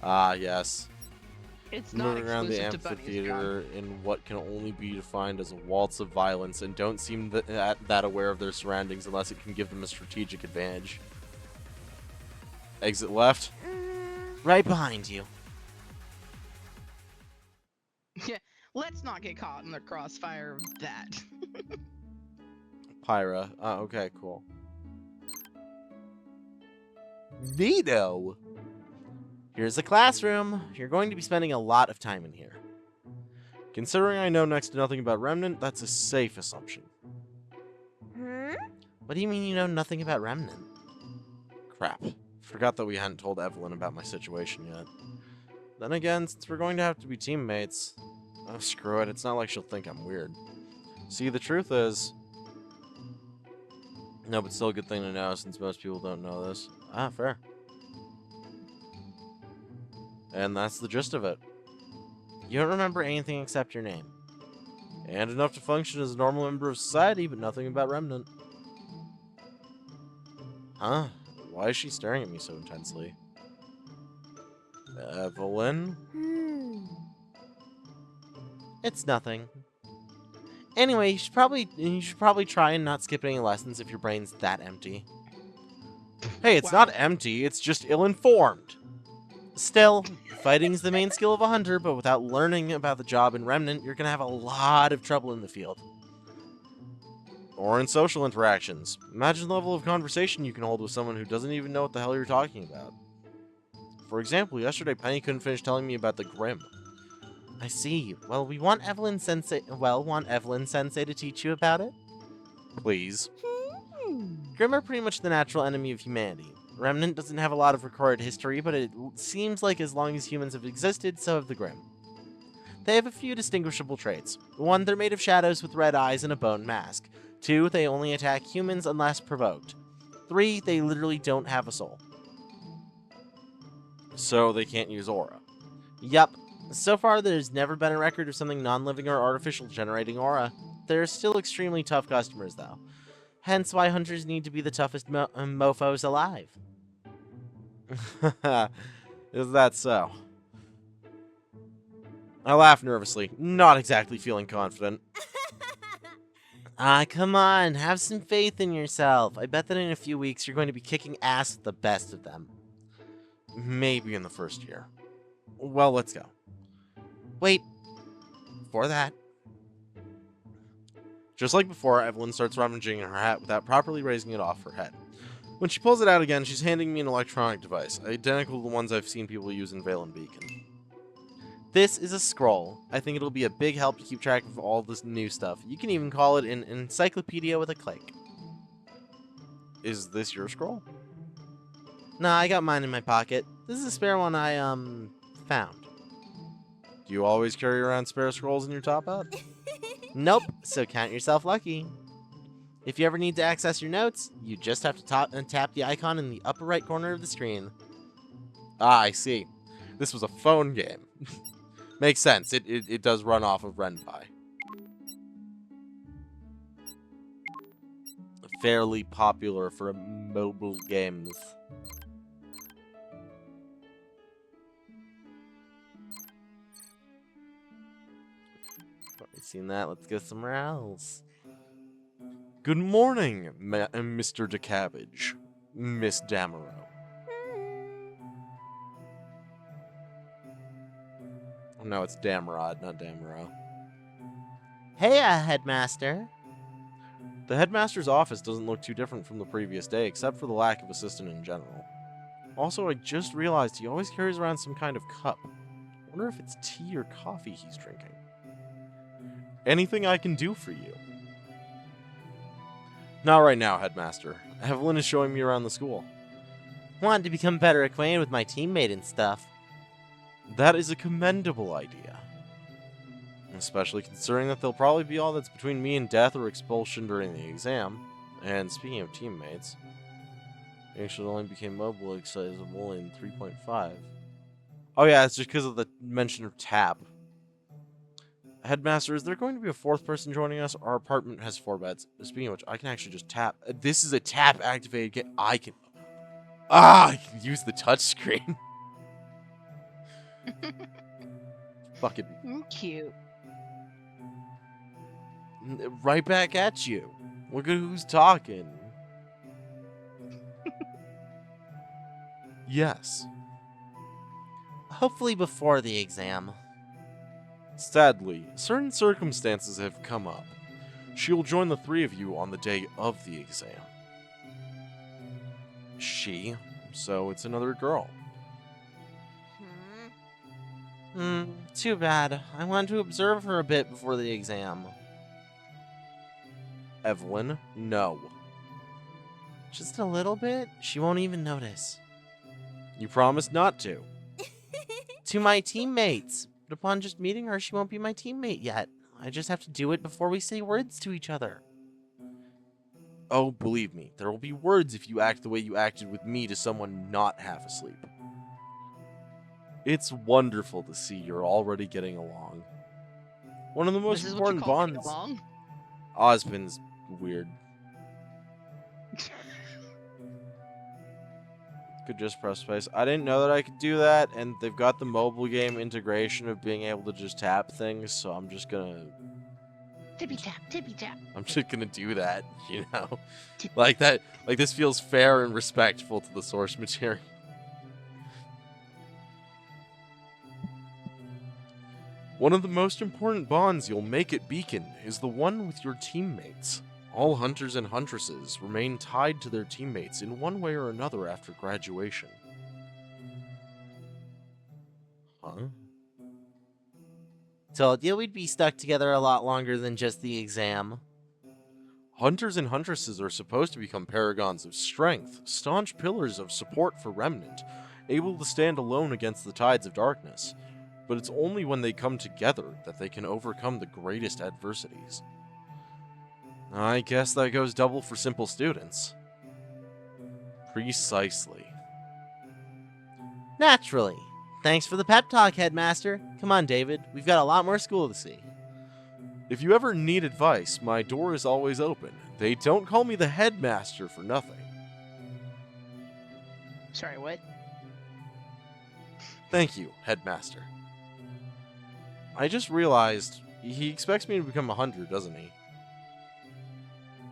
Yes. It's not Moving around the exclusive to bunnies, John. amphitheater in what can only be defined as a waltz of violence and don't seem that aware of their surroundings unless it can give them a strategic advantage. Exit left. Right behind you. Yeah, let's not get caught in the crossfire of that. Pyra. Okay, cool. Neato! Here's the classroom. You're going to be spending a lot of time in here. Considering I know next to nothing about Remnant, that's a safe assumption. What do you mean you know nothing about Remnant? Crap. Forgot that we hadn't told Evelyn about my situation yet. Then again, since we're going to have to be teammates... Oh, screw it. It's not like she'll think I'm weird. See, the truth is... No, but still a good thing to know since most people don't know this. Ah, fair. And that's the gist of it. You don't remember anything except your name. And enough to function as a normal member of society, but nothing about Remnant. Huh? Why is she staring at me so intensely? Evelyn? It's nothing. Anyway, you should probably try and not skip any lessons if your brain's that empty. Hey, it's Wow. not empty, it's just ill-informed. Still, fighting's the main skill of a hunter, but without learning about the job in Remnant, you're gonna have a lot of trouble in the field. Or in social interactions. Imagine the level of conversation you can hold with someone who doesn't even know what the hell you're talking about. For example, yesterday Penny couldn't finish telling me about the Grim. I see. Well, we want Evelyn Sensei to teach you about it? Please. Grim are pretty much the natural enemy of humanity. Remnant doesn't have a lot of recorded history, but it seems like as long as humans have existed, so have the Grim. They have a few distinguishable traits. 1, they're made of shadows with red eyes and a bone mask. 2, they only attack humans unless provoked. 3, they literally don't have a soul. So they can't use aura. Yup. So far, there's never been a record of something non-living or artificial generating aura. They're still extremely tough customers, though. Hence why hunters need to be the toughest mofos alive. Is that so? I laugh nervously, not exactly feeling confident. Come on, have some faith in yourself. I bet that in a few weeks you're going to be kicking ass with the best of them. Maybe in the first year. Well, let's go. Wait. Before that. Just like before, Evelyn starts rummaging in her hat without properly raising it off her head. When she pulls it out again, she's handing me an electronic device, identical to the ones I've seen people use in Vale and Beacon. This is a scroll. I think it'll be a big help to keep track of all this new stuff. You can even call it an encyclopedia with a click. Is this your scroll? Nah, I got mine in my pocket. This is a spare one I, found. Do you always carry around spare scrolls in your top hat? Nope, so count yourself lucky. If you ever need to access your notes, you just have to tap the icon in the upper right corner of the screen. Ah, I see. This was a phone game. Makes sense. It does run off of Ren'Py. Fairly popular for mobile games. Already seen that. Let's go somewhere else. Good morning, Mr. DeCabbage. Miss Damaro. No, it's Damrod, not Damaro. Hey, headmaster. The headmaster's office doesn't look too different from the previous day, except for the lack of assistant in general. Also, I just realized he always carries around some kind of cup. I wonder if it's tea or coffee he's drinking. Anything I can do for you? Not right now, headmaster. Evelyn is showing me around the school. Want to become better acquainted with my teammate and stuff. That is a commendable idea. Especially considering that they'll probably be all that's between me and death or expulsion during the exam. And speaking of teammates, he actually only became mobile accessible in 3.5. Oh yeah, it's just because of the mention of tap. Headmaster, is there going to be a 4th person joining us? Our apartment has 4 beds. Speaking of which, I can actually just tap. This is a tap activated game. I can use the touchscreen. Fucking Cute. right back at you. Look at who's talking. Yes. hopefully before the exam. Sadly, certain circumstances have come up. She'll join the three of you on the day of the exam. She? So it's another girl. Too bad. I wanted to observe her a bit before the exam. Evelyn? No. Just a little bit? She won't even notice. You promised not to. To my teammates. But upon just meeting her, she won't be my teammate yet. I just have to do it before we say words to each other. Oh, believe me, there will be words if you act the way you acted with me to someone not half asleep. It's wonderful to see you're already getting along. One of the most This is what you important call getting bonds. along? Osmond's weird. Could just press space. I didn't know that I could do that, and they've got the mobile game integration of being able to just tap things, so I'm just gonna Tippy tap, tippy tap. I'm just gonna do that, you know? Like that, like this feels fair and respectful to the source material. One of the most important bonds you'll make at Beacon is the one with your teammates. All hunters and huntresses remain tied to their teammates in one way or another after graduation. Huh? Told you we'd be stuck together a lot longer than just the exam. Hunters and huntresses are supposed to become paragons of strength, staunch pillars of support for Remnant, able to stand alone against the tides of darkness. But it's only when they come together that they can overcome the greatest adversities. I guess that goes double for simple students. Precisely. Naturally. Thanks for the pep talk, Headmaster. Come on, David. We've got a lot more school to see. If you ever need advice, my door is always open. They don't call me the headmaster for nothing. Sorry, what? Thank you, headmaster. I just realized he expects me to become a hunter, doesn't he?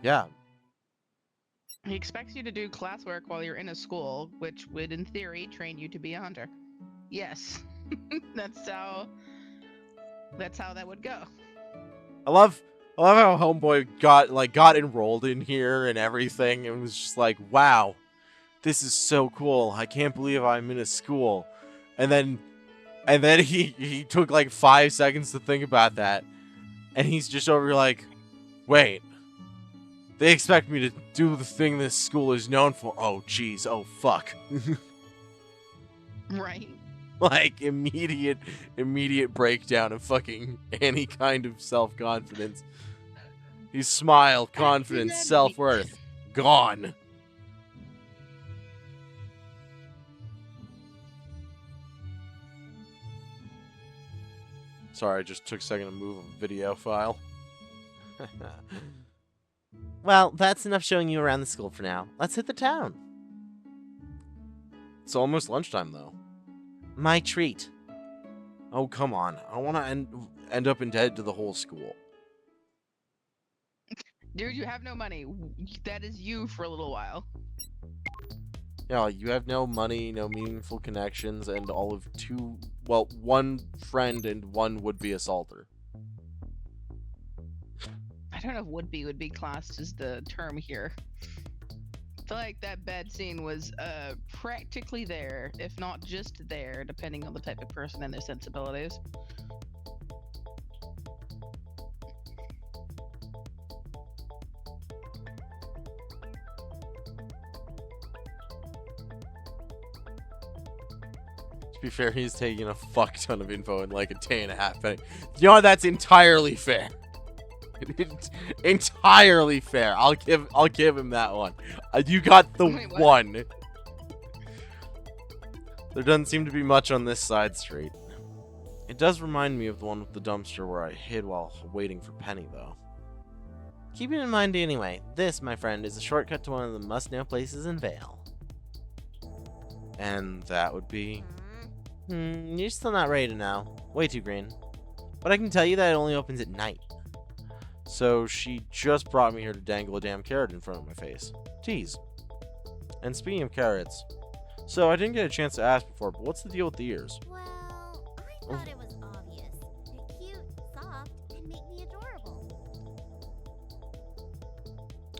Yeah. He expects you to do classwork while you're in a school, which would, in theory, train you to be a hunter. Yes, that's how that would go. I love how Homeboy got enrolled in here and everything. It was just like, wow, this is so cool. I can't believe I'm in a school. And then he took like 5 seconds to think about that. And he's just over here like, wait, they expect me to do the thing this school is known for. Oh, jeez. Oh, fuck. Right. Like, immediate breakdown of fucking any kind of self-confidence. His smile, confidence, Exactly. self-worth, gone. Sorry, I just took a second to move a video file. Well, that's enough showing you around the school for now. Let's hit the town. It's almost lunchtime, though. My treat. Oh, come on. I don't want to end up indebted to the whole school. Dude, you have no money. That is you for a little while. Yeah, you have no money, no meaningful connections, and all of one friend and one would-be assaulter. I don't know if would be classed as the term here. I feel like that bad scene was practically there, if not just there, depending on the type of person and their sensibilities. To be fair, he's taking a fuck ton of info in like a day and a half. You know what? That's entirely fair. Entirely fair. I'll give him that one. You got the Wait, what? one. There doesn't seem to be much on this side street. It does remind me of the one with the dumpster where I hid while waiting for Penny, though. Keep it in mind anyway. This, my friend, is a shortcut to one of the must-know places in Vale. And that would be... You're still not ready to know. Way too green. But I can tell you that it only opens at night. So she just brought me here to dangle a damn carrot in front of my face. Tease. And speaking of carrots, so I didn't get a chance to ask before, but what's the deal with the ears? Well, thought it was obvious. They're cute, soft, and make me adorable.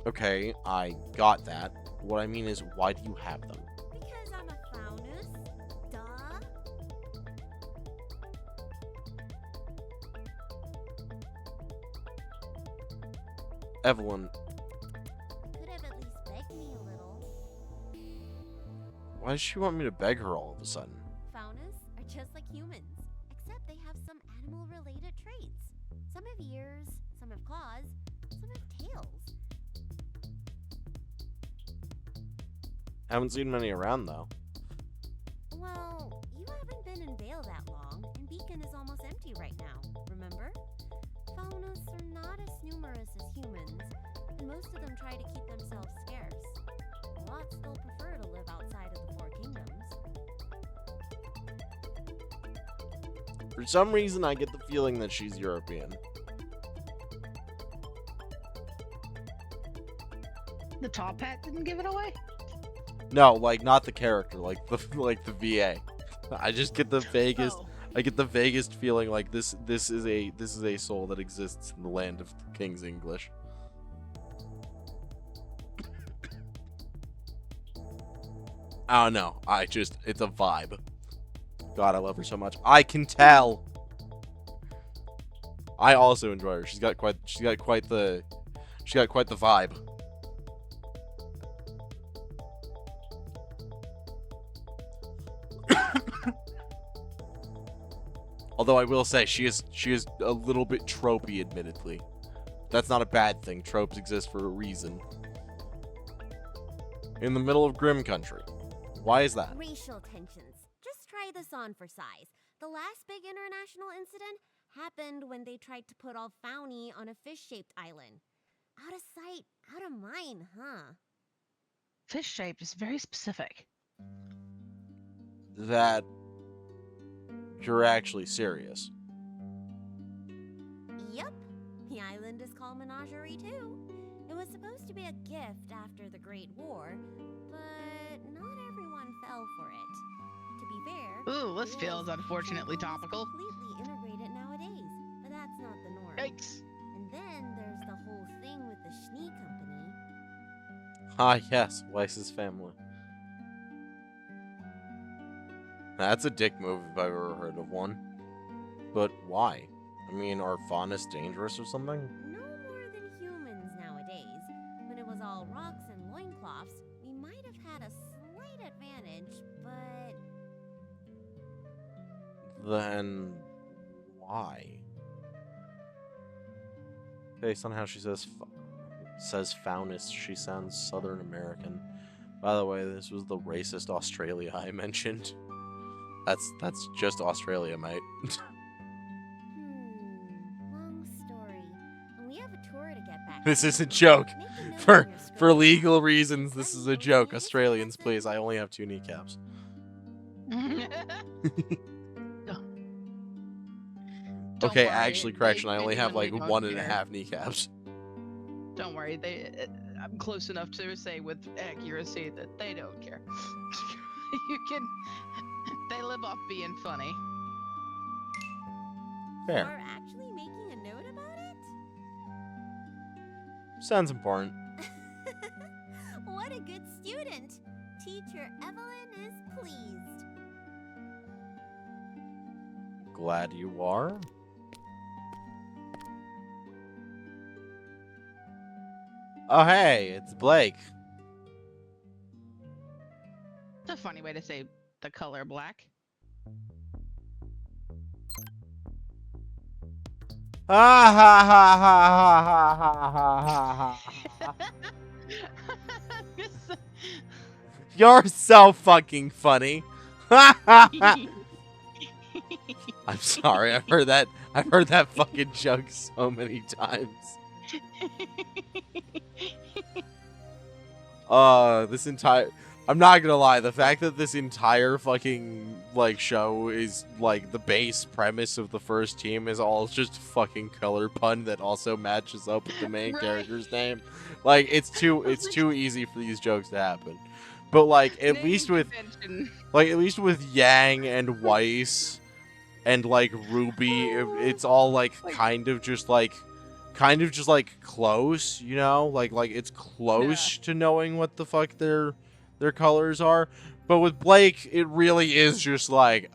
Okay, I got that. What I mean is, why do you have them? Because I'm a faunus. Duh. Evelyn, Could have at least begged me a little. why does she want me to beg her all of a sudden? Faunus are just like humans, except they have some animal-related traits. Some have ears, some have claws, some have tails. Haven't seen many around though. Well, you haven't been in Vale that long, and Beacon is almost empty right now, remember? Faunus are not as numerous as humans, and most of them try to keep themselves scarce. A lot still prefer to live outside of the Four Kingdoms. For some reason, I get the feeling that she's European. The top hat didn't give it away? No, like not the character, like the VA. I just get the vaguest. Oh. I get the vaguest feeling like this is a soul that exists in the land of King's English. I don't know. It's a vibe. God, I love her so much. I can tell. I also enjoy her. She's got quite the vibe. Although I will say she is a little bit tropey, admittedly. That's not a bad thing. Tropes exist for a reason. In the middle of Grim Country. Why is that? Racial tensions. Just try this on for size. The last big international incident happened when they tried to put all Fauni on a fish-shaped island. Out of sight, out of mind, huh? Fish shape is very specific. That you're actually serious. Yep. The island is called Menagerie too. It was supposed to be a gift after the Great War, but not everyone fell for it. To be fair, Ooh, this it feels is unfortunately almost topical. completely integrated nowadays, but that's not the norm. Yikes. And then there's the whole thing with the Schnee Company. Ah, yes, Weiss's family. That's a dick move if I've ever heard of one. But why? I mean, are faunus dangerous or something? No more than humans nowadays. When it was all rocks and loincloths, we might have had a slight advantage, but Then why? Based on how she says faunus, she sounds Southern American. By the way, this was the racist Australia I mentioned. That's just Australia, mate. long story. And we have a tour to get back This to. is a joke. Make a note For on your for script. legal reasons, this is a joke. Australians, please. I only have 2 kneecaps. Don't Okay, worry, actually, correction. I only have like genuinely don't 1.5 care. kneecaps. Don't worry, I'm close enough to say with accuracy that they don't care. They live off being funny. You Fair. are actually making a note about Sounds important. it? What a good student! Teacher Evelyn is pleased. Glad you are. Oh, hey, it's Blake. It's a funny way to say the color black. Ha ha ha ha ha ha ha ha ha. You're so fucking funny. Ha ha ha. I'm sorry. I've heard that fucking joke so many times. I'm not gonna lie, the fact that this entire fucking like show is like the base premise of the first team is all just fucking color pun that also matches up with the main Right. character's name. Like it's too easy for these jokes to happen. But like at least with convention. like at least with Yang and Weiss and like Ruby, it's all like kind of just like close, you know, like it's close to knowing what the fuck their colors are. But with Blake, it really is just like,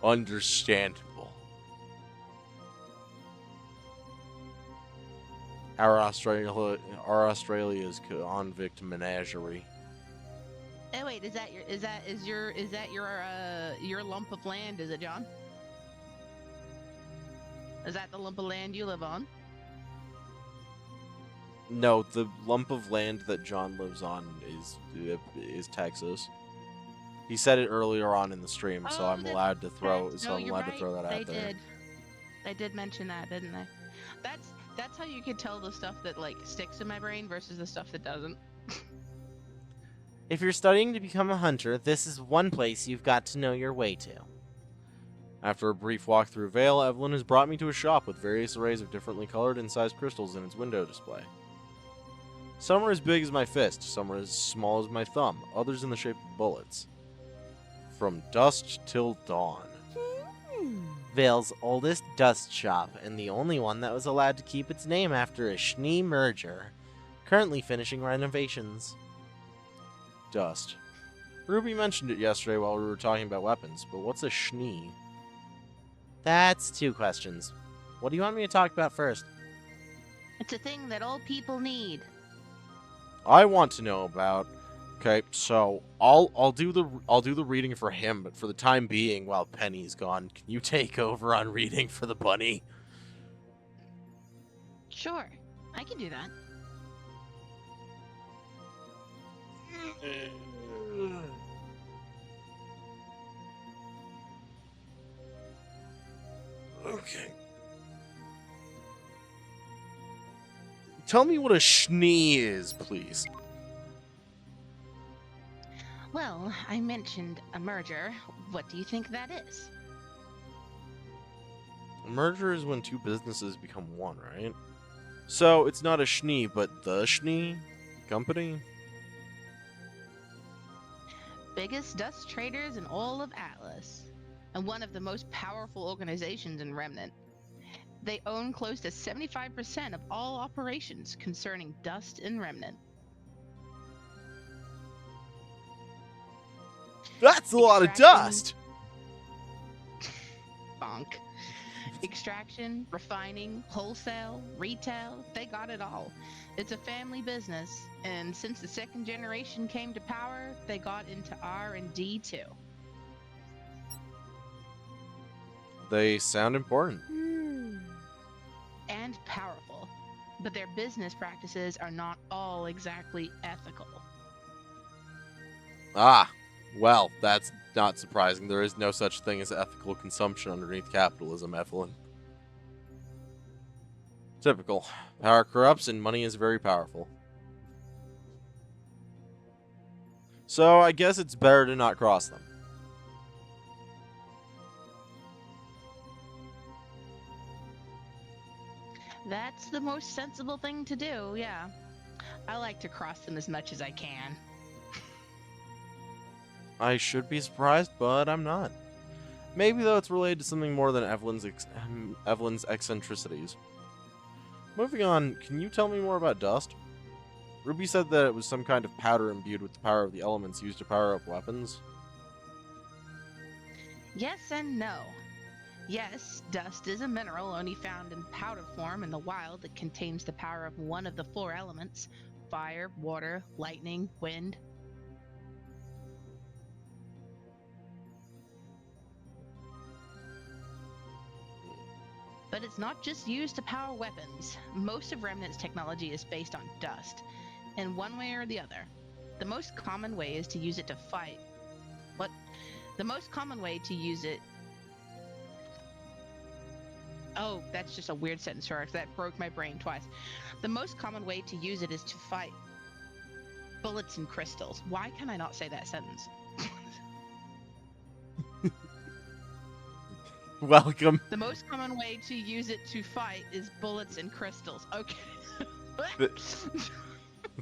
understandable. Our Australia's convict menagerie. Oh wait, is that your lump of land? Is it, John? Is that the lump of land you live on? No, the lump of land that John lives on is Texas. He said it earlier on in the stream, so I'm allowed to throw. So I'm allowed to throw that out there. They did mention that, didn't they? That's how you can tell the stuff that like sticks in my brain versus the stuff that doesn't. If you're studying to become a hunter, this is one place you've got to know your way to. After a brief walk through Vale, Evelyn has brought me to a shop with various arrays of differently colored and sized crystals in its window display. Some are as big as my fist, some are as small as my thumb, others in the shape of bullets. From dusk till dawn. Vale's oldest dust shop, and the only one that was allowed to keep its name after a Schnee merger. Currently finishing renovations. Dust. Ruby mentioned it yesterday while we were talking about weapons, but what's a Schnee? That's 2 questions. What do you want me to talk about first? It's a thing that all people need. I want to know about. Okay, so I'll do the reading for him, but for the time being, while Penny's gone, can you take over on reading for the bunny? Sure, I can do that. Okay. Tell me what a Schnee is, please. Well, I mentioned a merger. What do you think that is? A merger is when 2 businesses become one, right? So it's not a Schnee, but the Schnee company? Biggest dust traders in all of Atlas, and one of the most powerful organizations in Remnant. They own close to 75% of all operations concerning dust in Remnant. That's a lot of dust! Bonk. Extraction, refining, wholesale, retail, they got it all. It's a family business, and since the 2nd generation came to power, they got into R&D too. They sound important. And powerful, but their business practices are not all exactly ethical. Well, that's not surprising. There is no such thing as ethical consumption underneath capitalism, Evelyn. Typical. Power corrupts and money is very powerful. So I guess it's better to not cross them. That's the most sensible thing to do, yeah. I like to cross them as much as I can. I should be surprised, but I'm not. Maybe, though, it's related to something more than Evelyn's eccentricities. Moving on, can you tell me more about dust? Ruby said that it was some kind of powder imbued with the power of the elements used to power up weapons. Yes and no. Yes, dust is a mineral only found in powder form in the wild that contains the power of one of the 4 elements: fire, water, lightning, wind. But it's not just used to power weapons. Most of Remnant's technology is based on dust, in one way or the other. The most common way is to use it to fight. What? The most common way to use it... Oh, that's just a weird sentence, sorry. That broke my brain twice. The most common way to use it is to fight bullets and crystals. Why can I not say that sentence? Welcome. The most common way to use it to fight is bullets and crystals. Okay.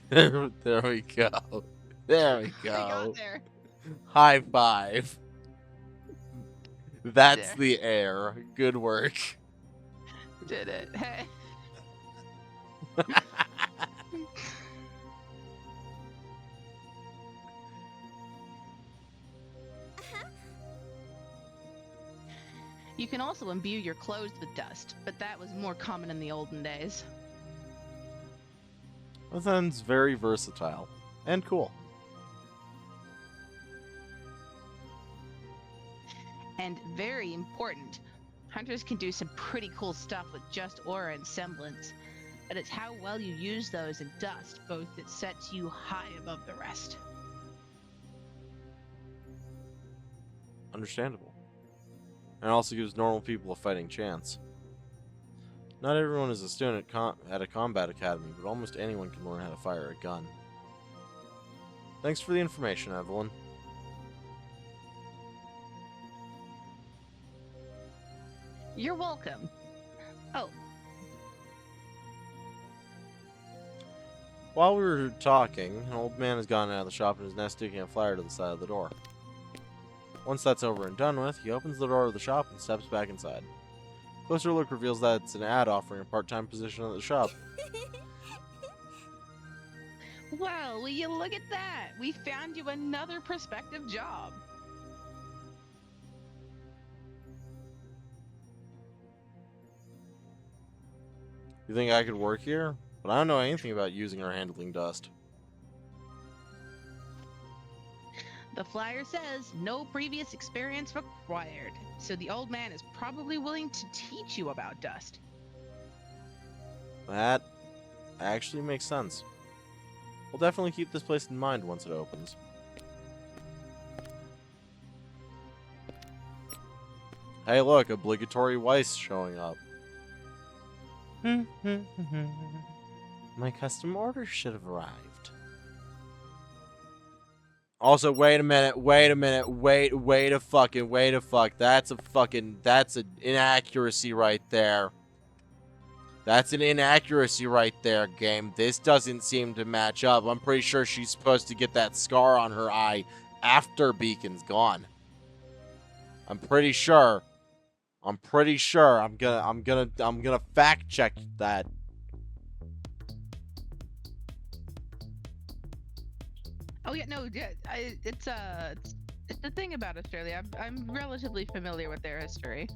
There we go. There we I go. got there. High five. That's There. the air. Good work. Did it. Hey. You can also imbue your clothes with dust, but that was more common in the olden days. That sounds very versatile and cool. And very important, hunters can do some pretty cool stuff with just aura and semblance, but it's how well you use those in dust both that sets you high above the rest. Understandable. And also gives normal people a fighting chance. Not everyone is a student at a combat academy, but almost anyone can learn how to fire a gun. Thanks for the information, Evelyn. You're welcome. Oh, While we were talking, an old man has gone out of the shop and is now sticking a flyer to the side of the door. Once that's over and done with, he opens the door of the shop and steps back inside. Closer look reveals that it's an ad offering a part-time position at the shop. well, will you look at that? We found you another prospective job. You think I could work here? But I don't know anything about using or handling dust. The flyer says no previous experience required, so the old man is probably willing to teach you about dust. That actually makes sense. We'll definitely keep this place in mind once it opens. Hey look, obligatory Weiss showing up. My custom order should have arrived. Also, wait a minute, wait a fuck. That's an inaccuracy right there. That's an inaccuracy right there, game. This doesn't seem to match up. I'm pretty sure she's supposed to get that scar on her eye after Beacon's gone. I'm pretty sure. I'm gonna fact check that. Oh yeah, no, yeah, it's the thing about Australia. I'm relatively familiar with their history.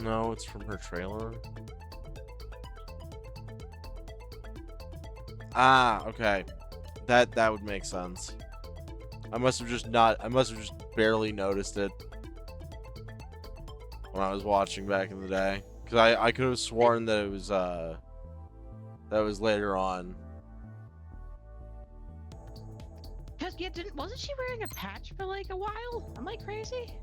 No, it's from her trailer. Ah, okay. That would make sense. I must have just barely noticed it when I was watching back in the day. Cause I could have sworn that it was that was later on. Cause yeah, wasn't she wearing a patch for like a while? Am I crazy?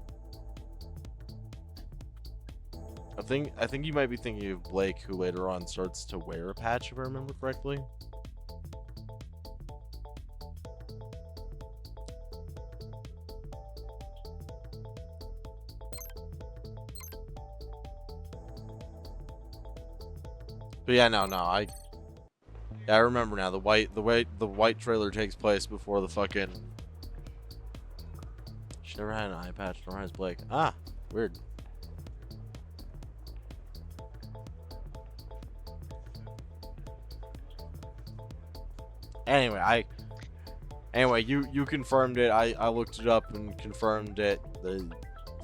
I think you might be thinking of Blake, who later on starts to wear a patch, if I remember correctly. But yeah, no, I remember now. The white trailer takes place before the fucking. She never had an eye patch, nor has Blake. Ah, weird. Anyway, you confirmed it. I looked it up and confirmed it. The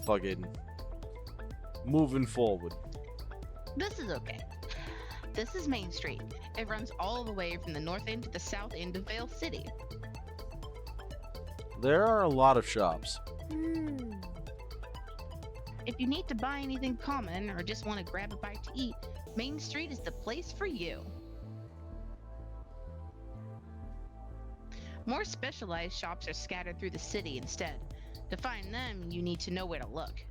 fucking moving forward. This is okay. This is Main Street. It runs all the way from the north end to the south end of Vale City. There are a lot of shops. If you need to buy anything common or just want to grab a bite to eat, Main Street is the place for you. More specialized shops are scattered through the city instead. To find them, you need to know where to look.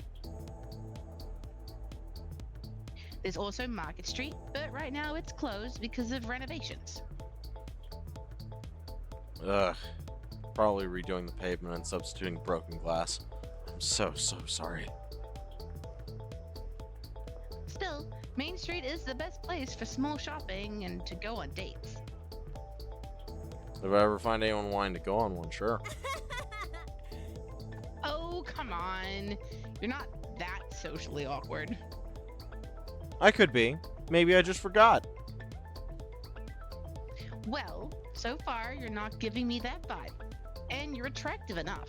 There's also Market Street, but right now it's closed because of renovations. Ugh. Probably redoing the pavement and substituting broken glass. I'm so sorry. Still, Main Street is the best place for small shopping and to go on dates. If I ever find anyone wanting to go on one, sure. Oh, come on. You're not that socially awkward. I could be. Maybe I just forgot. Well, so far you're not giving me that vibe. And you're attractive enough.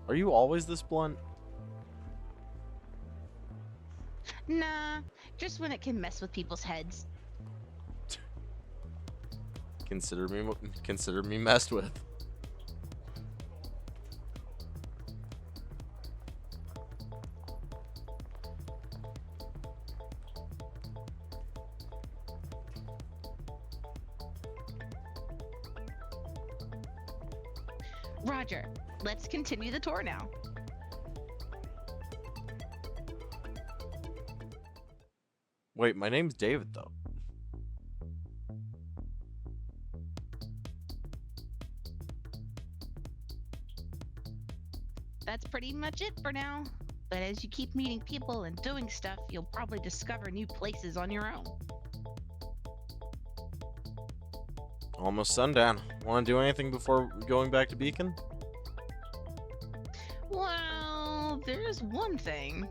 Are you always this blunt? Nah, just when it can mess with people's heads. Consider me messed with. Roger, let's continue the tour now. Wait, my name's David, though. That's pretty much it for now. But as you keep meeting people and doing stuff, you'll probably discover new places on your own. Almost sundown. Want to do anything before going back to Beacon? Well, there's one thing.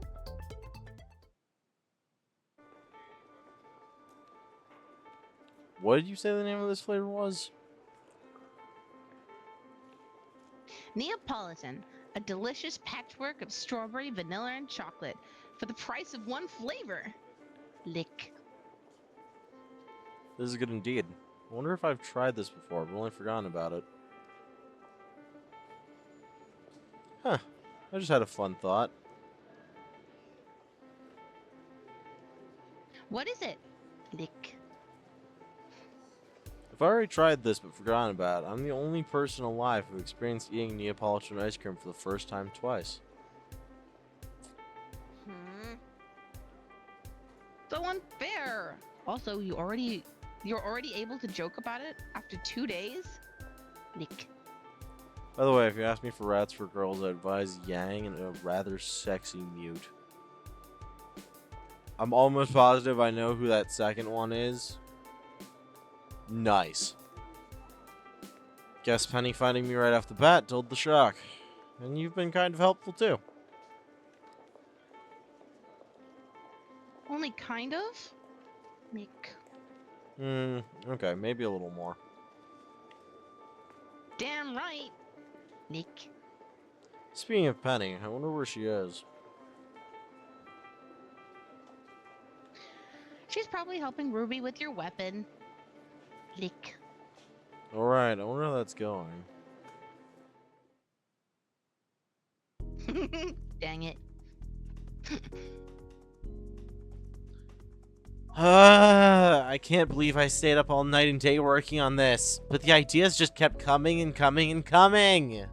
What did you say the name of this flavor was? Neapolitan, a delicious patchwork of strawberry, vanilla, and chocolate for the price of one flavor. Lick. This is good indeed. I wonder if I've tried this before. I've only forgotten about it. Huh. I just had a fun thought. What is it? Lick. If I already tried this but forgotten about it, I'm the only person alive who experienced eating Neapolitan ice cream for the first time twice. So unfair. Also, you're already able to joke about it after 2 days? Lick. By the way, if you ask me for rats for girls, I advise Yang and a rather sexy mute. I'm almost positive I know who that second one is. Nice. Guess Penny finding me right off the bat told the shock. And you've been kind of helpful too. Only kind of? Lick. Okay, maybe a little more. Damn right. Lick. Speaking of Penny, I wonder where she is. She's probably helping Ruby with your weapon. Lick. Alright, I wonder how that's going. Dang it. I can't believe I stayed up all night and day working on this, but the ideas just kept coming and coming and coming.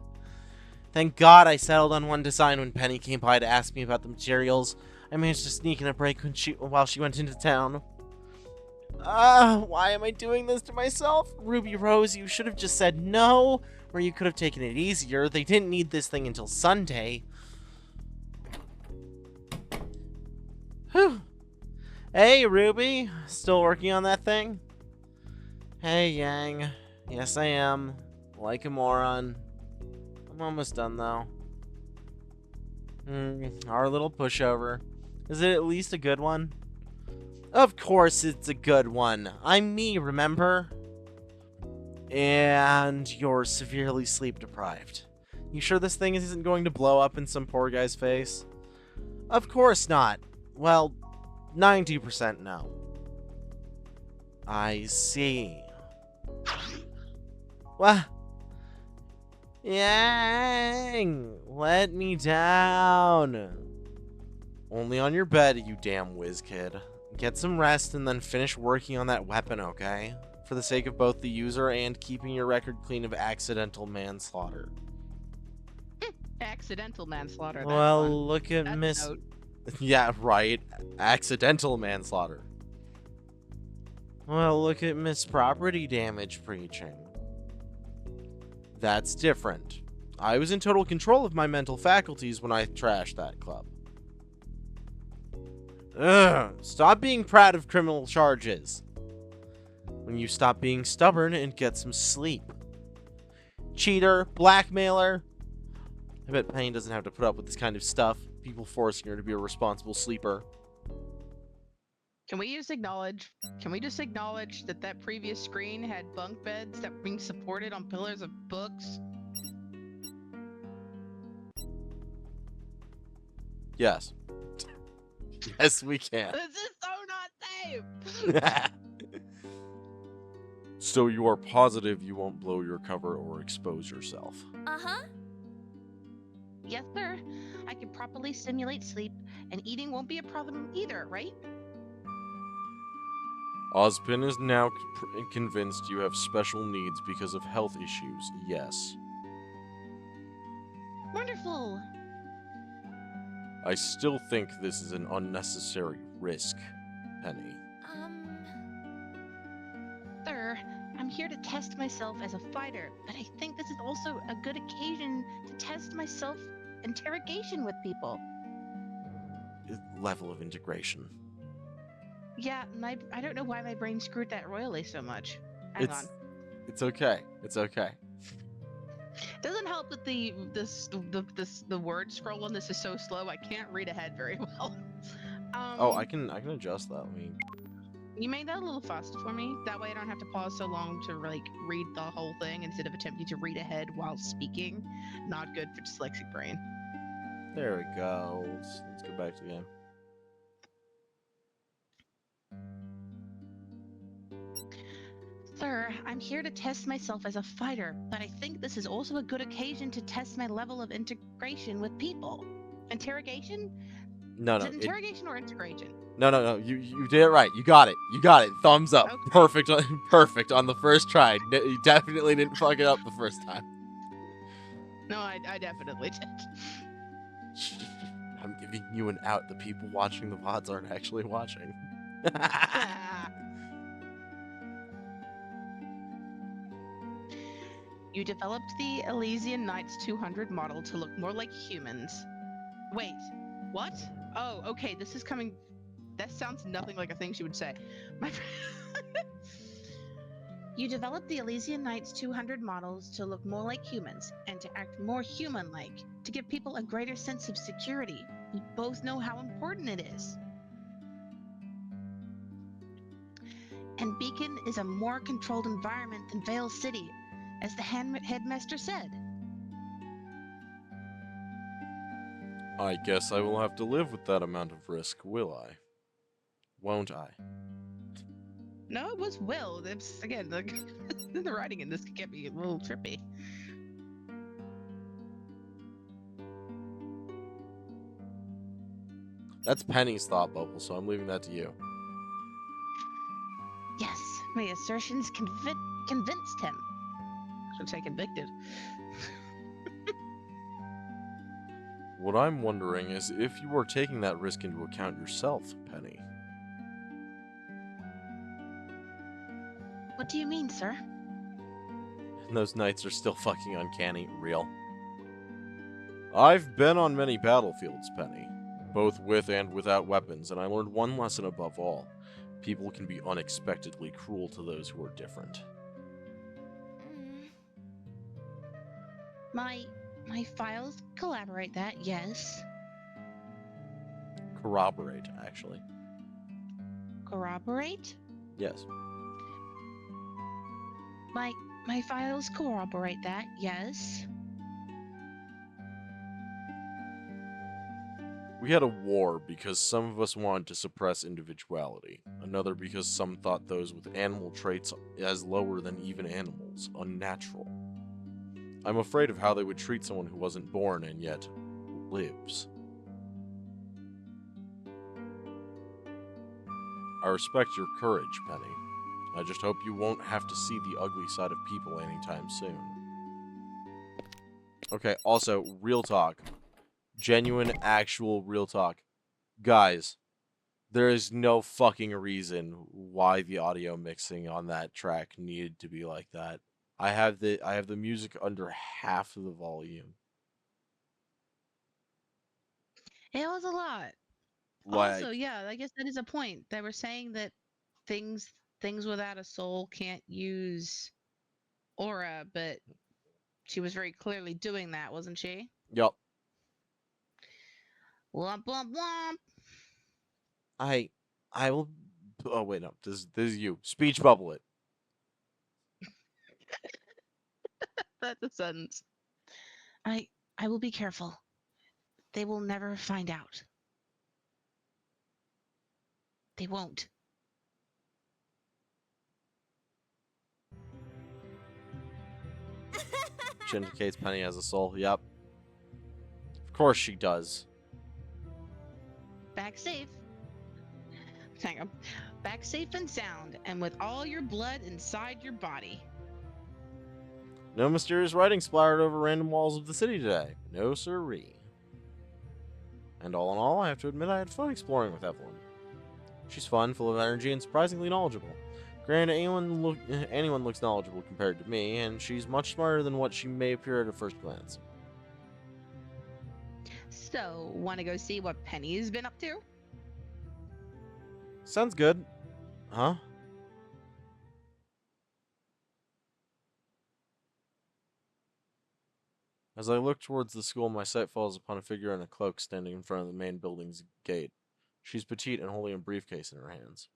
Thank God I settled on one design when Penny came by to ask me about the materials. I managed to sneak in a break while she went into town. Why am I doing this to myself? Ruby Rose, you should have just said no, or you could have taken it easier. They didn't need this thing until Sunday. Whew. Hey, Ruby. Still working on that thing? Hey, Yang. Yes, I am. Like a moron. I'm almost done, though. Our little pushover. Is it at least a good one? Of course it's a good one. I'm me, remember? And you're severely sleep deprived. You sure this thing isn't going to blow up in some poor guy's face? Of course not. Well, 90% no. I see. What? Yang, let me down. Only on your bed, you damn whiz kid. Get some rest and then finish working on that weapon, okay? For the sake of both the user and keeping your record clean of accidental manslaughter. Accidental manslaughter. That's Well, fun. look at That's Miss... note. Yeah, right. Accidental manslaughter. Well, look at Miss Property Damage preaching. That's different. I was in total control of my mental faculties when I trashed that club. Ugh, stop being proud of criminal charges. When you stop being stubborn and get some sleep. Cheater, blackmailer. I bet Penny doesn't have to put up with this kind of stuff. People forcing her to be a responsible sleeper. Can we just acknowledge? Can we just acknowledge that that previous screen had bunk beds that were being supported on pillars of books? Yes. Yes, we can. This is so not safe. So you are positive you won't blow your cover or expose yourself? Uh-huh. Yes, sir. I can properly simulate sleep, and eating won't be a problem either, right? Ozpin is now convinced you have special needs because of health issues. Yes. Wonderful. I still think this is an unnecessary risk, Penny. Sir, I'm here to test myself as a fighter, but I think this is also a good occasion to test myself interrogation with people. Level of integration. Yeah, I don't know why my brain screwed that royally so much. Hang on. It's okay. It's okay. Doesn't help that the word scroll on this is so slow. I can't read ahead very well. Oh, I can adjust that. I mean, You made that a little faster for me. That way I don't have to pause so long to like read the whole thing instead of attempting to read ahead while speaking. Not good for dyslexic brain. there we go. Let's go back to the game. Sir, I'm here to test myself as a fighter, but I think this is also a good occasion to test my level of integration with people. Interrogation? No, Is no. it interrogation or integration? No. You did it right. You got it. You got it. Thumbs up. Okay. Perfect. Perfect on the first try. You definitely didn't fuck it up the first time. No, I definitely did. I'm giving you an out. The people watching the VODs aren't actually watching. You developed the Elysian Knights 200 model to look more like humans. Wait, what? Oh, okay, this is coming. That sounds nothing like a thing she would say. My You developed the Elysian Knights 200 models to look more like humans and to act more human-like, to give people a greater sense of security. We both know how important it is. And Beacon is a more controlled environment than Vale City, as the headmaster said. I guess I will have to live with that amount of risk, will I? Won't I? No, it was Will. It's, again, the writing in this could get me a little trippy. That's Penny's thought bubble, so I'm leaving that to you. Yes, my assertions convinced him. I should say convicted. What I'm wondering is if you were taking that risk into account yourself, Penny. What do you mean, sir? And those nights are still fucking uncanny, real. I've been on many battlefields, Penny, both with and without weapons, and I learned one lesson above all. People can be unexpectedly cruel to those who are different. My files collaborate that, yes. Corroborate, actually. Corroborate? Yes. My files corroborate that, yes. We had a war because some of us wanted to suppress individuality, another because some thought those with animal traits as lower than even animals, unnatural. I'm afraid of how they would treat someone who wasn't born and yet lives. I respect your courage, Penny. I just hope you won't have to see the ugly side of people anytime soon. Okay, also, real talk. Genuine, actual real talk. Guys, there is no fucking reason why the audio mixing on that track needed to be like that. I have the music under half of the volume. It was a lot. Like, Also, yeah, I guess that is a point. They were saying that things without a soul can't use aura, but she was very clearly doing that, wasn't she? yup. Womp womp womp. I will. Oh wait, no. This is you. Speech bubble it. That's a sentence. I will be careful. They will never find out. They won't. She indicates Penny has a soul. Yep. Of course she does. Back safe. Hang on. Back safe and sound, and with all your blood inside your body. No mysterious writing splattered over random walls of the city today. No siree. And all in all, I have to admit I had fun exploring with Evelyn. She's fun, full of energy, and surprisingly knowledgeable. Granted, anyone looks knowledgeable compared to me, and she's much smarter than what she may appear at a first glance. So, want to go see what Penny's been up to? Sounds good. Huh? As I look towards the school, my sight falls upon a figure in a cloak standing in front of the main building's gate. She's petite and holding a briefcase in her hands.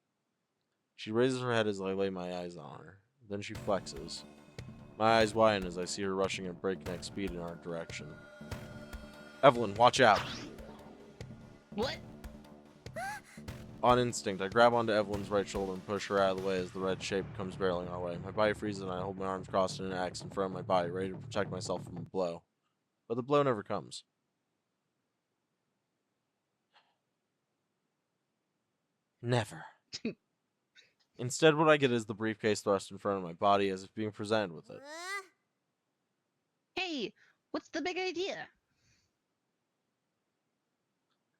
She raises her head as I lay my eyes on her. Then she flexes. My eyes widen as I see her rushing at breakneck speed in our direction. Evelyn, watch out! What? On instinct, I grab onto Evelyn's right shoulder and push her out of the way as the red shape comes barreling our way. My body freezes and I hold my arms crossed in an X in front of my body, ready to protect myself from a blow. But the blow never comes. Never. Instead, what I get is the briefcase thrust in front of my body as if being presented with it. Hey, what's the big idea?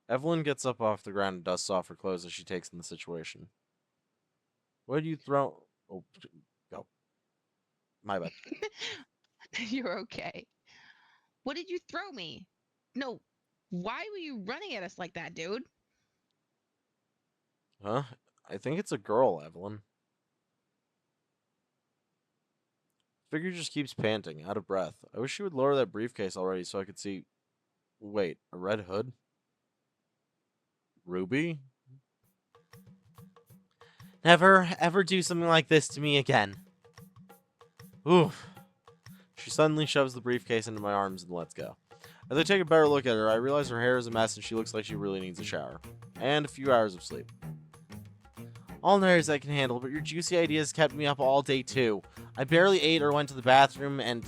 Evelyn gets up off the ground and dusts off her clothes as she takes in the situation. What do you throw? Oh, go. My bad. You're okay. What did you throw me? No, why were you running at us like that, dude? Huh? I think it's a girl, Evelyn. Figure just keeps panting, out of breath. I wish she would lower that briefcase already so I could see... Wait, a red hood? Ruby? Never, ever do something like this to me again. Oof. She suddenly shoves the briefcase into my arms and lets go. As I take a better look at her, I realize her hair is a mess and she looks like she really needs a shower. And a few hours of sleep. All nerves I can handle, but your juicy ideas kept me up all day too. I barely ate or went to the bathroom, and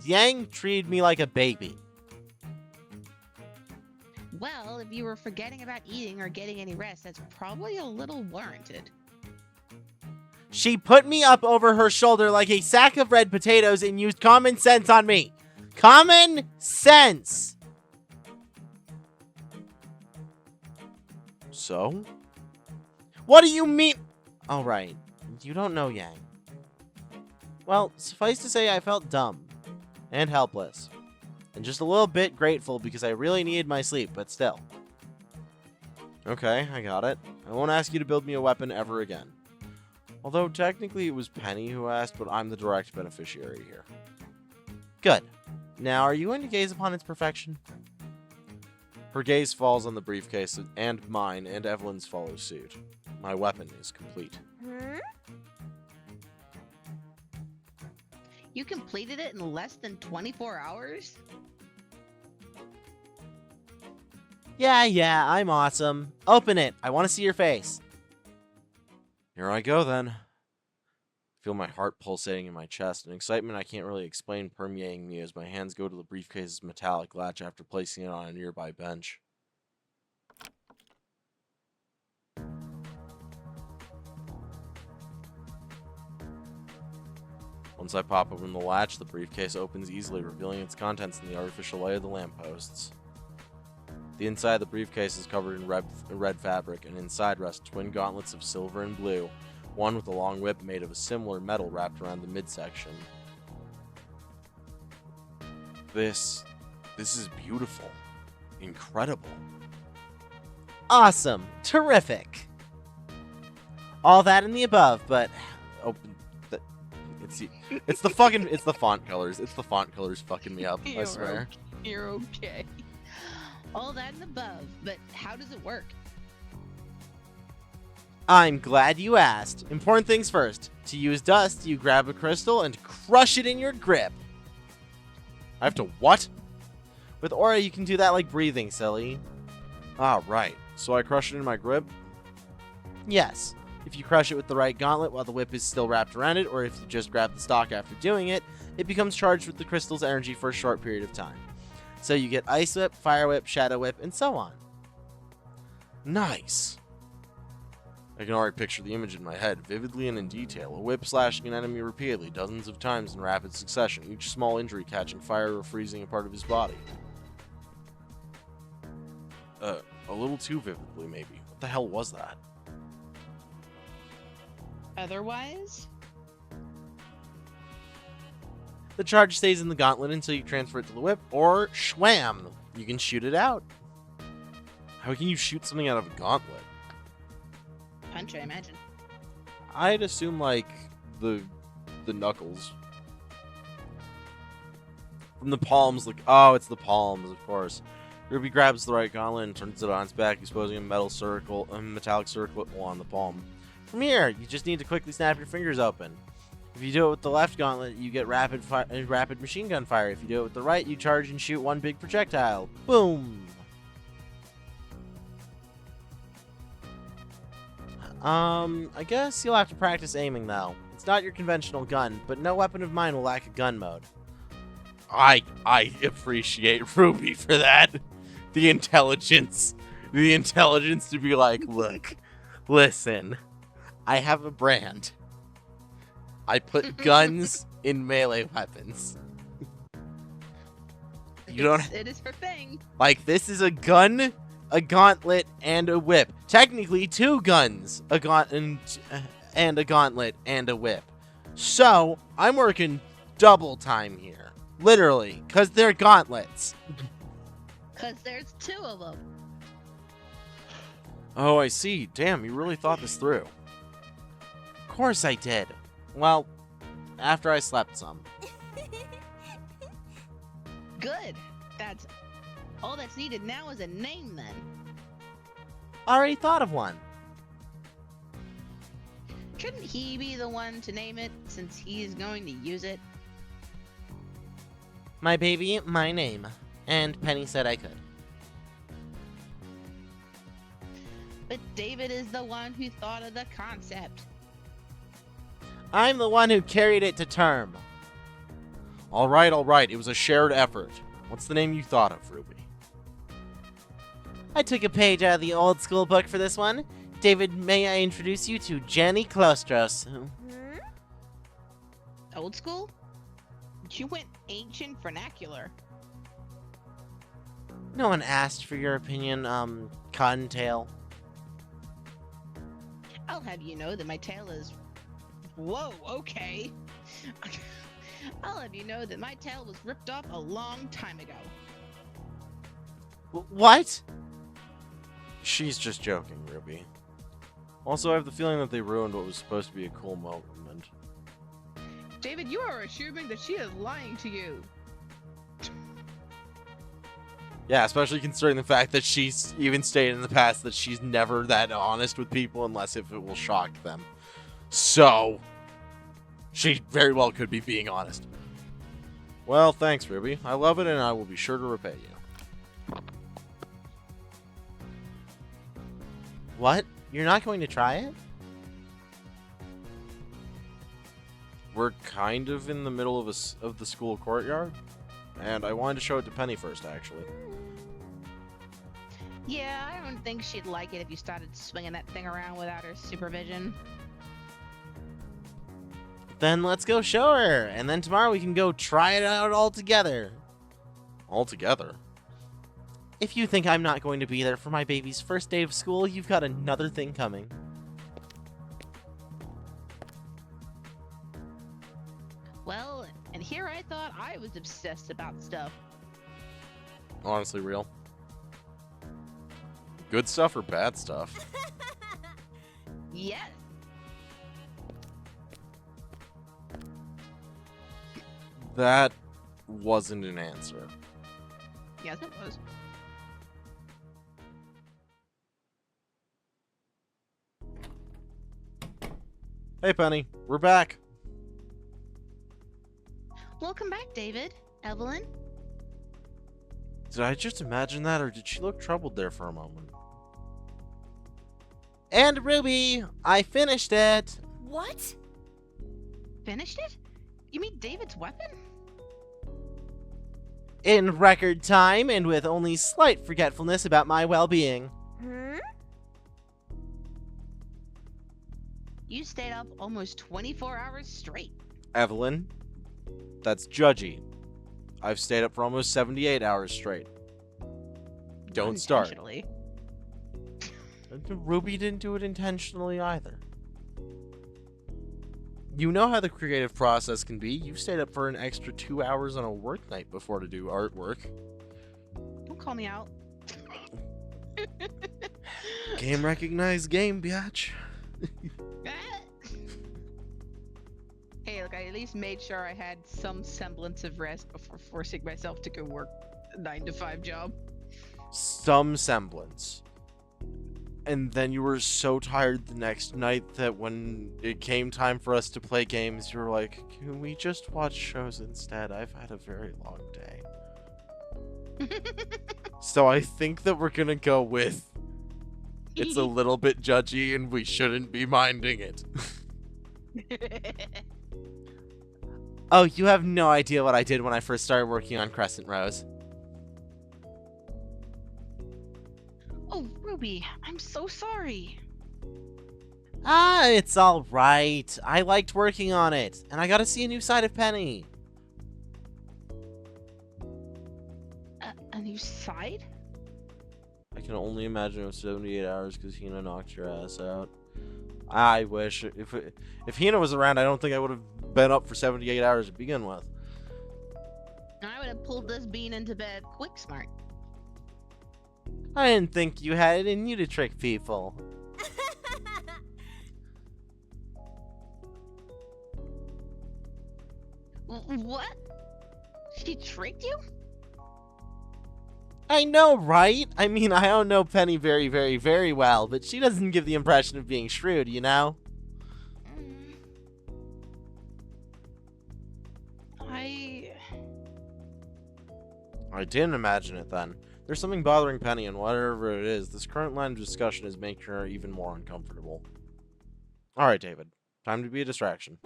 Yang treated me like a baby. Well, if you were forgetting about eating or getting any rest, that's probably a little warranted. She put me up over her shoulder like a sack of red potatoes and used common sense on me. Common sense! So? What do you mean? All right, you don't know Yang. Well, suffice to say I felt dumb and helpless and just a little bit grateful because I really needed my sleep, but still. Okay, I got it. I won't ask you to build me a weapon ever again. Although, technically, it was Penny who asked, but I'm the direct beneficiary here. Good. Now, are you going to gaze upon its perfection? Her gaze falls on the briefcase, and mine and Evelyn's follows suit. My weapon is complete. You completed it in less than 24 hours? Yeah, I'm awesome. Open it. I want to see your face. Here I go, then. I feel my heart pulsating in my chest, and excitement I can't really explain permeating me as my hands go to the briefcase's metallic latch after placing it on a nearby bench. Once I pop open the latch, the briefcase opens easily, revealing its contents in the artificial light of the lampposts. The inside of the briefcase is covered in red fabric, and inside rest twin gauntlets of silver and blue, one with a long whip made of a similar metal wrapped around the midsection. This is beautiful. Incredible. Awesome. Terrific. All that and the above, but open. It's the font colors. It's the font colors fucking me up. I swear. You're okay. All that and above, but how does it work? I'm glad you asked. Important things first. To use dust, you grab a crystal and crush it in your grip. I have to what? With aura, you can do that like breathing, silly. Ah, right. So I crush it in my grip? Yes. If you crush it with the right gauntlet while the whip is still wrapped around it, or if you just grab the stock after doing it, it becomes charged with the crystal's energy for a short period of time. So you get Ice Whip, Fire Whip, Shadow Whip, and so on. Nice. I can already picture the image in my head, vividly and in detail. A whip slashing an enemy repeatedly, dozens of times in rapid succession, each small injury catching fire or freezing a part of his body. A little too vividly, maybe. What the hell was that? Otherwise? The charge stays in the gauntlet until you transfer it to the whip, or shwam! You can shoot it out. How can you shoot something out of a gauntlet? Punch, I imagine. I'd assume, like, the knuckles. From the palms, like, oh, it's the palms, of course. Ruby grabs the right gauntlet and turns it on its back, exposing a metallic circlet on the palm. From here, you just need to quickly snap your fingers open. If you do it with the left gauntlet, you get rapid machine gun fire. If you do it with the right, you charge and shoot one big projectile. Boom! I guess you'll have to practice aiming, though. It's not your conventional gun, but no weapon of mine will lack a gun mode. I appreciate Ruby for that. The intelligence to be like, look, listen, I have a brand. I put guns in melee weapons. It is her thing. Like, this is a gun, a gauntlet, and a whip. Technically, 2 guns, and a gauntlet and a whip. So, I'm working double time here. Literally, because they're gauntlets. Because there's 2 of them. Oh, I see. Damn, you really thought this through. Of course I did. Well, after I slept some. Good. That's all that's needed now is a name, then. Already thought of one. Shouldn't he be the one to name it, since he's going to use it? My baby, my name. And Penny said I could. But David is the one who thought of the concept. I'm the one who carried it to term. All right. It was a shared effort. What's the name you thought of, Ruby? I took a page out of the old school book for this one. David, may I introduce you to Jenny Klostros? Old school? You went ancient vernacular. No one asked for your opinion, Cottontail. I'll have you know that my tail is... Whoa, okay. I'll have you know that my tail was ripped off a long time ago. What? She's just joking, Ruby. Also, I have the feeling that they ruined what was supposed to be a cool moment. David, you are assuming that she is lying to you. Yeah, especially considering the fact that she's even stated in the past that she's never that honest with people unless if it will shock them. So, she very well could be being honest. Well, thanks, Ruby. I love it, and I will be sure to repay you. What? You're not going to try it? We're kind of in the middle of the school courtyard, and I wanted to show it to Penny first, actually. Yeah, I don't think she'd like it if you started swinging that thing around without her supervision. Then let's go show her, and then tomorrow we can go try it out all together. All together? If you think I'm not going to be there for my baby's first day of school, you've got another thing coming. Well, and here I thought I was obsessed about stuff. Honestly, real. Good stuff or bad stuff? Yes. That wasn't an answer. Yes, it was. Hey, Penny. We're back. Welcome back, David. Evelyn. Did I just imagine that, or did she look troubled there for a moment? And Ruby, I finished it. What? Finished it? You mean David's weapon? In record time and with only slight forgetfulness about my well-being. Hmm? You stayed up almost 24 hours straight. Evelyn, that's judgy. I've stayed up for almost 78 hours straight. Don't start. Unintentionally. Ruby didn't do it intentionally either. You know how the creative process can be. You stayed up for an extra 2 hours on a work night before to do artwork. Don't call me out. Game recognized game, biatch. Hey, look, I at least made sure I had some semblance of rest before forcing myself to go work a 9-to-5 job. Some semblance. And then you were so tired the next night that when it came time for us to play games, you were like, can we just watch shows instead? I've had a very long day. So I think that we're gonna go with it's a little bit judgy and we shouldn't be minding it. Oh, you have no idea what I did when I first started working on Crescent Rose. Oh, Ruby, I'm so sorry. Ah, it's alright. I liked working on it, and I got to see a new side of Penny. A new side? I can only imagine it was 78 hours because Hina knocked your ass out. I wish if Hina was around, I don't think I would have been up for 78 hours to begin with. I would have pulled this bean into bed quick smart. I didn't think you had it in you to trick people. What? She tricked you? I know, right? I mean, I don't know Penny very, very, very well, but she doesn't give the impression of being shrewd, you know? I didn't imagine it then. There's something bothering Penny, and whatever it is, this current line of discussion is making her even more uncomfortable. Alright, David. Time to be a distraction.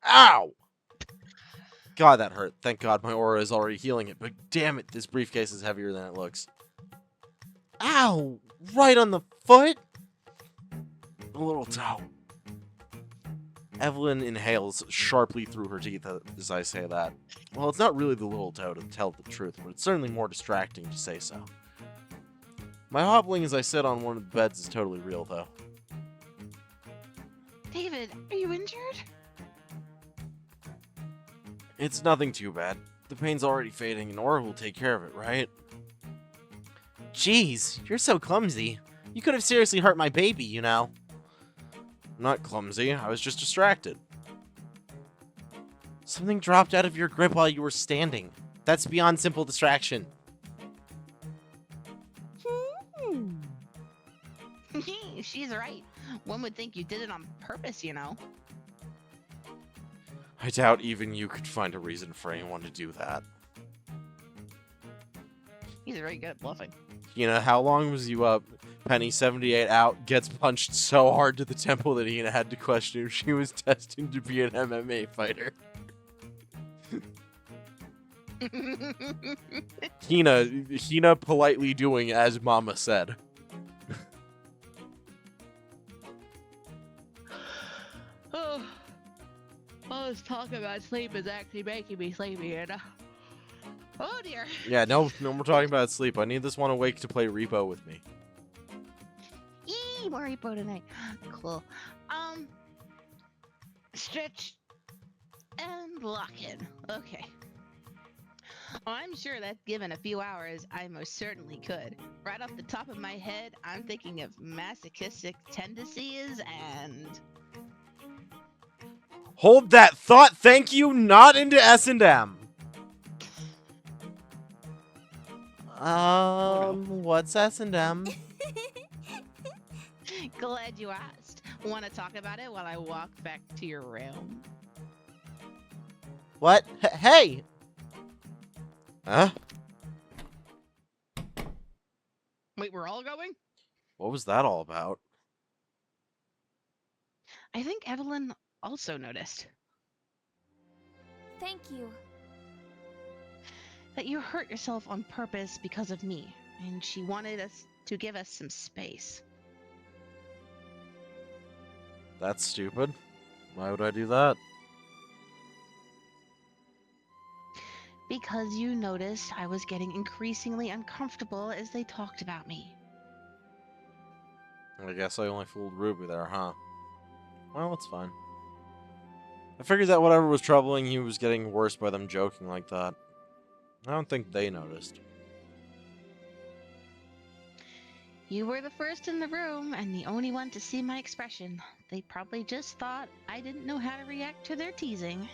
Ow! God, that hurt. Thank God my aura is already healing it, but damn it, this briefcase is heavier than it looks. Ow! Right on the foot? A little toe. Evelyn inhales sharply through her teeth as I say that. Well, it's not really the little toe to tell the truth, but it's certainly more distracting to say so. My hobbling as I sit on one of the beds is totally real, though. David, are you injured? It's nothing too bad. The pain's already fading, and Aura will take care of it, right? Jeez, you're so clumsy. You could have seriously hurt my baby, you know. I'm not clumsy, I was just distracted. Something dropped out of your grip while you were standing. That's beyond simple distraction. She's right. One would think you did it on purpose, you know. I doubt even you could find a reason for anyone to do that. He's very good at bluffing. You know, how long was you up? Penny, 78 out, gets punched so hard to the temple that Hina had to question if she was destined to be an MMA fighter. Hina politely doing as Mama said. Oh, all this talk about sleep is actually making me sleepy, you know? Oh dear. Yeah, no more talking about sleep. I need this one awake to play Repo with me. Eee, more repo tonight. Cool. Stretch and lock in. Okay. Oh, I'm sure that given a few hours, I most certainly could. Right off the top of my head, I'm thinking of masochistic tendencies and. Hold that thought, thank you, not into S&M. What's S&M? Glad you asked. Want to talk about it while I walk back to your room? What? Hey! Huh? Wait, we're all going? What was that all about? I think Evelyn also noticed Thank you. that you hurt yourself on purpose because of me, and she wanted us to give us some space. That's stupid. Why would I do that? Because you noticed I was getting increasingly uncomfortable as they talked about me. I guess I only fooled Ruby there, huh? Well, it's fine. I figured that whatever was troubling you was getting worse by them joking like that. I don't think they noticed. You were the first in the room and the only one to see my expression. They probably just thought I didn't know how to react to their teasing.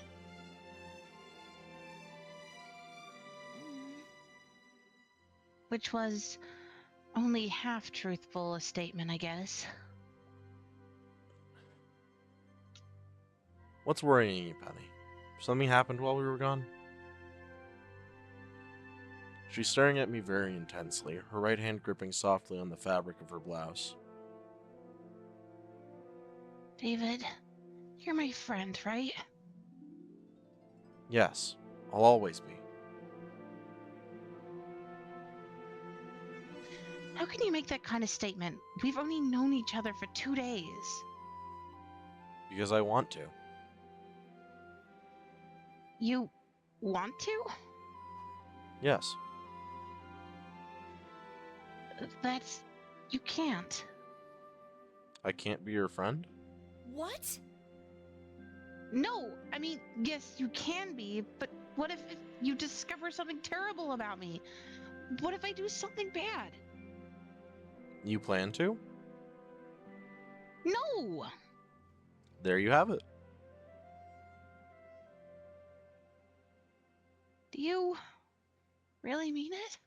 Which was only half truthful a statement, I guess. What's worrying you, Penny? Something happened while we were gone? She's staring at me very intensely, her right hand gripping softly on the fabric of her blouse. David, you're my friend, right? Yes, I'll always be. How can you make that kind of statement? We've only known each other for 2 days. Because I want to. You want to? Yes. That's... you can't. I can't be your friend? What? No, I mean, yes, you can be, but what if you discover something terrible about me? What if I do something bad? You plan to? No! There you have it. Do you really mean it?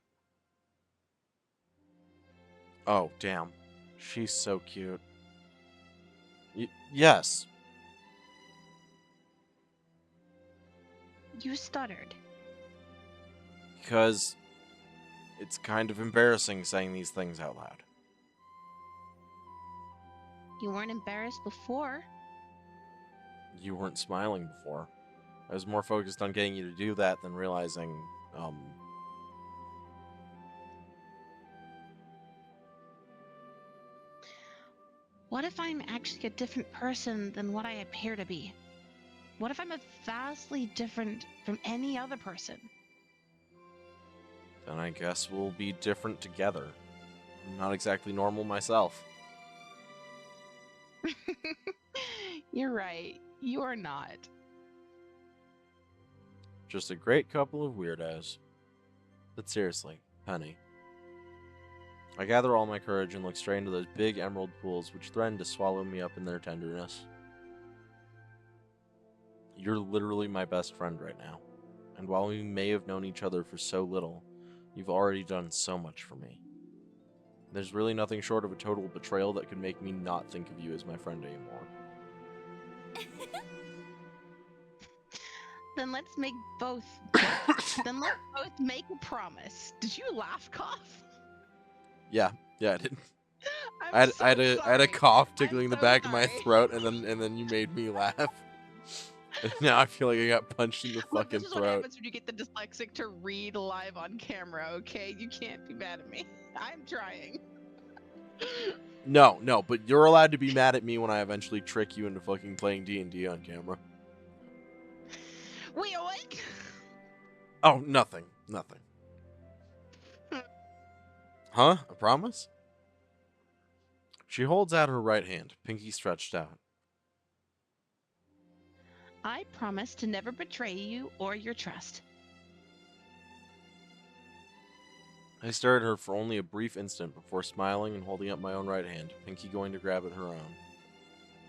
Oh, damn. She's so cute. Yes. You stuttered. Because it's kind of embarrassing saying these things out loud. You weren't embarrassed before. You weren't smiling before. I was more focused on getting you to do that than realizing, What if I'm actually a different person than what I appear to be? What if I'm a vastly different from any other person? then I guess we'll be different together. I'm not exactly normal myself. You're right. You are not. Just a great couple of weirdos. But seriously, Penny. I gather all my courage and look straight into those big emerald pools which threaten to swallow me up in their tenderness. You're literally my best friend right now. And while we may have known each other for so little, you've already done so much for me. There's really nothing short of a total betrayal that could make me not think of you as my friend anymore. Then let's make both. Then let's both make a promise. Did you laugh, cough? Yeah, I did. I'm I had a cough tickling the so back of my sorry. throat, and then you made me laugh. And now I feel like I got punched in the Look, fucking this is what throat. happens when you get the dyslexic to read live on camera, okay? You can't be mad at me. I'm trying. No, but you're allowed to be mad at me when I eventually trick you into fucking playing D&D on camera. Wait, what? Oh, nothing. Huh? A promise? She holds out her right hand, pinky stretched out. I promise to never betray you or your trust. I stared at her for only a brief instant before smiling and holding up my own right hand, Pinky going to grab at her own.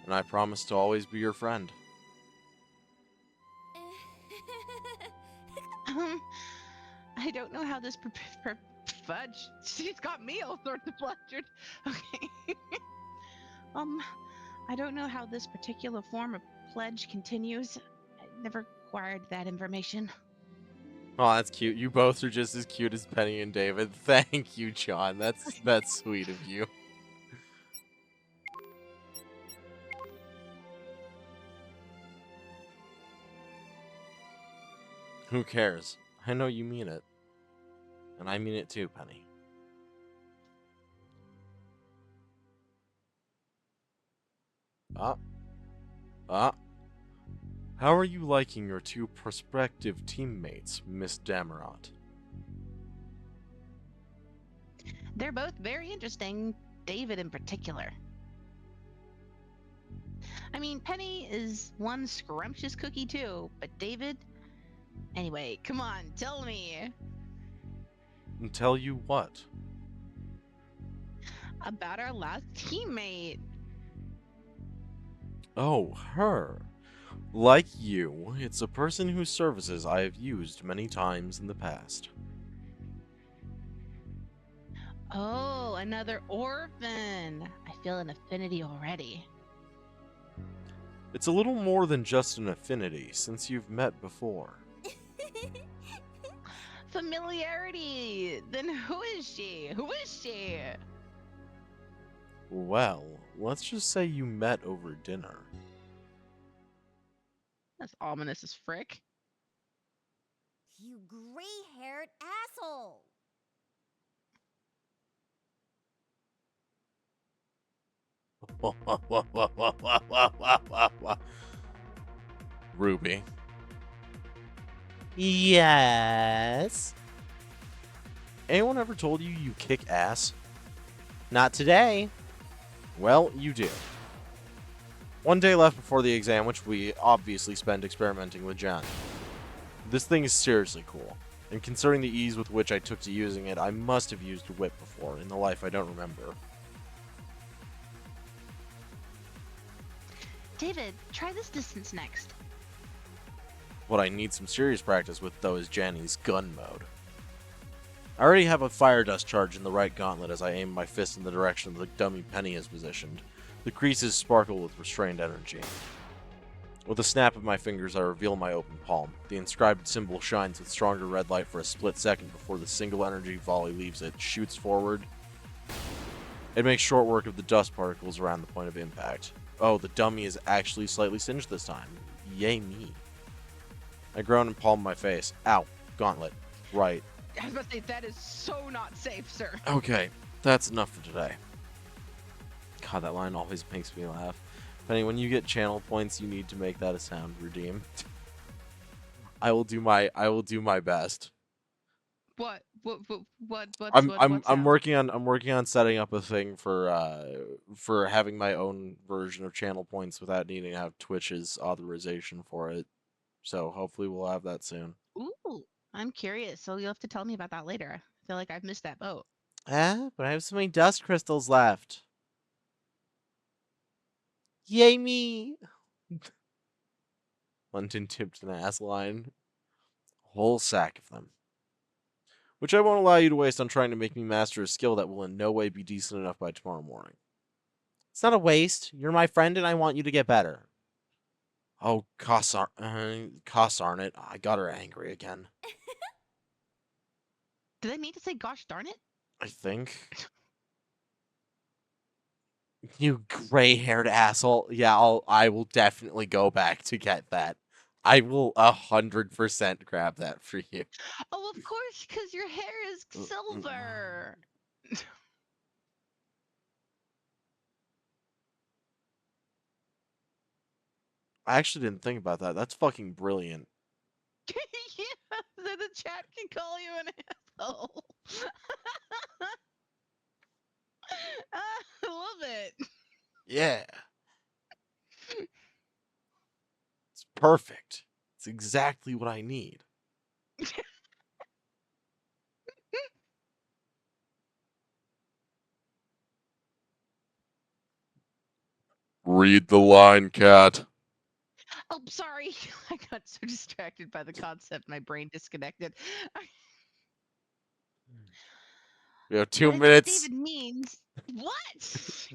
And I promised to always be your friend. I don't know how this fudge. She's got me all sorts of flustered. Okay. I don't know how this particular form of pledge continues. I never acquired that information. Oh, that's cute. You both are just as cute as Penny and David. Thank you, John. That's sweet of you. Who cares? I know you mean it. And I mean it too, Penny. How are you liking your two prospective teammates, Miss Dameron? They're both very interesting, David in particular. I mean, Penny is one scrumptious cookie too, but David... Anyway, come on, tell me. And tell you what? About our last teammate. Oh, her. Like you, it's a person whose services I have used many times in the past. Oh, another orphan. I feel an affinity already. It's a little more than just an affinity, since you've met before. Familiarity! Then who is she? Who is she? Well, let's just say you met over dinner. That's ominous as frick. You gray-haired asshole! Ruby. Yes. Anyone ever told you you kick ass? Not today. Well, you do. One day left before the exam, which we obviously spent experimenting with John. This thing is seriously cool, and considering the ease with which I took to using it, I must have used a whip before, in the life I don't remember. David, try this distance next. What I need some serious practice with, though, is Janny's gun mode. I already have a fire dust charge in the right gauntlet as I aim my fist in the direction the dummy Penny is positioned. The creases sparkle with restrained energy. With a snap of my fingers, I reveal my open palm. The inscribed symbol shines with stronger red light for a split second before the single energy volley leaves it, shoots forward. It makes short work of the dust particles around the point of impact. Oh, the dummy is actually slightly singed this time. Yay me. I groan and palm my face. Ow. Gauntlet. Right. I was about to say, that is so not safe, sir. Okay, that's enough for today. God, that line always makes me laugh. Penny, when you get channel points, you need to make that a sound redeem. I will do my best. What I'm sound? working on setting up a thing for having my own version of channel points without needing to have Twitch's authorization for it. So hopefully we'll have that soon. Ooh, I'm curious, so you'll have to tell me about that later. I feel like I've missed that boat. But I have so many dust crystals left. Yay me! London tipped an ass line. A whole sack of them. Which I won't allow you to waste on trying to make me master a skill that will in no way be decent enough by tomorrow morning. It's not a waste. You're my friend and I want you to get better. Oh, costs aren't it? I got her angry again. Do they need to say gosh darn it? I think. You gray-haired asshole. Yeah, I will definitely go back to get that. I will 100% grab that for you. Oh, of course, because your hair is silver. I actually didn't think about that. That's fucking brilliant. Yeah, so the chat can call you an asshole. I love it. Yeah. It's perfect. It's exactly what I need. Read the line, cat. Oh, sorry. I got so distracted by the concept, my brain disconnected. We have 2 What I think minutes. David means. What?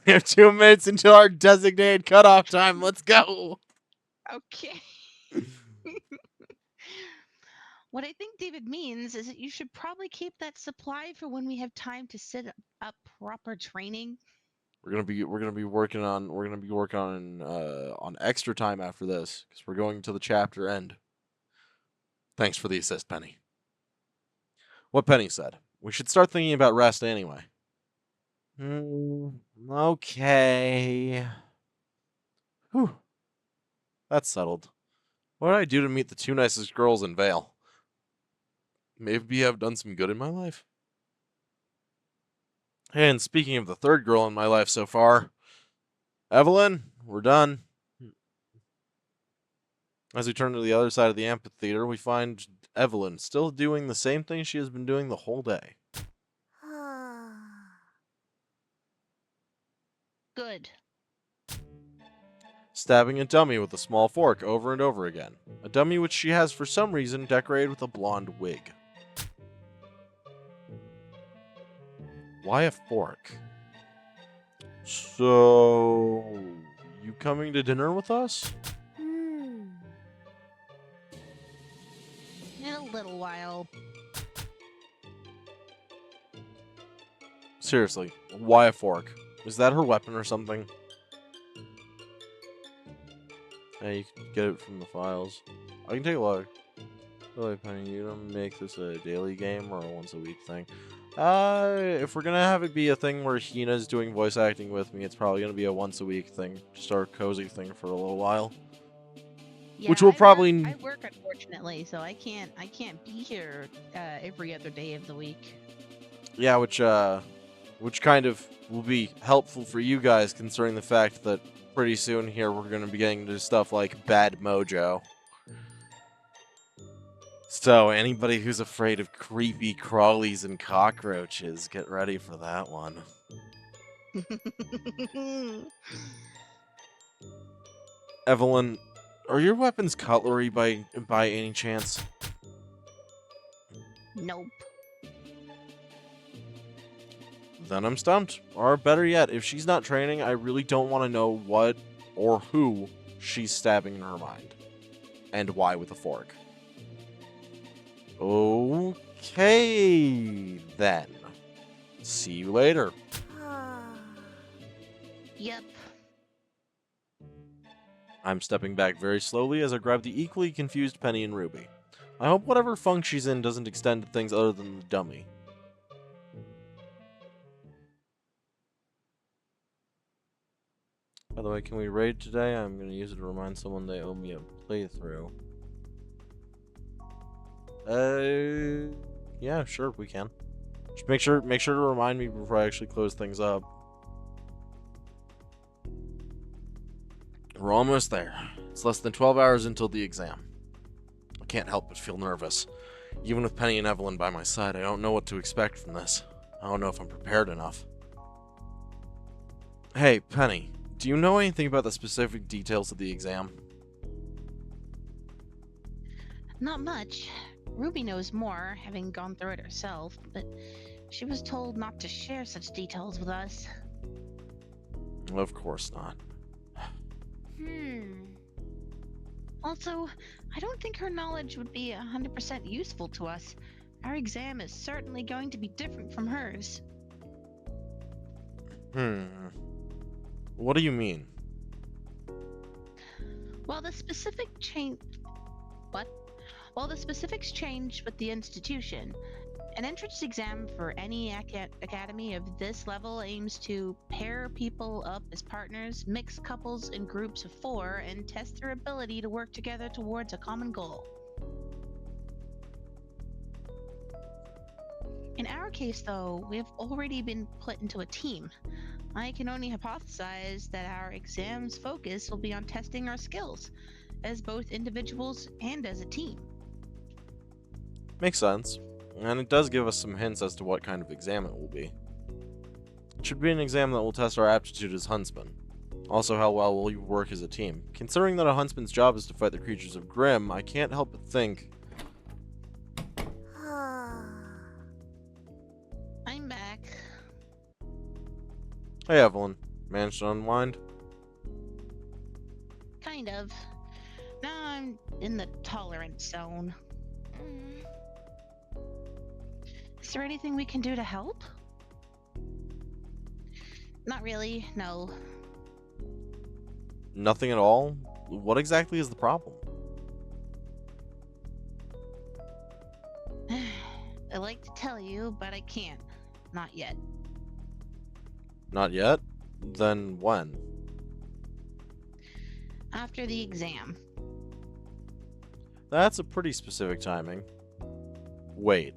We have 2 minutes until our designated cutoff time. Let's go. Okay. What I think David means is that you should probably keep that supply for when we have time to set up proper training. We're gonna be working on extra time after this because we're going to the chapter end. Thanks for the assist, Penny. What Penny said. We should start thinking about rest anyway. Okay. Whew. That's settled. What did I do to meet the 2 nicest girls in Vale? Maybe I've done some good in my life. And speaking of the 3rd girl in my life so far, Evelyn, we're done. As we turn to the other side of the amphitheater, we find Evelyn still doing the same thing she has been doing the whole day. Good. Stabbing a dummy with a small fork over and over again. A dummy which she has for some reason decorated with a blonde wig. Why a fork? So, you coming to dinner with us? In a little while. Seriously, why a fork? Is that her weapon or something? Yeah, you can get it from the files. I can take a look. Oh, Penny, you gonna make this a daily game or a once a week thing? If we're gonna have it be a thing where Hina's doing voice acting with me, it's probably gonna be a once a week thing. Just our cozy thing for a little while. Yeah, Which will probably... I work unfortunately, so I can't be here every other day of the week. Yeah, which kind of will be helpful for you guys, considering the fact that pretty soon here we're gonna be getting into stuff like Bad Mojo. So anybody who's afraid of creepy crawlies and cockroaches, get ready for that one. Evelyn, are your weapons cutlery by any chance? Nope. Then I'm stumped. Or better yet, if she's not training, I really don't want to know what or who she's stabbing in her mind. And why with a fork. Okay, then. See you later. Yep. I'm stepping back very slowly as I grab the equally confused Penny and Ruby. I hope whatever funk she's in doesn't extend to things other than the dummy. By the way, can we raid today? I'm going to use it to remind someone they owe me a playthrough. Yeah, sure, we can. Just make sure to remind me before I actually close things up. We're almost there. It's less than 12 hours until the exam. I can't help but feel nervous. Even with Penny and Evelyn by my side, I don't know what to expect from this. I don't know if I'm prepared enough. Hey, Penny, do you know anything about the specific details of the exam? Not much. Ruby knows more, having gone through it herself, but she was told not to share such details with us. Of course not. Also, I don't think her knowledge would be 100% useful to us. Our exam is certainly going to be different from hers. What do you mean? While the specifics change with the institution, an entrance exam for any academy of this level aims to pair people up as partners, mix couples in groups of 4, and test their ability to work together towards a common goal. In our case, though, we have already been put into a team. I can only hypothesize that our exam's focus will be on testing our skills, as both individuals and as a team. Makes sense. And it does give us some hints as to what kind of exam it will be. Should be an exam that will test our aptitude as huntsmen. Also, how well will you work as a team? Considering that a huntsman's job is to fight the creatures of Grimm, I can't help but think... I'm back. Hey, Evelyn. Managed to unwind? Kind of. Now I'm in the tolerance zone. Is there anything we can do to help? Not really, no. Nothing at all? What exactly is the problem? I'd like to tell you, but I can't. Not yet. Not yet? Then when? After the exam. That's a pretty specific timing. Wait.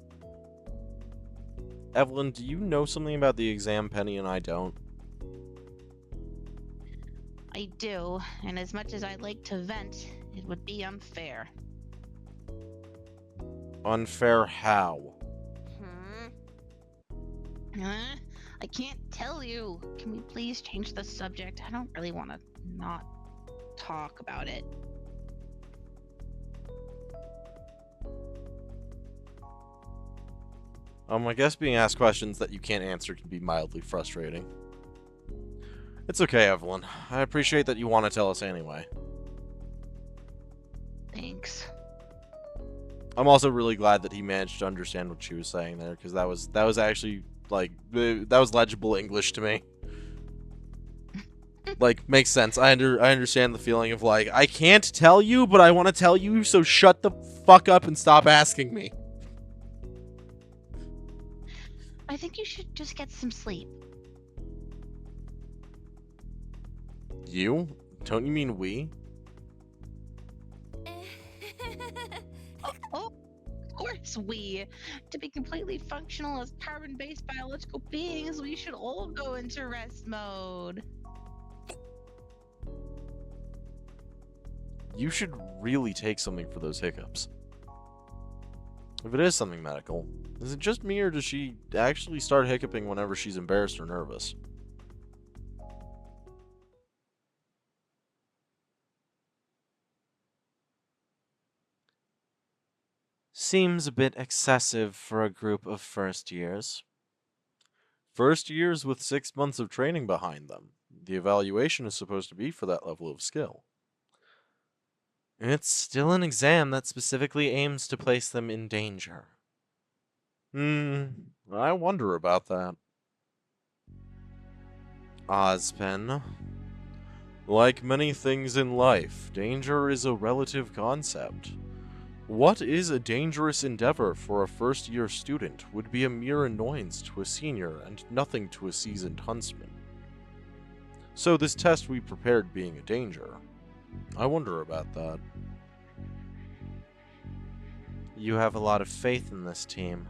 Evelyn, do you know something about the exam Penny and I don't? I do, and as much as I'd like to vent, it would be unfair. Unfair how? Huh? I can't tell you. Can we please change the subject? I don't really want to not talk about it. I guess being asked questions that you can't answer can be mildly frustrating. It's okay, Evelyn. I appreciate that you want to tell us anyway. Thanks. I'm also really glad that he managed to understand what she was saying there, because that was actually, like, that was legible English to me. Like, makes sense. I understand the feeling of, like, I can't tell you, but I want to tell you, so shut the fuck up and stop asking me. I think you should just get some sleep. You? Don't you mean we? Oh, of course we. To be completely functional as carbon-based biological beings, we should all go into rest mode. You should really take something for those hiccups. If it is something medical, is it just me or does she actually start hiccuping whenever she's embarrassed or nervous? Seems a bit excessive for a group of first years. First years with 6 months of training behind them. The evaluation is supposed to be for that level of skill. It's still an exam that specifically aims to place them in danger. I wonder about that. Ozpen. Like many things in life, danger is a relative concept. What is a dangerous endeavor for a first-year student would be a mere annoyance to a senior and nothing to a seasoned huntsman. So this test we prepared being a danger. I wonder about that. You have a lot of faith in this team.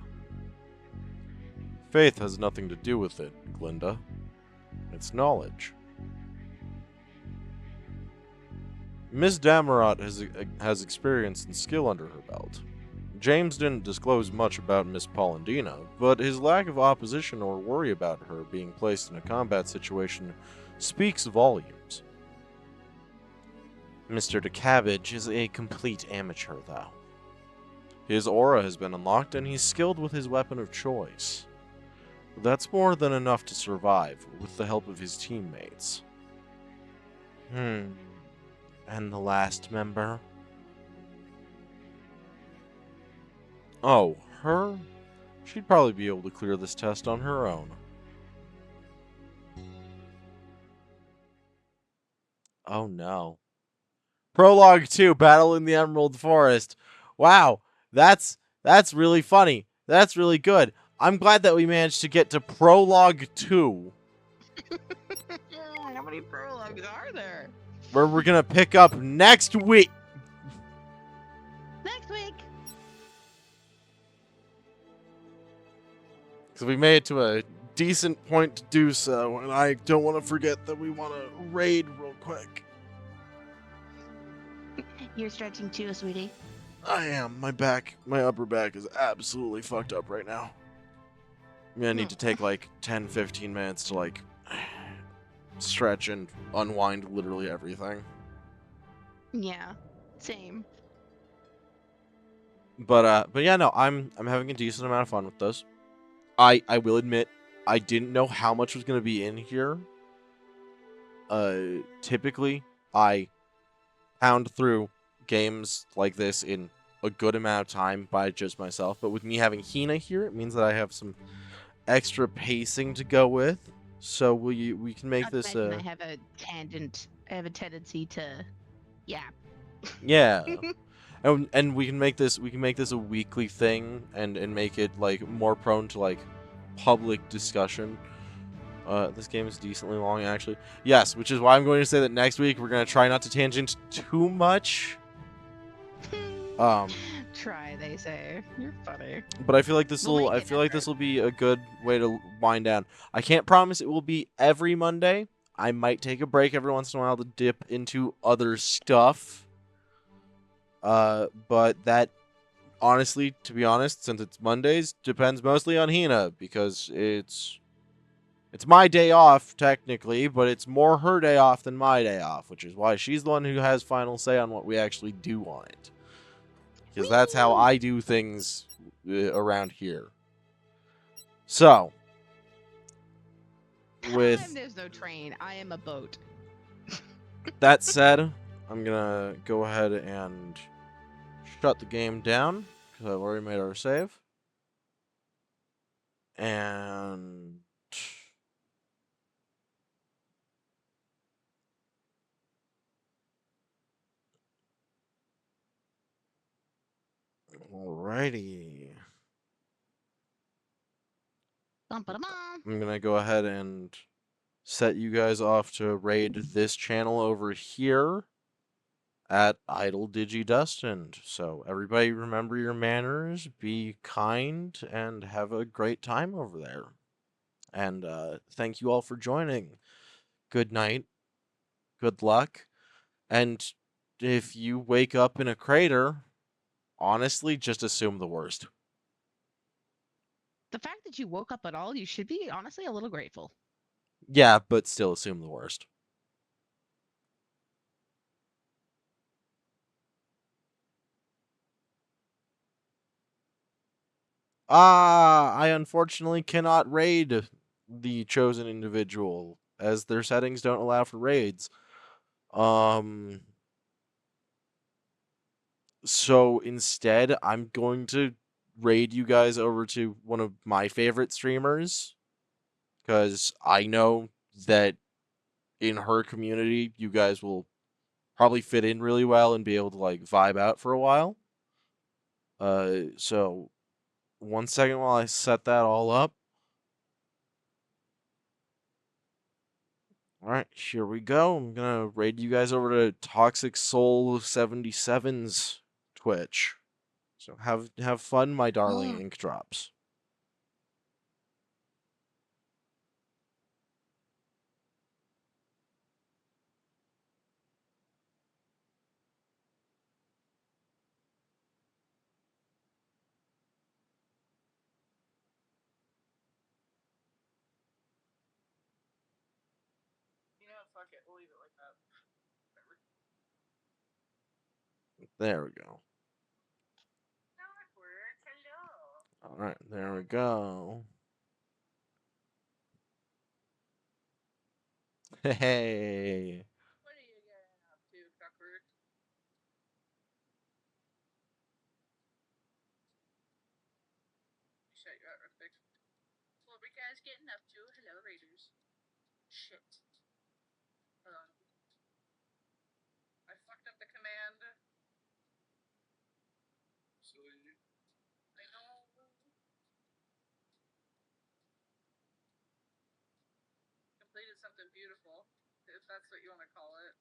Faith has nothing to do with it, Glinda. It's knowledge. Miss Damarot has experience and skill under her belt. James didn't disclose much about Miss Polendina, but his lack of opposition or worry about her being placed in a combat situation speaks volumes. Mr. DeCabbage is a complete amateur, though. His aura has been unlocked and he's skilled with his weapon of choice. That's more than enough to survive with the help of his teammates. And the last member? Oh, her? She'd probably be able to clear this test on her own. Oh no. Prologue 2, Battle in the Emerald Forest. Wow, that's really funny. That's really good. I'm glad that we managed to get to Prologue 2. How many prologues are there? Where we're gonna pick up next week. Next week. Because we made it to a decent point to do so, and I don't want to forget that we want to raid real quick. You're stretching too, sweetie. I am. My upper back is absolutely fucked up right now. I'm gonna need to take like 10-15 minutes to like stretch and unwind literally everything. Yeah, same. But yeah, no, I'm having a decent amount of fun with this. I will admit I didn't know how much was gonna be in here. Typically I pound through games like this in a good amount of time by just myself, but with me having Hina here, it means that I have some extra pacing to go with. So we can make Not to this mention I have a tangent. I have a tendency to, yeah. yeah. And we can make this a weekly thing and make it like more prone to like public discussion. This game is decently long actually. Yes, which is why I'm going to say that next week we're going to try not to tangent too much. Try, they say. You're funny. But I feel like this We'll will make an effort. be a good way to wind down. I can't promise it will be every Monday. I might take a break every once in a while to dip into other stuff. But that honestly, to be honest, since it's Mondays, depends mostly on Hina because it's my day off technically, but it's more her day off than my day off, which is why she's the one who has final say on what we actually do on it. Because that's how I do things around here. So, with There's no train. I am a boat. that said, I'm gonna go ahead and shut the game down because I've already made our save. And alrighty. Bum-ba-da-bum. I'm gonna go ahead and set you guys off to raid this channel over here at Idle Digidestined. So everybody remember your manners, be kind, and have a great time over there. And thank you all for joining. Good night. Good luck. And if you wake up in a crater, honestly, just assume the worst. The fact that you woke up at all, you should be honestly a little grateful. Yeah, but still assume the worst. I unfortunately cannot raid the chosen individual, as their settings don't allow for raids. So instead, I'm going to raid you guys over to one of my favorite streamers, because I know that in her community, you guys will probably fit in really well and be able to like vibe out for a while. So 1 second while I set that all up. All right, here we go. I'm gonna raid you guys over to Toxic Soul 77's Twitch. So have fun, my darling ink drops. Fuck it, we'll leave it like that. There we go. All right, there we go. Hey. What are you getting up to, Cuckwork? Shut you out real quick. What are you guys getting up to? Hello, Raiders. Shit. Hold on. I fucked up the command. So you... I know. Completed something beautiful, if that's what you want to call it.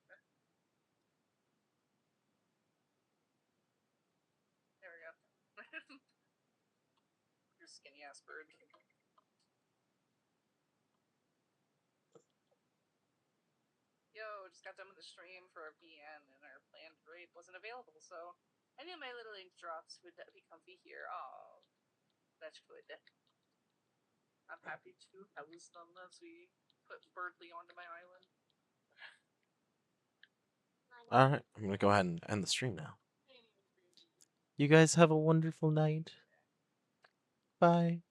There we go. You're skinny ass bird. Yo, just got done with the stream for our PN and our planned raid wasn't available, so I knew my little ink drops would be comfy here. Oh, that's good. I'm happy to. That was done as we put Berkeley onto my island. Alright, I'm gonna go ahead and end the stream now. You guys have a wonderful night. Bye.